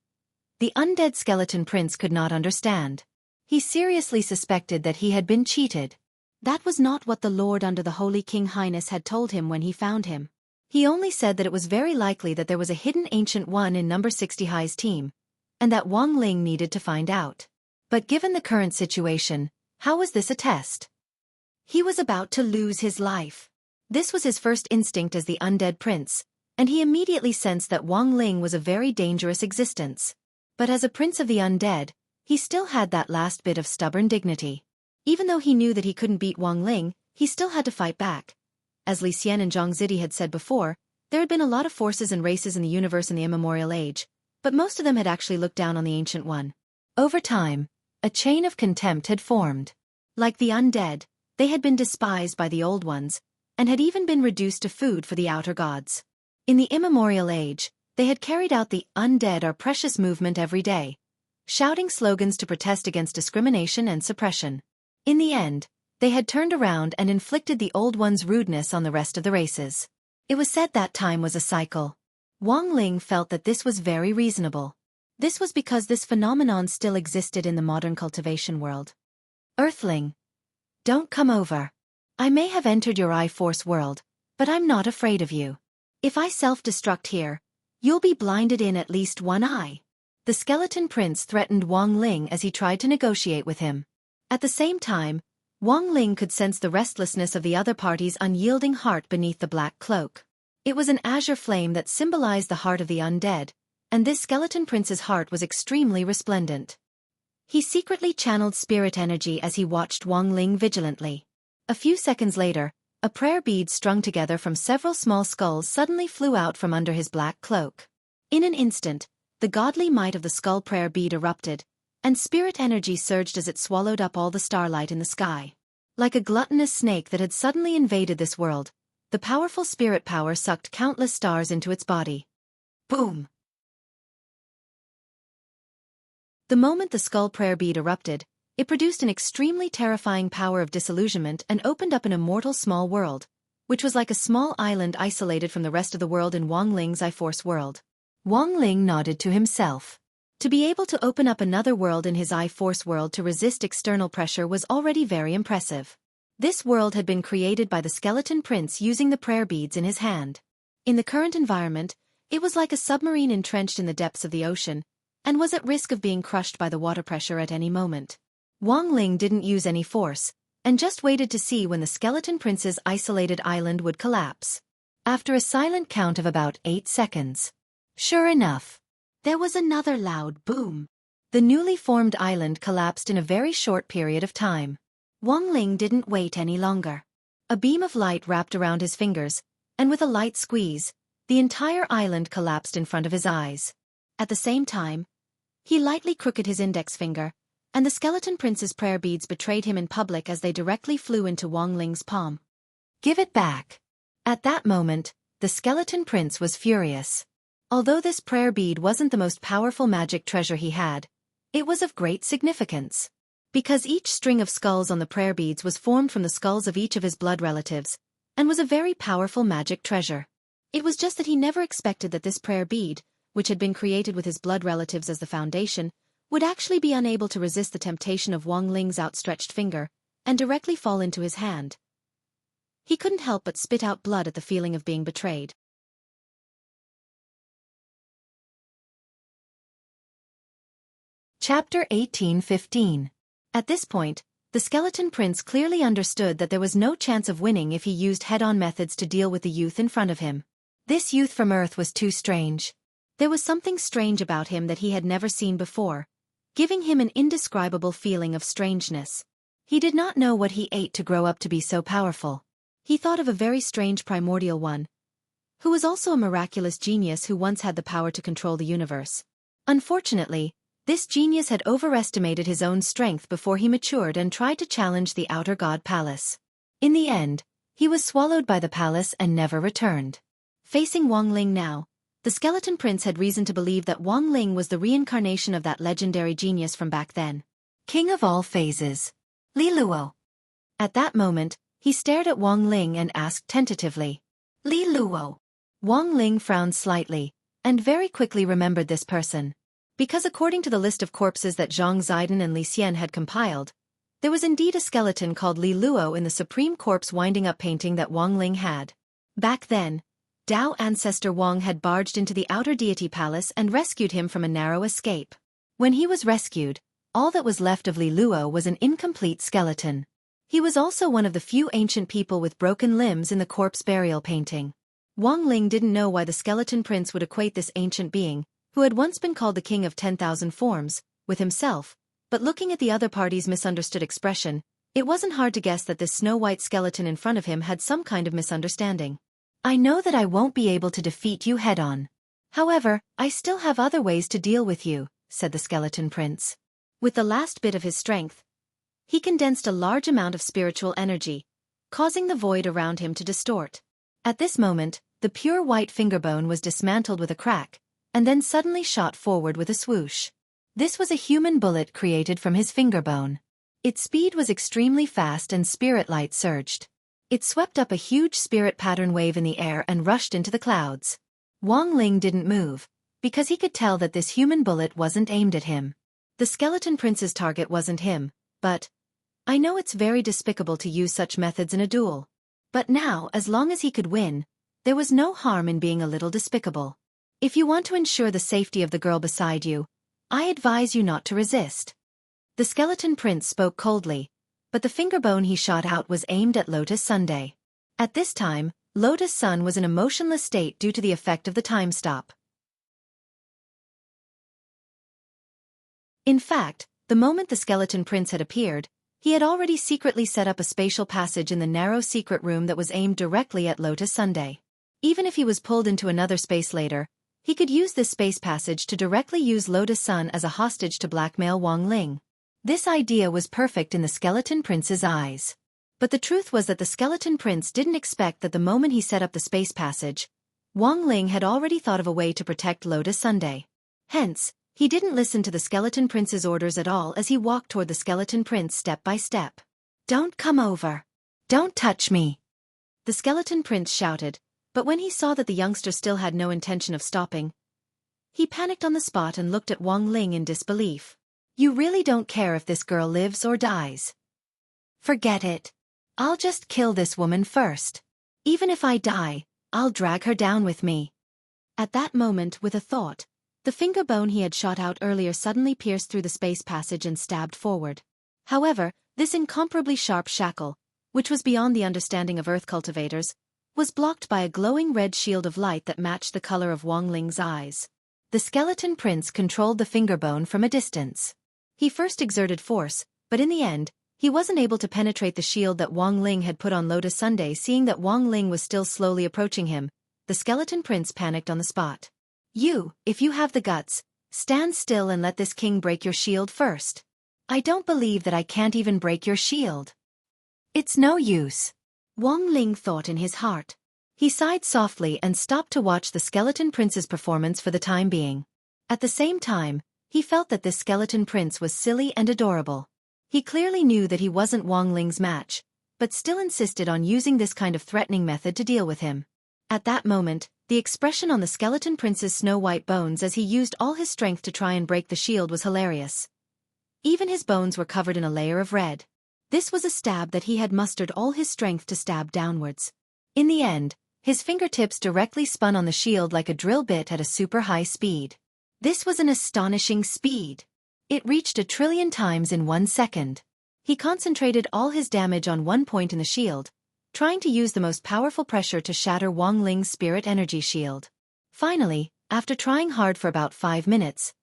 S1: The undead skeleton prince could not understand. He seriously suspected that he had been cheated. That was not what the Lord under the Holy King Highness had told him when he found him. He only said that it was very likely that there was a hidden Ancient One in number 60 High's team, and that Wang Ling needed to find out. But given the current situation, how was this a test? He was about to lose his life. This was his first instinct as the undead prince, and he immediately sensed that Wang Ling was a very dangerous existence. But as a prince of the undead, he still had that last bit of stubborn dignity. Even though he knew that he couldn't beat Wang Ling, he still had to fight back. As Li Xian and Zhang Zidi had said before, there had been a lot of forces and races in the universe in the immemorial age, but most of them had actually looked down on the Ancient One. Over time, a chain of contempt had formed. Like the undead, they had been despised by the old ones, and had even been reduced to food for the outer gods. In the immemorial age, they had carried out the "Undead Are Precious" movement every day, shouting slogans to protest against discrimination and suppression. In the end, they had turned around and inflicted the old one's rudeness on the rest of the races. It was said that time was a cycle. Wang Ling felt that this was very reasonable. This was because this phenomenon still existed in the modern cultivation world. Earthling, don't come over. I may have entered your I-Force world, but I'm not afraid of you. If I self-destruct here, you'll be blinded in at least one eye. The skeleton prince threatened Wang Ling as he tried to negotiate with him. At the same time, Wang Ling could sense the restlessness of the other party's unyielding heart beneath the black cloak. It was an azure flame that symbolized the heart of the undead, and this skeleton prince's heart was extremely resplendent. He secretly channeled spirit energy as he watched Wang Ling vigilantly. A few seconds later, a prayer bead strung together from several small skulls suddenly flew out from under his black cloak. In an instant, the godly might of the skull prayer bead erupted, and spirit energy surged as it swallowed up all the starlight in the sky. Like a gluttonous snake that had suddenly invaded this world, the powerful spirit power sucked countless stars into its body. Boom! The moment the skull prayer bead erupted, it produced an extremely terrifying power of disillusionment and opened up an immortal small world, which was like a small island isolated from the rest of the world in Wang Ling's I-Force world. Wang Ling nodded to himself. To be able to open up another world in his I-Force world to resist external pressure was already very impressive. This world had been created by the skeleton prince using the prayer beads in his hand. In the current environment, it was like a submarine entrenched in the depths of the ocean, and was at risk of being crushed by the water pressure at any moment. Wang Ling didn't use any force, and just waited to see when the skeleton prince's isolated island would collapse. After a silent count of about 8 seconds. Sure enough, there was another loud boom. The newly formed island collapsed in a very short period of time. Wang Ling didn't wait any longer. A beam of light wrapped around his fingers, and with a light squeeze, the entire island collapsed in front of his eyes. At the same time, he lightly crooked his index finger, and the skeleton prince's prayer beads betrayed him in public as they directly flew into Wang Ling's palm. Give it back. At that moment, the skeleton prince was furious. Although this prayer bead wasn't the most powerful magic treasure he had, it was of great significance. Because each string of skulls on the prayer beads was formed from the skulls of each of his blood relatives, and was a very powerful magic treasure. It was just that he never expected that this prayer bead, which had been created with his blood relatives as the foundation, would actually be unable to resist the temptation of Wang Ling's outstretched finger, and directly fall into his hand. He couldn't help but spit out blood at the feeling of being betrayed. Chapter 18:15. At this point, the skeleton prince clearly understood that there was no chance of winning if he used head-on methods to deal with the youth in front of him. This youth from Earth was too strange. There was something strange about him that he had never seen before, giving him an indescribable feeling of strangeness. He did not know what he ate to grow up to be so powerful. He thought of a very strange primordial one, who was also a miraculous genius who once had the power to control the universe. Unfortunately, This genius had overestimated his own strength before he matured and tried to challenge the outer god palace. In the end, he was swallowed by the palace and never returned. Facing Wang Ling now, the skeleton prince had reason to believe that Wang Ling was the reincarnation of that legendary genius from back then. King of all phases. Li Luo. At that moment, he stared at Wang Ling and asked tentatively. Li Luo. Wang Ling frowned slightly, and very quickly remembered this person. Because according to the list of corpses that Zhang Zidong and Li Xian had compiled, there was indeed a skeleton called Li Luo in the supreme corpse winding up painting that Wang Ling had. Back then, Dao ancestor Wang had barged into the outer deity palace and rescued him from a narrow escape. When he was rescued, all that was left of Li Luo was an incomplete skeleton. He was also one of the few ancient people with broken limbs in the corpse burial painting. Wang Ling didn't know why the skeleton prince would equate this ancient being, who had once been called the king of 10,000 forms, with himself, but looking at the other party's misunderstood expression, it wasn't hard to guess that this snow-white skeleton in front of him had some kind of misunderstanding. I know that I won't be able to defeat you head-on. However, I still have other ways to deal with you, said the skeleton prince. With the last bit of his strength, he condensed a large amount of spiritual energy, causing the void around him to distort. At this moment, the pure white fingerbone was dismantled with a crack, and then suddenly shot forward with a swoosh. This was a human bullet created from his fingerbone. Its speed was extremely fast and spirit light surged. It swept up a huge spirit pattern wave in the air and rushed into the clouds. Wang Ling didn't move, because he could tell that this human bullet wasn't aimed at him. The skeleton prince's target wasn't him, but I know it's very despicable to use such methods in a duel. But now, as long as he could win, there was no harm in being a little despicable. If you want to ensure the safety of the girl beside you, I advise you not to resist. The skeleton prince spoke coldly, but the fingerbone he shot out was aimed at Lotus Sunday. At this time, Lotus Sun was in a motionless state due to the effect of the time stop. In fact, the moment the skeleton prince had appeared, he had already secretly set up a spatial passage in the narrow secret room that was aimed directly at Lotus Sunday. Even if he was pulled into another space later, he could use this space passage to directly use Lotus Sun as a hostage to blackmail Wang Ling. This idea was perfect in the skeleton prince's eyes. But the truth was that the skeleton prince didn't expect that the moment he set up the space passage, Wang Ling had already thought of a way to protect Lotus Sunday. Hence, he didn't listen to the skeleton prince's orders at all as he walked toward the skeleton prince step by step. Don't come over. Don't touch me. The skeleton prince shouted, but when he saw that the youngster still had no intention of stopping, he panicked on the spot and looked at Wang Ling in disbelief. You really don't care if this girl lives or dies. Forget it. I'll just kill this woman first. Even if I die, I'll drag her down with me. At that moment, with a thought, the fingerbone he had shot out earlier suddenly pierced through the space passage and stabbed forward. However, this incomparably sharp shackle, which was beyond the understanding of earth cultivators, was blocked by a glowing red shield of light that matched the color of Wang Ling's eyes. The skeleton prince controlled the fingerbone from a distance. He first exerted force, but in the end, he wasn't able to penetrate the shield that Wang Ling had put on Lotus Sunday. Seeing that Wang Ling was still slowly approaching him, the skeleton prince panicked on the spot. If you have the guts, stand still and let this king break your shield first. I don't believe that I can't even break your shield. It's no use. Wang Ling thought in his heart. He sighed softly and stopped to watch the skeleton prince's performance for the time being. At the same time, he felt that this skeleton prince was silly and adorable. He clearly knew that he wasn't Wang Ling's match, but still insisted on using this kind of threatening method to deal with him. At that moment, the expression on the skeleton prince's snow-white bones as he used all his strength to try and break the shield was hilarious. Even his bones were covered in a layer of red. This was a stab that he had mustered all his strength to stab downwards. In the end, his fingertips directly spun on the shield like a drill bit at a super high speed. This was an astonishing speed. It reached 1 trillion times in 1 second. He concentrated all his damage on one point in the shield, trying to use the most powerful pressure to shatter Wang Ling's spirit energy shield. Finally, after trying hard for about 5 minutes,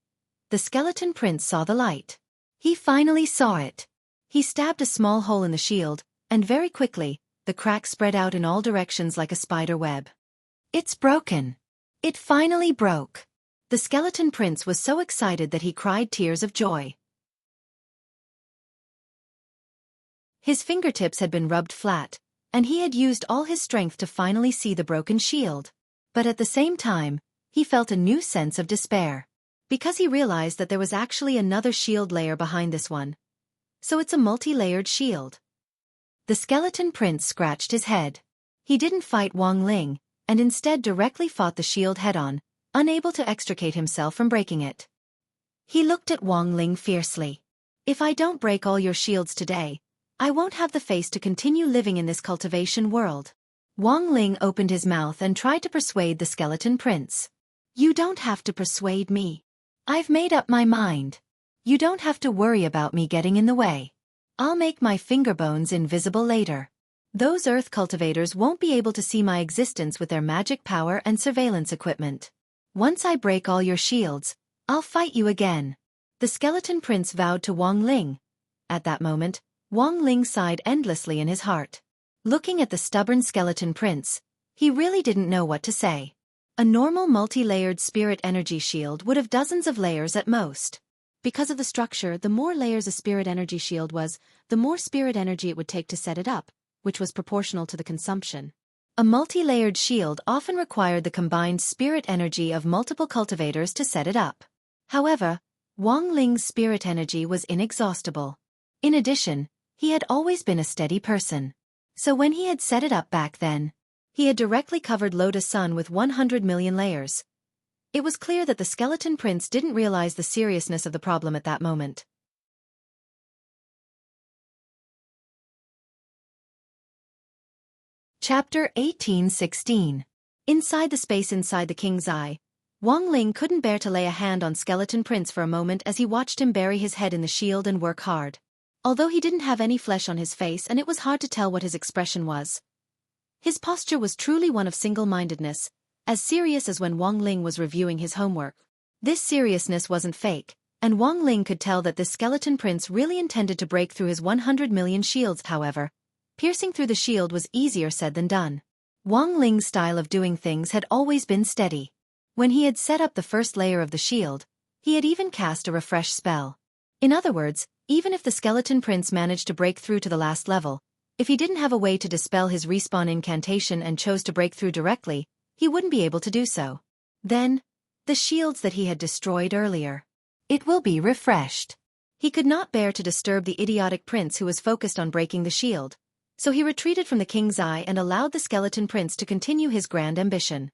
S1: the skeleton prince saw the light. He finally saw it. He stabbed a small hole in the shield, and very quickly, the crack spread out in all directions like a spider web. It's broken. It finally broke. The skeleton prince was so excited that he cried tears of joy. His fingertips had been rubbed flat, and he had used all his strength to finally see the broken shield. But at the same time, he felt a new sense of despair. Because he realized that there was actually another shield layer behind this one. So it's a multi-layered shield. The skeleton prince scratched his head. He didn't fight Wang Ling, and instead directly fought the shield head-on, unable to extricate himself from breaking it. He looked at Wang Ling fiercely. If I don't break all your shields today, I won't have the face to continue living in this cultivation world. Wang Ling opened his mouth and tried to persuade the skeleton prince. You don't have to persuade me. I've made up my mind. You don't have to worry about me getting in the way. I'll make my finger bones invisible later. Those earth cultivators won't be able to see my existence with their magic power and surveillance equipment. Once I break all your shields, I'll fight you again. The skeleton prince vowed to Wang Ling. At that moment, Wang Ling sighed endlessly in his heart. Looking at the stubborn skeleton prince, he really didn't know what to say. A normal multi-layered spirit energy shield would have dozens of layers at most. Because of the structure, the more layers a spirit energy shield was, the more spirit energy it would take to set it up, which was proportional to the consumption. A multi-layered shield often required the combined spirit energy of multiple cultivators to set it up. However, Wang Ling's spirit energy was inexhaustible. In addition, he had always been a steady person. So when he had set it up back then, he had directly covered Lotus Sun with 100 million layers. It was clear that the skeleton prince didn't realize the seriousness of the problem at that moment. Chapter 18:16. Inside the space inside the king's eye, Wang Ling couldn't bear to lay a hand on skeleton prince for a moment as he watched him bury his head in the shield and work hard. Although he didn't have any flesh on his face and it was hard to tell what his expression was. His posture was truly one of single-mindedness, as serious as when Wang Ling was reviewing his homework. This seriousness wasn't fake, and Wang Ling could tell that this skeleton prince really intended to break through his 100 million shields. However, piercing through the shield was easier said than done. Wang Ling's style of doing things had always been steady. When he had set up the first layer of the shield, he had even cast a refresh spell. In other words, even if the skeleton prince managed to break through to the last level, if he didn't have a way to dispel his respawn incantation and chose to break through directly, he wouldn't be able to do so. Then, the shields that he had destroyed earlier. It will be refreshed. He could not bear to disturb the idiotic prince who was focused on breaking the shield, so he retreated from the king's eye and allowed the skeleton prince to continue his grand ambition.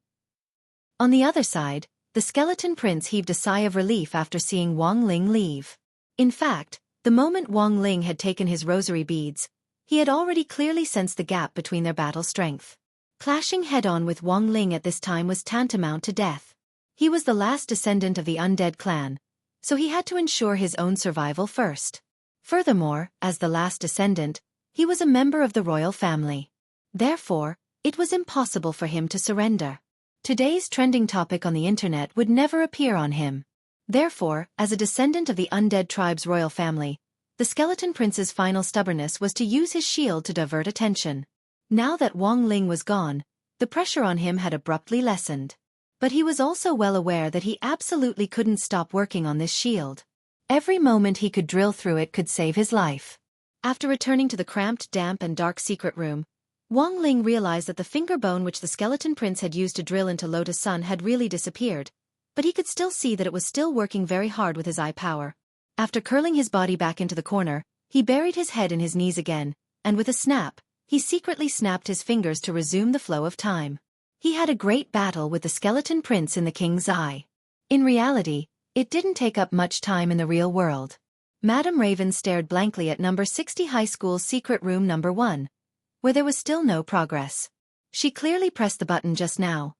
S1: On the other side, the skeleton prince heaved a sigh of relief after seeing Wang Ling leave. In fact, the moment Wang Ling had taken his rosary beads, he had already clearly sensed the gap between their battle strength. Clashing head-on with Wang Ling at this time was tantamount to death. He was the last descendant of the undead clan, so he had to ensure his own survival first. Furthermore, as the last descendant, he was a member of the royal family. Therefore, it was impossible for him to surrender. Today's trending topic on the internet would never appear on him. Therefore, as a descendant of the undead tribe's royal family, the skeleton prince's final stubbornness was to use his shield to divert attention. Now that Wang Ling was gone, the pressure on him had abruptly lessened. But he was also well aware that he absolutely couldn't stop working on this shield. Every moment he could drill through it could save his life. After returning to the cramped, damp and dark secret room, Wang Ling realized that the finger bone which the skeleton prince had used to drill into Lotus Sun had really disappeared, but he could still see that it was still working very hard with his eye power. After curling his body back into the corner, he buried his head in his knees again, and with a snap, he secretly snapped his fingers to resume the flow of time. He had a great battle with the skeleton prince in the king's eye. In reality, it didn't take up much time in the real world. Madame Raven stared blankly at number 60 high school's secret room number 1, where there was still no progress. She clearly pressed the button just now.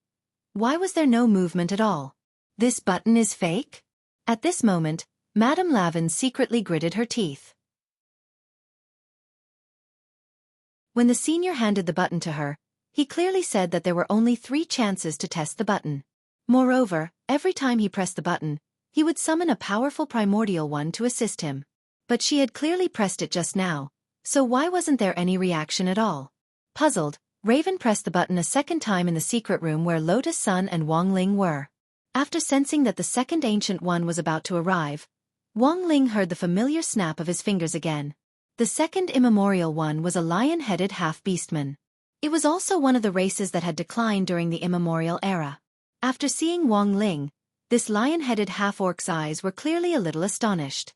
S1: Why was there no movement at all? This button is fake? At this moment, Madame Lavin secretly gritted her teeth. When the senior handed the button to her, he clearly said that there were only 3 chances to test the button. Moreover, every time he pressed the button, he would summon a powerful primordial one to assist him. But she had clearly pressed it just now, so why wasn't there any reaction at all? Puzzled, Raven pressed the button a second time in the secret room where Lotus Sun and Wang Ling were. After sensing that the second Ancient One was about to arrive, Wang Ling heard the familiar snap of his fingers again. The second Immemorial One was a lion-headed half-beastman. It was also one of the races that had declined during the immemorial era. After seeing Wang Ling, this lion-headed half-orc's eyes were clearly a little astonished.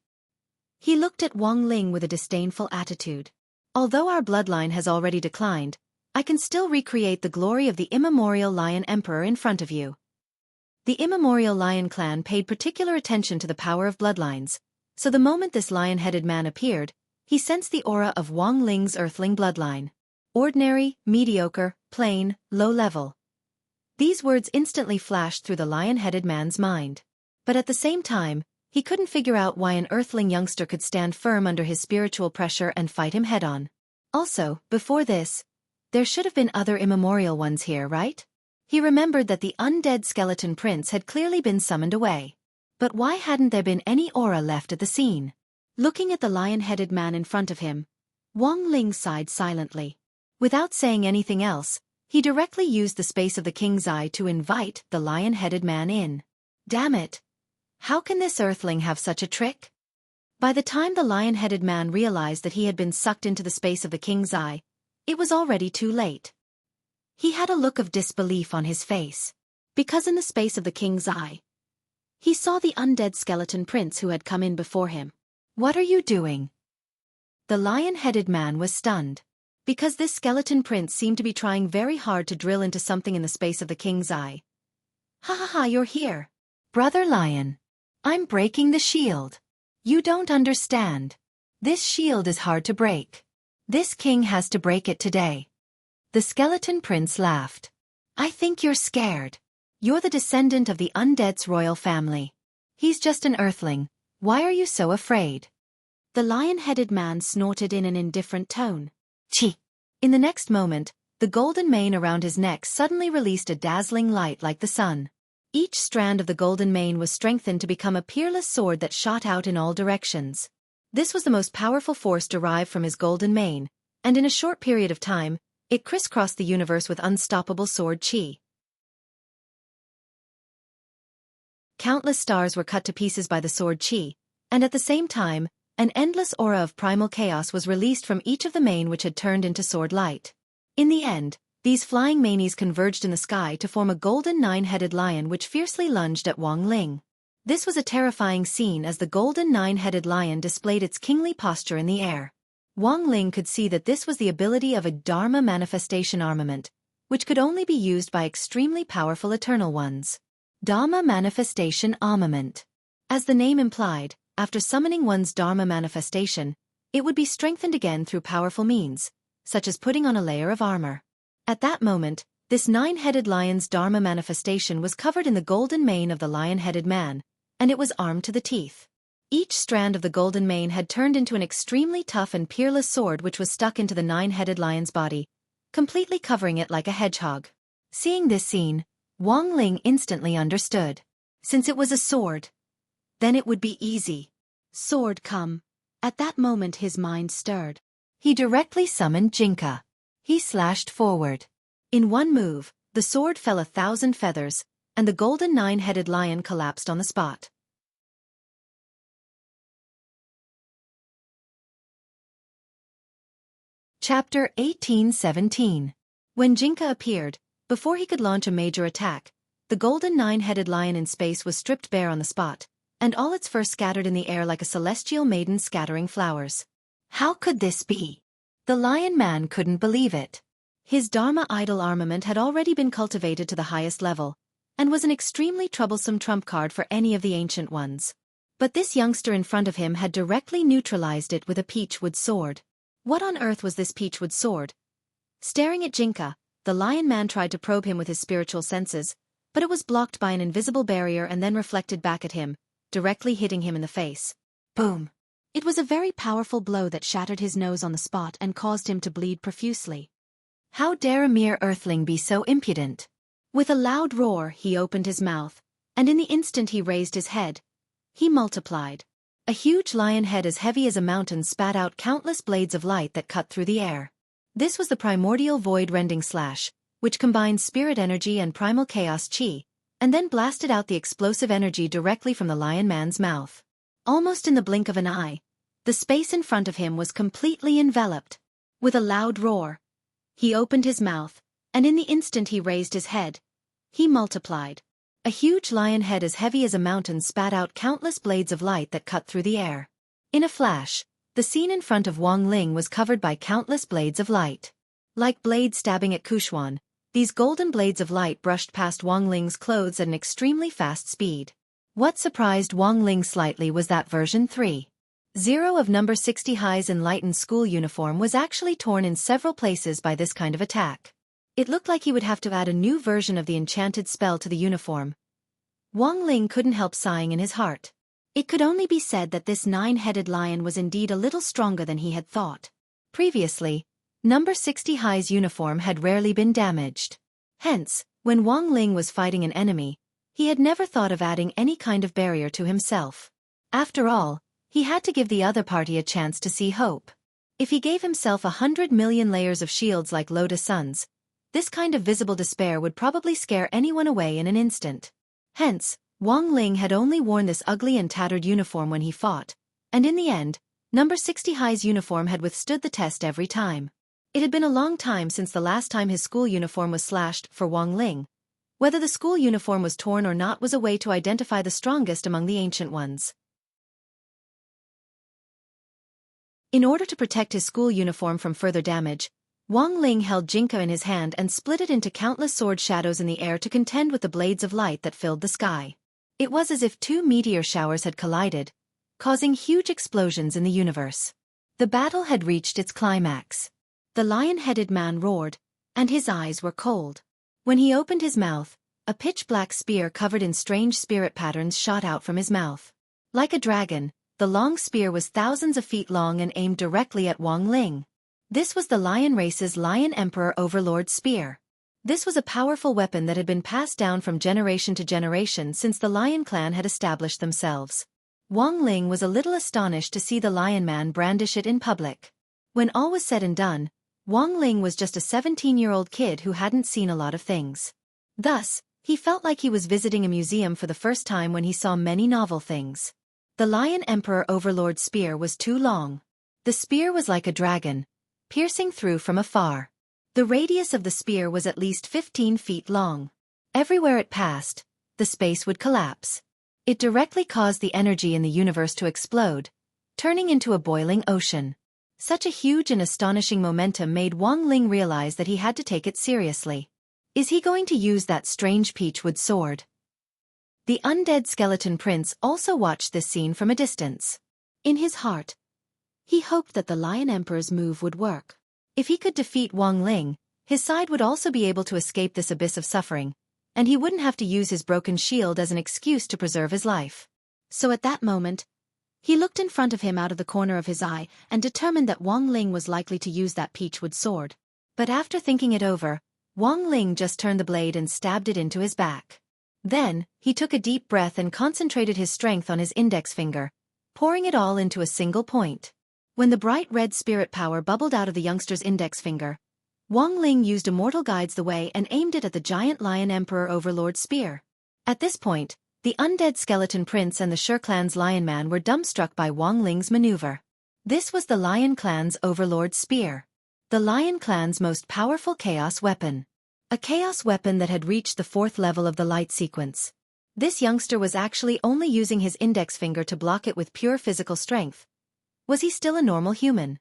S1: He looked at Wang Ling with a disdainful attitude. Although our bloodline has already declined, I can still recreate the glory of the immemorial Lion Emperor in front of you. The immemorial Lion clan paid particular attention to the power of bloodlines, so the moment this lion-headed man appeared, he sensed the aura of Wang Ling's earthling bloodline. Ordinary, mediocre, plain, low level. These words instantly flashed through the lion-headed man's mind. But at the same time, he couldn't figure out why an earthling youngster could stand firm under his spiritual pressure and fight him head-on. Also, before this, there should have been other immemorial ones here, right? He remembered that the undead skeleton prince had clearly been summoned away. But why hadn't there been any aura left at the scene? Looking at the lion-headed man in front of him, Wang Ling sighed silently. Without saying anything else, he directly used the space of the king's eye to invite the lion-headed man in. Damn it! How can this earthling have such a trick? By the time the lion-headed man realized that he had been sucked into the space of the king's eye, it was already too late. He had a look of disbelief on his face, because in the space of the king's eye, he saw the undead skeleton prince who had come in before him. What are you doing? The lion-headed man was stunned, because this skeleton prince seemed to be trying very hard to drill into something in the space of the king's eye. Ha ha ha, you're here. Brother Lion. I'm breaking the shield. You don't understand. This shield is hard to break. This king has to break it today. The skeleton prince laughed. I think you're scared. You're the descendant of the undead's royal family. He's just an earthling. Why are you so afraid? The lion-headed man snorted in an indifferent tone. Chi! In the next moment, the golden mane around his neck suddenly released a dazzling light like the sun. Each strand of the golden mane was strengthened to become a peerless sword that shot out in all directions. This was the most powerful force derived from his golden mane, and in a short period of time, it crisscrossed the universe with unstoppable sword chi. Countless stars were cut to pieces by the sword chi, and at the same time, an endless aura of primal chaos was released from each of the mane which had turned into sword light. In the end, these flying manes converged in the sky to form a golden nine-headed lion which fiercely lunged at Wang Ling. This was a terrifying scene as the golden nine-headed lion displayed its kingly posture in the air. Wang Ling could see that this was the ability of a Dharma manifestation armament, which could only be used by extremely powerful eternal ones. Dharma manifestation armament. As the name implied, after summoning one's Dharma manifestation, it would be strengthened again through powerful means, such as putting on a layer of armor. At that moment, this nine-headed lion's Dharma manifestation was covered in the golden mane of the lion-headed man, and it was armed to the teeth. Each strand of the golden mane had turned into an extremely tough and peerless sword which was stuck into the nine-headed lion's body, completely covering it like a hedgehog. Seeing this scene, Wang Ling instantly understood. Since it was a sword, then it would be easy. Sword come. At that moment his mind stirred. He directly summoned Jinka. He slashed forward. In one move, the sword fell 1,000 feathers, and the golden nine-headed lion collapsed on the spot. Chapter 1817. When Jinka appeared, before he could launch a major attack, the golden nine-headed lion in space was stripped bare on the spot, and all its fur scattered in the air like a celestial maiden scattering flowers. How could this be? The lion man couldn't believe it. His Dharma idol armament had already been cultivated to the highest level, and was an extremely troublesome trump card for any of the ancient ones. But this youngster in front of him had directly neutralized it with a peachwood sword. What on earth was this peachwood sword? Staring at Jinka, the lion man tried to probe him with his spiritual senses, but it was blocked by an invisible barrier and then reflected back at him, directly hitting him in the face. Boom! It was a very powerful blow that shattered his nose on the spot and caused him to bleed profusely. How dare a mere earthling be so impudent? With a loud roar, he opened his mouth, and in the instant he raised his head, he multiplied. A huge lion head as heavy as a mountain spat out countless blades of light that cut through the air. This was the primordial void-rending slash, which combined spirit energy and primal chaos chi, and then blasted out the explosive energy directly from the lion man's mouth. Almost in the blink of an eye, the space in front of him was completely enveloped. With a loud roar, he opened his mouth, and in the instant he raised his head, he multiplied. A huge lion head as heavy as a mountain spat out countless blades of light that cut through the air. In a flash, the scene in front of Wang Ling was covered by countless blades of light. Like blades stabbing at Kuxuan, these golden blades of light brushed past Wang Ling's clothes at an extremely fast speed. What surprised Wang Ling slightly was that version 3.0 of number 60 High's enlightened school uniform was actually torn in several places by this kind of attack. It looked like he would have to add a new version of the enchanted spell to the uniform. Wang Ling couldn't help sighing in his heart. It could only be said that this 9-headed lion was indeed a little stronger than he had thought. Previously, number 60 High's uniform had rarely been damaged. Hence, when Wang Ling was fighting an enemy, he had never thought of adding any kind of barrier to himself. After all, he had to give the other party a chance to see hope. If he gave himself 100 million layers of shields like Lotus Suns, this kind of visible despair would probably scare anyone away in an instant. Hence, Wang Ling had only worn this ugly and tattered uniform when he fought, and in the end, number 60 High's uniform had withstood the test every time. It had been a long time since the last time his school uniform was slashed for Wang Ling. Whether the school uniform was torn or not was a way to identify the strongest among the ancient ones. In order to protect his school uniform from further damage, Wang Ling held Jinka in his hand and split it into countless sword shadows in the air to contend with the blades of light that filled the sky. It was as if two meteor showers had collided, causing huge explosions in the universe. The battle had reached its climax. The lion-headed man roared, and his eyes were cold. When he opened his mouth, a pitch-black spear covered in strange spirit patterns shot out from his mouth. Like a dragon, the long spear was thousands of feet long and aimed directly at Wang Ling. This was the lion race's Lion Emperor Overlord Spear. This was a powerful weapon that had been passed down from generation to generation since the Lion clan had established themselves. Wang Ling was a little astonished to see the Lion Man brandish it in public. When all was said and done, Wang Ling was just a 17-year-old kid who hadn't seen a lot of things. Thus, he felt like he was visiting a museum for the first time when he saw many novel things. The Lion Emperor Overlord Spear was too long. The spear was like a dragon, piercing through from afar. The radius of the spear was at least 15 feet long. Everywhere it passed, the space would collapse. It directly caused the energy in the universe to explode, turning into a boiling ocean. Such a huge and astonishing momentum made Wang Ling realize that he had to take it seriously. Is he going to use that strange peachwood sword? The undead skeleton prince also watched this scene from a distance. In his heart, he hoped that the Lion Emperor's move would work. If he could defeat Wang Ling, his side would also be able to escape this abyss of suffering, and he wouldn't have to use his broken shield as an excuse to preserve his life. So at that moment, he looked in front of him out of the corner of his eye and determined that Wang Ling was likely to use that peachwood sword. But after thinking it over, Wang Ling just turned the blade and stabbed it into his back. Then, he took a deep breath and concentrated his strength on his index finger, pouring it all into a single point. When the bright red spirit power bubbled out of the youngster's index finger, Wang Ling used Immortal Guides the Way and aimed it at the giant Lion Emperor Overlord Spear. At this point, the undead skeleton prince and the Shi clan's Lion Man were dumbstruck by Wang Ling's maneuver. This was the Lion clan's Overlord Spear. The Lion clan's most powerful chaos weapon. A chaos weapon that had reached the 4th level of the light sequence. This youngster was actually only using his index finger to block it with pure physical strength. Was he still a normal human?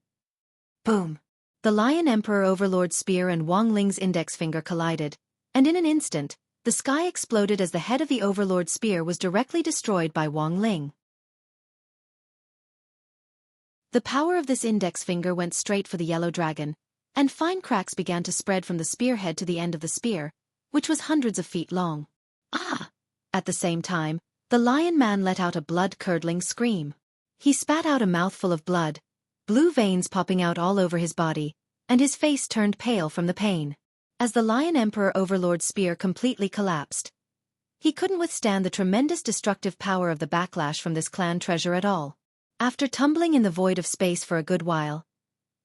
S1: Boom! The Lion Emperor Overlord Spear and Wang Ling's index finger collided, and in an instant, the sky exploded as the head of the Overlord Spear was directly destroyed by Wang Ling. The power of this index finger went straight for the yellow dragon, and fine cracks began to spread from the spearhead to the end of the spear, which was hundreds of feet long. Ah! At the same time, the Lion Man let out a blood-curdling scream. He spat out a mouthful of blood, blue veins popping out all over his body, and his face turned pale from the pain. As the Lion Emperor Overlord Spear completely collapsed, he couldn't withstand the tremendous destructive power of the backlash from this clan treasure at all. After tumbling in the void of space for a good while,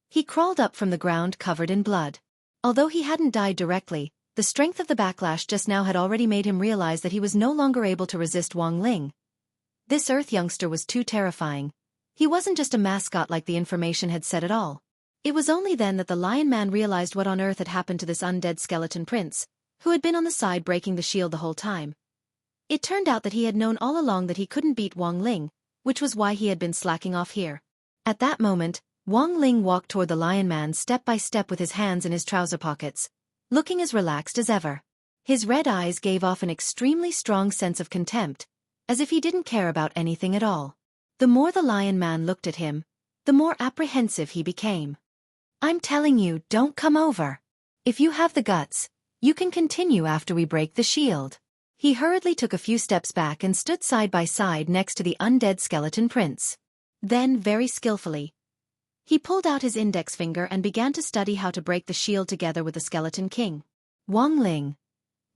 S1: he crawled up from the ground covered in blood. Although he hadn't died directly, The strength of the backlash just now had already made him realize that he was no longer able to resist Wang Ling. This Earth youngster was too terrifying. He wasn't just a mascot like the information had said at all. It was only then that the Lion Man realized what on earth had happened to this undead skeleton prince, who had been on the side breaking the shield the whole time. It turned out that he had known all along that he couldn't beat Wang Ling, which was why he had been slacking off here. At that moment, Wang Ling walked toward the Lion Man step by step with his hands in his trouser pockets, looking as relaxed as ever. His red eyes gave off an extremely strong sense of contempt, as if he didn't care about anything at all. The more the Lion Man looked at him, the more apprehensive he became. "I'm telling you, don't come over. If you have the guts, you can continue after we break the shield." He hurriedly took a few steps back and stood side by side next to the undead skeleton prince. Then, very skillfully, he pulled out his index finger and began to study how to break the shield together with the skeleton king. Wang Ling.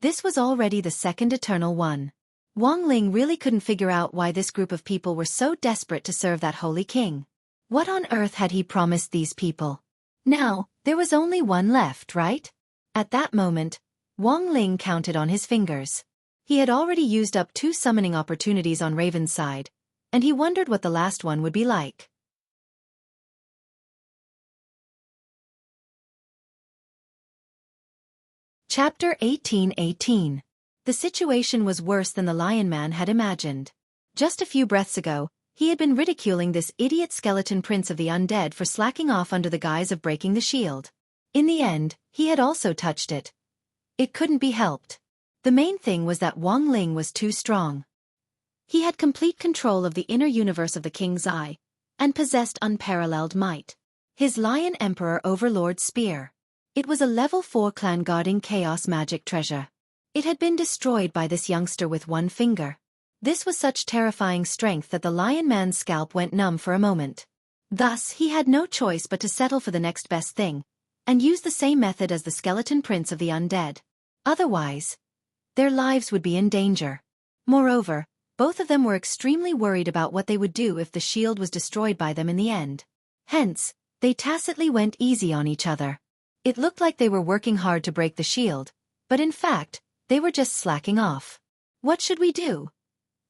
S1: This was already the second eternal one. Wang Ling really couldn't figure out why this group of people were so desperate to serve that holy king. What on earth had he promised these people? Now, there was only one left, right? At that moment, Wang Ling counted on his fingers. He had already used up 2 summoning opportunities on Raven's side, and he wondered what the last one would be like. Chapter 18:18. The situation was worse than the Lion Man had imagined. Just a few breaths ago, he had been ridiculing this idiot skeleton prince of the undead for slacking off under the guise of breaking the shield. In the end, he had also touched it. It couldn't be helped. The main thing was that Wang Ling was too strong. He had complete control of the inner universe of the King's Eye, and possessed unparalleled might. His Lion Emperor Overlord Spear. It was a level 4 clan guarding chaos magic treasure. It had been destroyed by this youngster with one finger. This was such terrifying strength that the Lion Man's scalp went numb for a moment. Thus, he had no choice but to settle for the next best thing, and use the same method as the skeleton prince of the undead. Otherwise, their lives would be in danger. Moreover, both of them were extremely worried about what they would do if the shield was destroyed by them in the end. Hence, they tacitly went easy on each other. It looked like they were working hard to break the shield, but in fact, they were just slacking off. What should we do?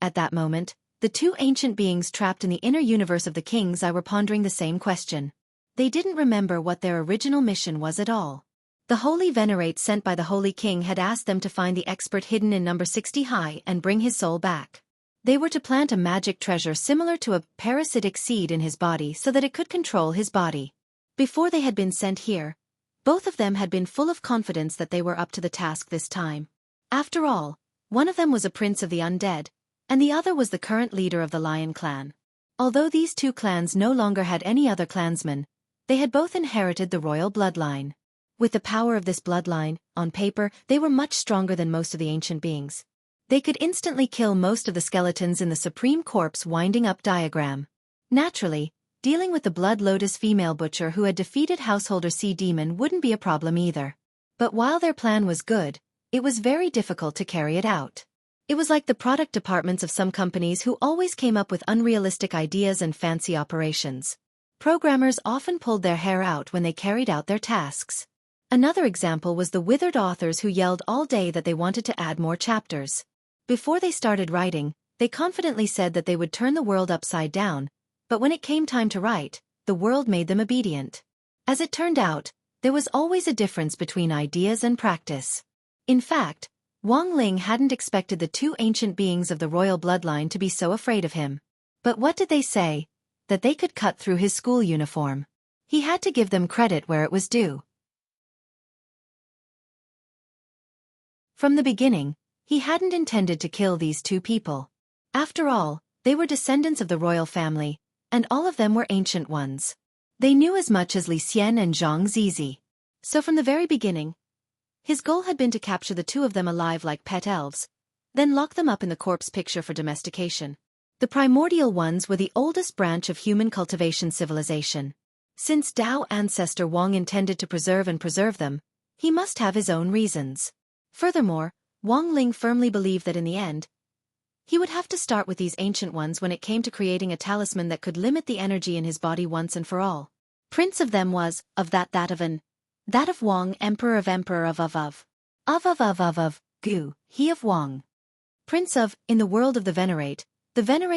S1: At that moment, the 2 ancient beings trapped in the inner universe of the King's Eye were pondering the same question. They didn't remember what their original mission was at all. The Holy Venerate sent by the Holy King had asked them to find the expert hidden in number 60 high and bring his soul back. They were to plant a magic treasure similar to a parasitic seed in his body so that it could control his body. Before they had been sent here, both of them had been full of confidence that they were up to the task this time. After all, one of them was a prince of the undead, and the other was the current leader of the Lion clan. Although these 2 clans no longer had any other clansmen, they had both inherited the royal bloodline. With the power of this bloodline, on paper, they were much stronger than most of the ancient beings. They could instantly kill most of the skeletons in the Supreme Corpse winding up diagram. Naturally, dealing with the Blood Lotus female butcher who had defeated Householder Sea Demon wouldn't be a problem either. But while their plan was good, it was very difficult to carry it out. It was like the product departments of some companies who always came up with unrealistic ideas and fancy operations. Programmers often pulled their hair out when they carried out their tasks. Another example was the withered authors who yelled all day that they wanted to add more chapters. Before they started writing, they confidently said that they would turn the world upside down, but when it came time to write, the world made them obedient. As it turned out, there was always a difference between ideas and practice. In fact, Wang Ling hadn't expected the 2 ancient beings of the royal bloodline to be so afraid of him. But what did they say? That they could cut through his school uniform. He had to give them credit where it was due. From the beginning, he hadn't intended to kill these 2 people. After all, they were descendants of the royal family, and all of them were ancient ones. They knew as much as Li Xian and Zhang Zizi. So from the very beginning, his goal had been to capture the 2 of them alive like pet elves, then lock them up in the corpse picture for domestication. The primordial ones were the oldest branch of human cultivation civilization. Since Dao ancestor Wang intended to preserve them, he must have his own reasons. Furthermore, Wang Ling firmly believed that in the end, he would have to start with these ancient ones when it came to creating a talisman that could limit the energy in his body once and for all. Prince of them was, of that of Wang, Emperor of. Gu, he of Wang. Prince of, in the world of the Venerate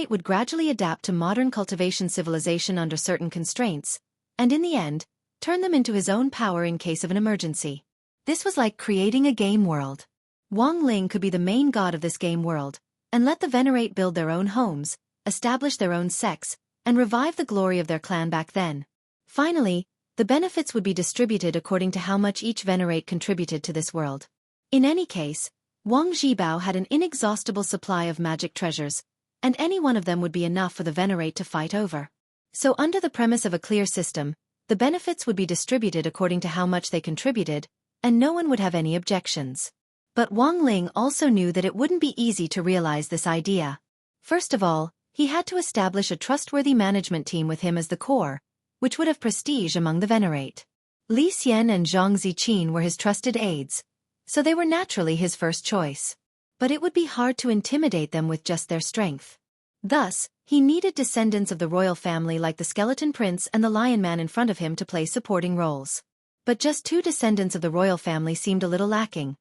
S1: would gradually adapt to modern cultivation civilization under certain constraints, and in the end, turn them into his own power in case of an emergency. This was like creating a game world. Wang Ling could be the main god of this game world, and let the Venerate build their own homes, establish their own sects, and revive the glory of their clan back then. Finally, the benefits would be distributed according to how much each Venerate contributed to this world. In any case, Wang Zhibao had an inexhaustible supply of magic treasures, and any one of them would be enough for the Venerate to fight over. So under the premise of a clear system, the benefits would be distributed according to how much they contributed, and no one would have any objections. But Wang Ling also knew that it wouldn't be easy to realize this idea. First of all, he had to establish a trustworthy management team with him as the core, which would have prestige among the Venerate. Li Xian and Zhang Ziqin were his trusted aides, so they were naturally his first choice. But it would be hard to intimidate them with just their strength. Thus, he needed descendants of the royal family like the Skeleton Prince and the Lion Man in front of him to play supporting roles. But just 2 descendants of the royal family seemed a little lacking.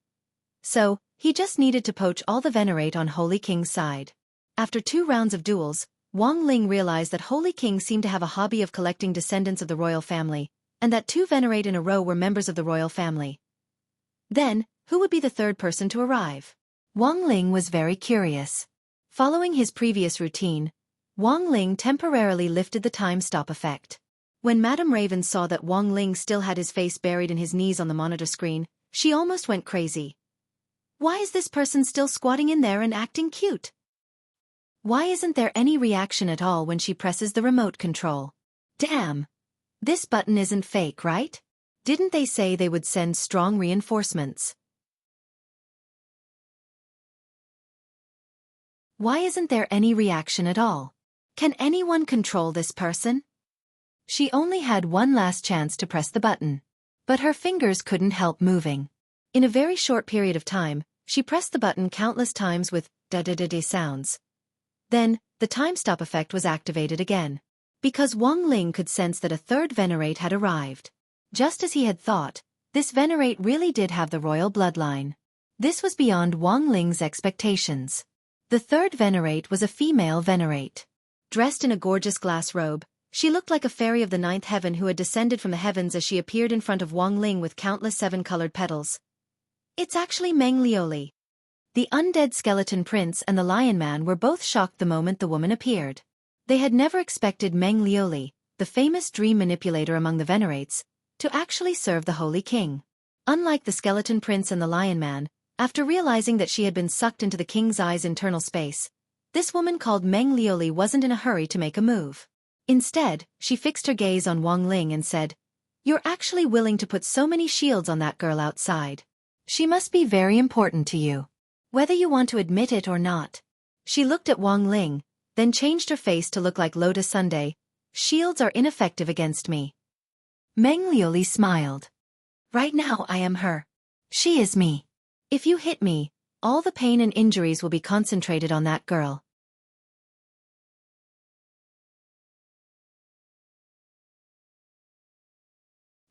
S1: So, he just needed to poach all the Venerate on Holy King's side. After 2 rounds of duels, Wang Ling realized that Holy King seemed to have a hobby of collecting descendants of the royal family, and that 2 Venerate in a row were members of the royal family. Then, who would be the third person to arrive? Wang Ling was very curious. Following his previous routine, Wang Ling temporarily lifted the time-stop effect. When Madame Raven saw that Wang Ling still had his face buried in his knees on the monitor screen, she almost went crazy. Why is this person still squatting in there and acting cute? Why isn't there any reaction at all when she presses the remote control? Damn! This button isn't fake, right? Didn't they say they would send strong reinforcements? Why isn't there any reaction at all? Can anyone control this person? She only had one last chance to press the button. But her fingers couldn't help moving. In a very short period of time, she pressed the button countless times with da-da-da-da sounds. Then, the time-stop effect was activated again. Because Wang Ling could sense that a third Venerate had arrived. Just as he had thought, this Venerate really did have the royal bloodline. This was beyond Wang Ling's expectations. The third Venerate was a female Venerate. Dressed in a gorgeous glass robe, she looked like a fairy of the 9th heaven who had descended from the heavens as she appeared in front of Wang Ling with countless 7-colored petals. It's actually Meng Liuli. The undead Skeleton Prince and the Lion Man were both shocked the moment the woman appeared. They had never expected Meng Liuli, the famous dream manipulator among the Venerates, to actually serve the Holy King. Unlike the Skeleton Prince and the Lion Man, after realizing that she had been sucked into the King's Eye's internal space, this woman called Meng Liuli wasn't in a hurry to make a move. Instead, she fixed her gaze on Wang Ling and said, "You're actually willing to put so many shields on that girl outside. She must be very important to you. Whether you want to admit it or not." She looked at Wang Ling, then changed her face to look like Lotus Sunday. "Shields are ineffective against me." Meng Liuli smiled. "Right now I am her. She is me. If you hit me, all the pain and injuries will be concentrated on that girl."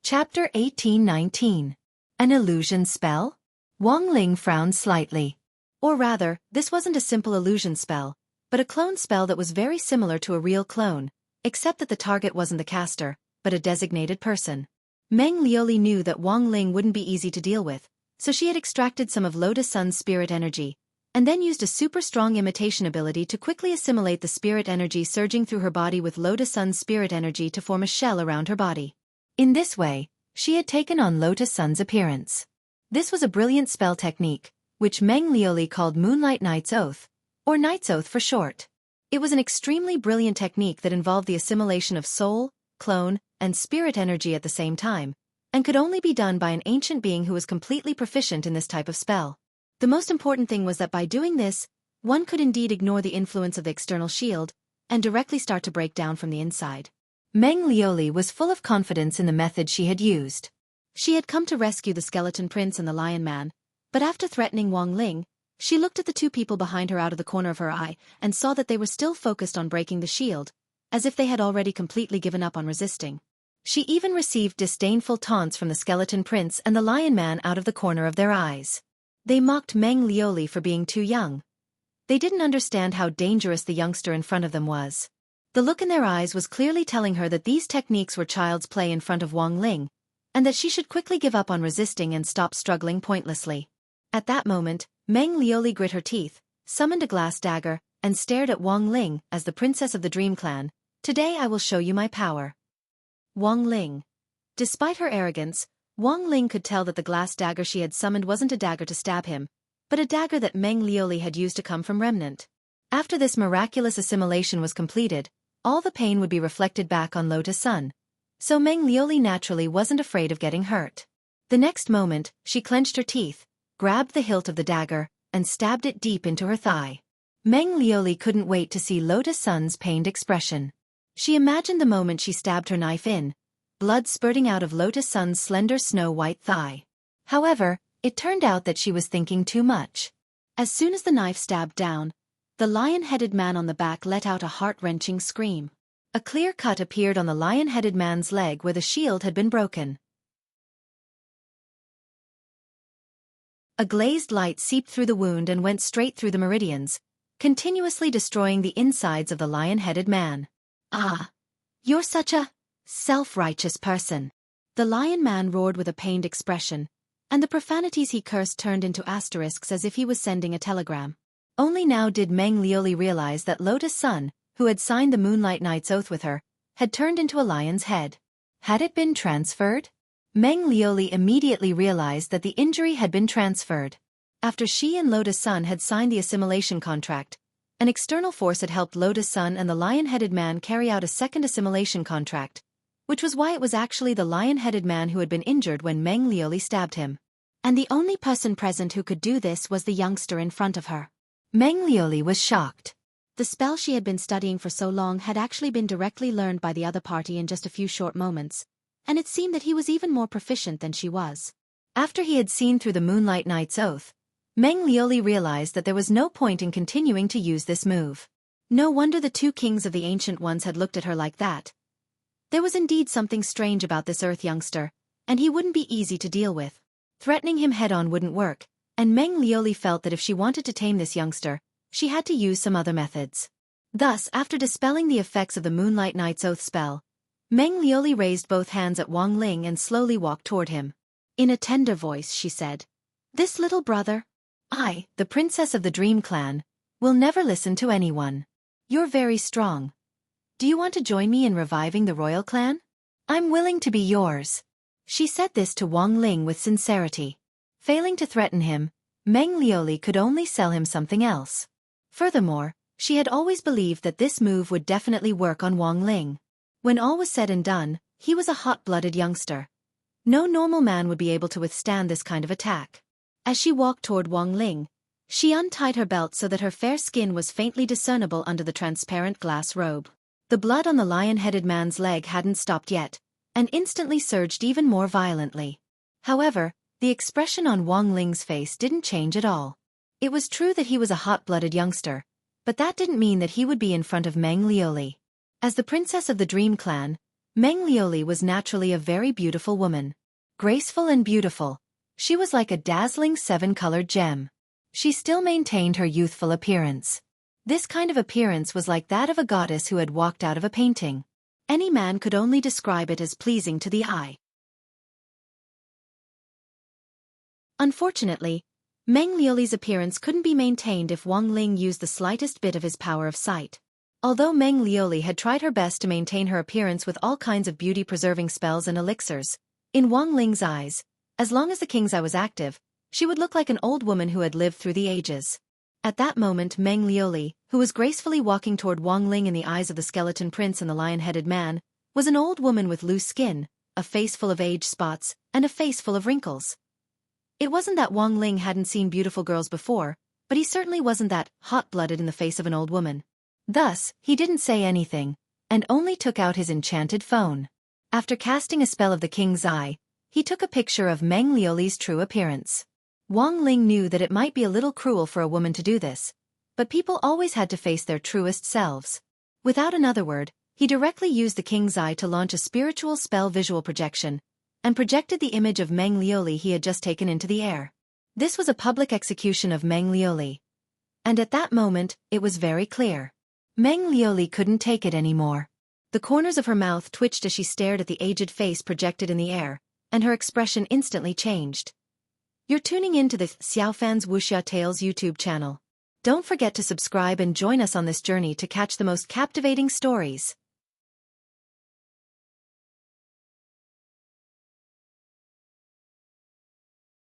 S1: Chapter 18-19. An illusion spell? Wang Ling frowned slightly. Or rather, this wasn't a simple illusion spell, but a clone spell that was very similar to a real clone, except that the target wasn't the caster, but a designated person. Meng Liuli knew that Wang Ling wouldn't be easy to deal with, so she had extracted some of Lotus Sun's spirit energy, and then used a super strong imitation ability to quickly assimilate the spirit energy surging through her body with Lotus Sun's spirit energy to form a shell around her body. In this way, she had taken on Lotus Sun's appearance. This was a brilliant spell technique, which Meng Liuli called Moonlight Knight's Oath, or Knight's Oath for short. It was an extremely brilliant technique that involved the assimilation of soul, clone, and spirit energy at the same time, and could only be done by an ancient being who was completely proficient in this type of spell. The most important thing was that by doing this, one could indeed ignore the influence of the external shield, and directly start to break down from the inside. Meng Liuli was full of confidence in the method she had used. She had come to rescue the Skeleton Prince and the Lion Man, but after threatening Wang Ling, she looked at the 2 people behind her out of the corner of her eye and saw that they were still focused on breaking the shield, as if they had already completely given up on resisting. She even received disdainful taunts from the Skeleton Prince and the Lion Man out of the corner of their eyes. They mocked Meng Lioli for being too young. They didn't understand how dangerous the youngster in front of them was. The look in their eyes was clearly telling her that these techniques were child's play in front of Wang Ling, and that she should quickly give up on resisting and stop struggling pointlessly. At that moment, Meng Lioli grit her teeth, summoned a glass dagger, and stared at Wang Ling as the princess of the Dream Clan. Today I will show you my power. Wang Ling. Despite her arrogance, Wang Ling could tell that the glass dagger she had summoned wasn't a dagger to stab him, but a dagger that Meng Lioli had used to come from Remnant. After this miraculous assimilation was completed, all the pain would be reflected back on Lotus Sun. So Meng Lioli naturally wasn't afraid of getting hurt. The next moment, she clenched her teeth, grabbed the hilt of the dagger, and stabbed it deep into her thigh. Meng Lioli couldn't wait to see Lotus Sun's pained expression. She imagined the moment she stabbed her knife in, blood spurting out of Lotus Sun's slender snow-white thigh. However, it turned out that she was thinking too much. As soon as the knife stabbed down, the lion-headed man on the back let out a heart-wrenching scream. A clear cut appeared on the lion-headed man's leg where the shield had been broken. A glazed light seeped through the wound and went straight through the meridians, continuously destroying the insides of the lion-headed man. Ah! You're such a self-righteous person. The lion man roared with a pained expression, and the profanities he cursed turned into asterisks as if he was sending a telegram. Only now did Meng Lioli realize that Lotus Sun, who had signed the Moonlight Knight's oath with her, had turned into a lion's head. Had it been transferred? Meng Lioli immediately realized that the injury had been transferred. After she and Lotus Sun had signed the assimilation contract, an external force had helped Lotus Sun and the lion-headed man carry out a second assimilation contract, which was why it was actually the lion-headed man who had been injured when Meng Lioli stabbed him. And the only person present who could do this was the youngster in front of her. Meng Lioli was shocked. The spell she had been studying for so long had actually been directly learned by the other party in just a few short moments, and it seemed that he was even more proficient than she was. After he had seen through the Moonlight Knight's oath, Meng Lioli realized that there was no point in continuing to use this move. No wonder the two kings of the Ancient Ones had looked at her like that. There was indeed something strange about this Earth youngster, and he wouldn't be easy to deal with. Threatening him head-on wouldn't work, and Meng Lioli felt that if she wanted to tame this youngster, she had to use some other methods. Thus, after dispelling the effects of the Moonlight Knight's oath spell, Meng Lioli raised both hands at Wang Ling and slowly walked toward him. In a tender voice she said, "This little brother, I, the princess of the Dream Clan, will never listen to anyone. You're very strong. Do you want to join me in reviving the royal clan? I'm willing to be yours." She said this to Wang Ling with sincerity. Failing to threaten him, Meng Lioli could only sell him something else. Furthermore, she had always believed that this move would definitely work on Wang Ling. When all was said and done, he was a hot-blooded youngster. No normal man would be able to withstand this kind of attack. As she walked toward Wang Ling, she untied her belt so that her fair skin was faintly discernible under the transparent glass robe. The blood on the lion-headed man's leg hadn't stopped yet, and instantly surged even more violently. However, the expression on Wang Ling's face didn't change at all. It was true that he was a hot-blooded youngster, but that didn't mean that he would be in front of Meng Lioli. As the princess of the Dream Clan, Meng Lioli was naturally a very beautiful woman. Graceful and beautiful, she was like a dazzling seven-colored gem. She still maintained her youthful appearance. This kind of appearance was like that of a goddess who had walked out of a painting. Any man could only describe it as pleasing to the eye. Unfortunately, Meng Lioli's appearance couldn't be maintained if Wang Ling used the slightest bit of his power of sight. Although Meng Lioli had tried her best to maintain her appearance with all kinds of beauty-preserving spells and elixirs, in Wang Ling's eyes, as long as the king's eye was active, she would look like an old woman who had lived through the ages. At that moment Meng Lioli, who was gracefully walking toward Wang Ling in the eyes of the skeleton prince and the lion-headed man, was an old woman with loose skin, a face full of age spots, and a face full of wrinkles. It wasn't that Wang Ling hadn't seen beautiful girls before, but he certainly wasn't that hot-blooded in the face of an old woman. Thus, he didn't say anything, and only took out his enchanted phone. After casting a spell of the king's eye, he took a picture of Meng Lioli's true appearance. Wang Ling knew that it might be a little cruel for a woman to do this, but people always had to face their truest selves. Without another word, he directly used the king's eye to launch a spiritual spell visual projection, and projected the image of Meng Lioli he had just taken into the air. This was a public execution of Meng Liuli. And at that moment, it was very clear. Meng Liuli couldn't take it anymore. The corners of her mouth twitched as she stared at the aged face projected in the air, and her expression instantly changed. You're tuning in to the Xiaofan's Wuxia Tales YouTube channel. Don't forget to subscribe and join us on this journey to catch the most captivating stories.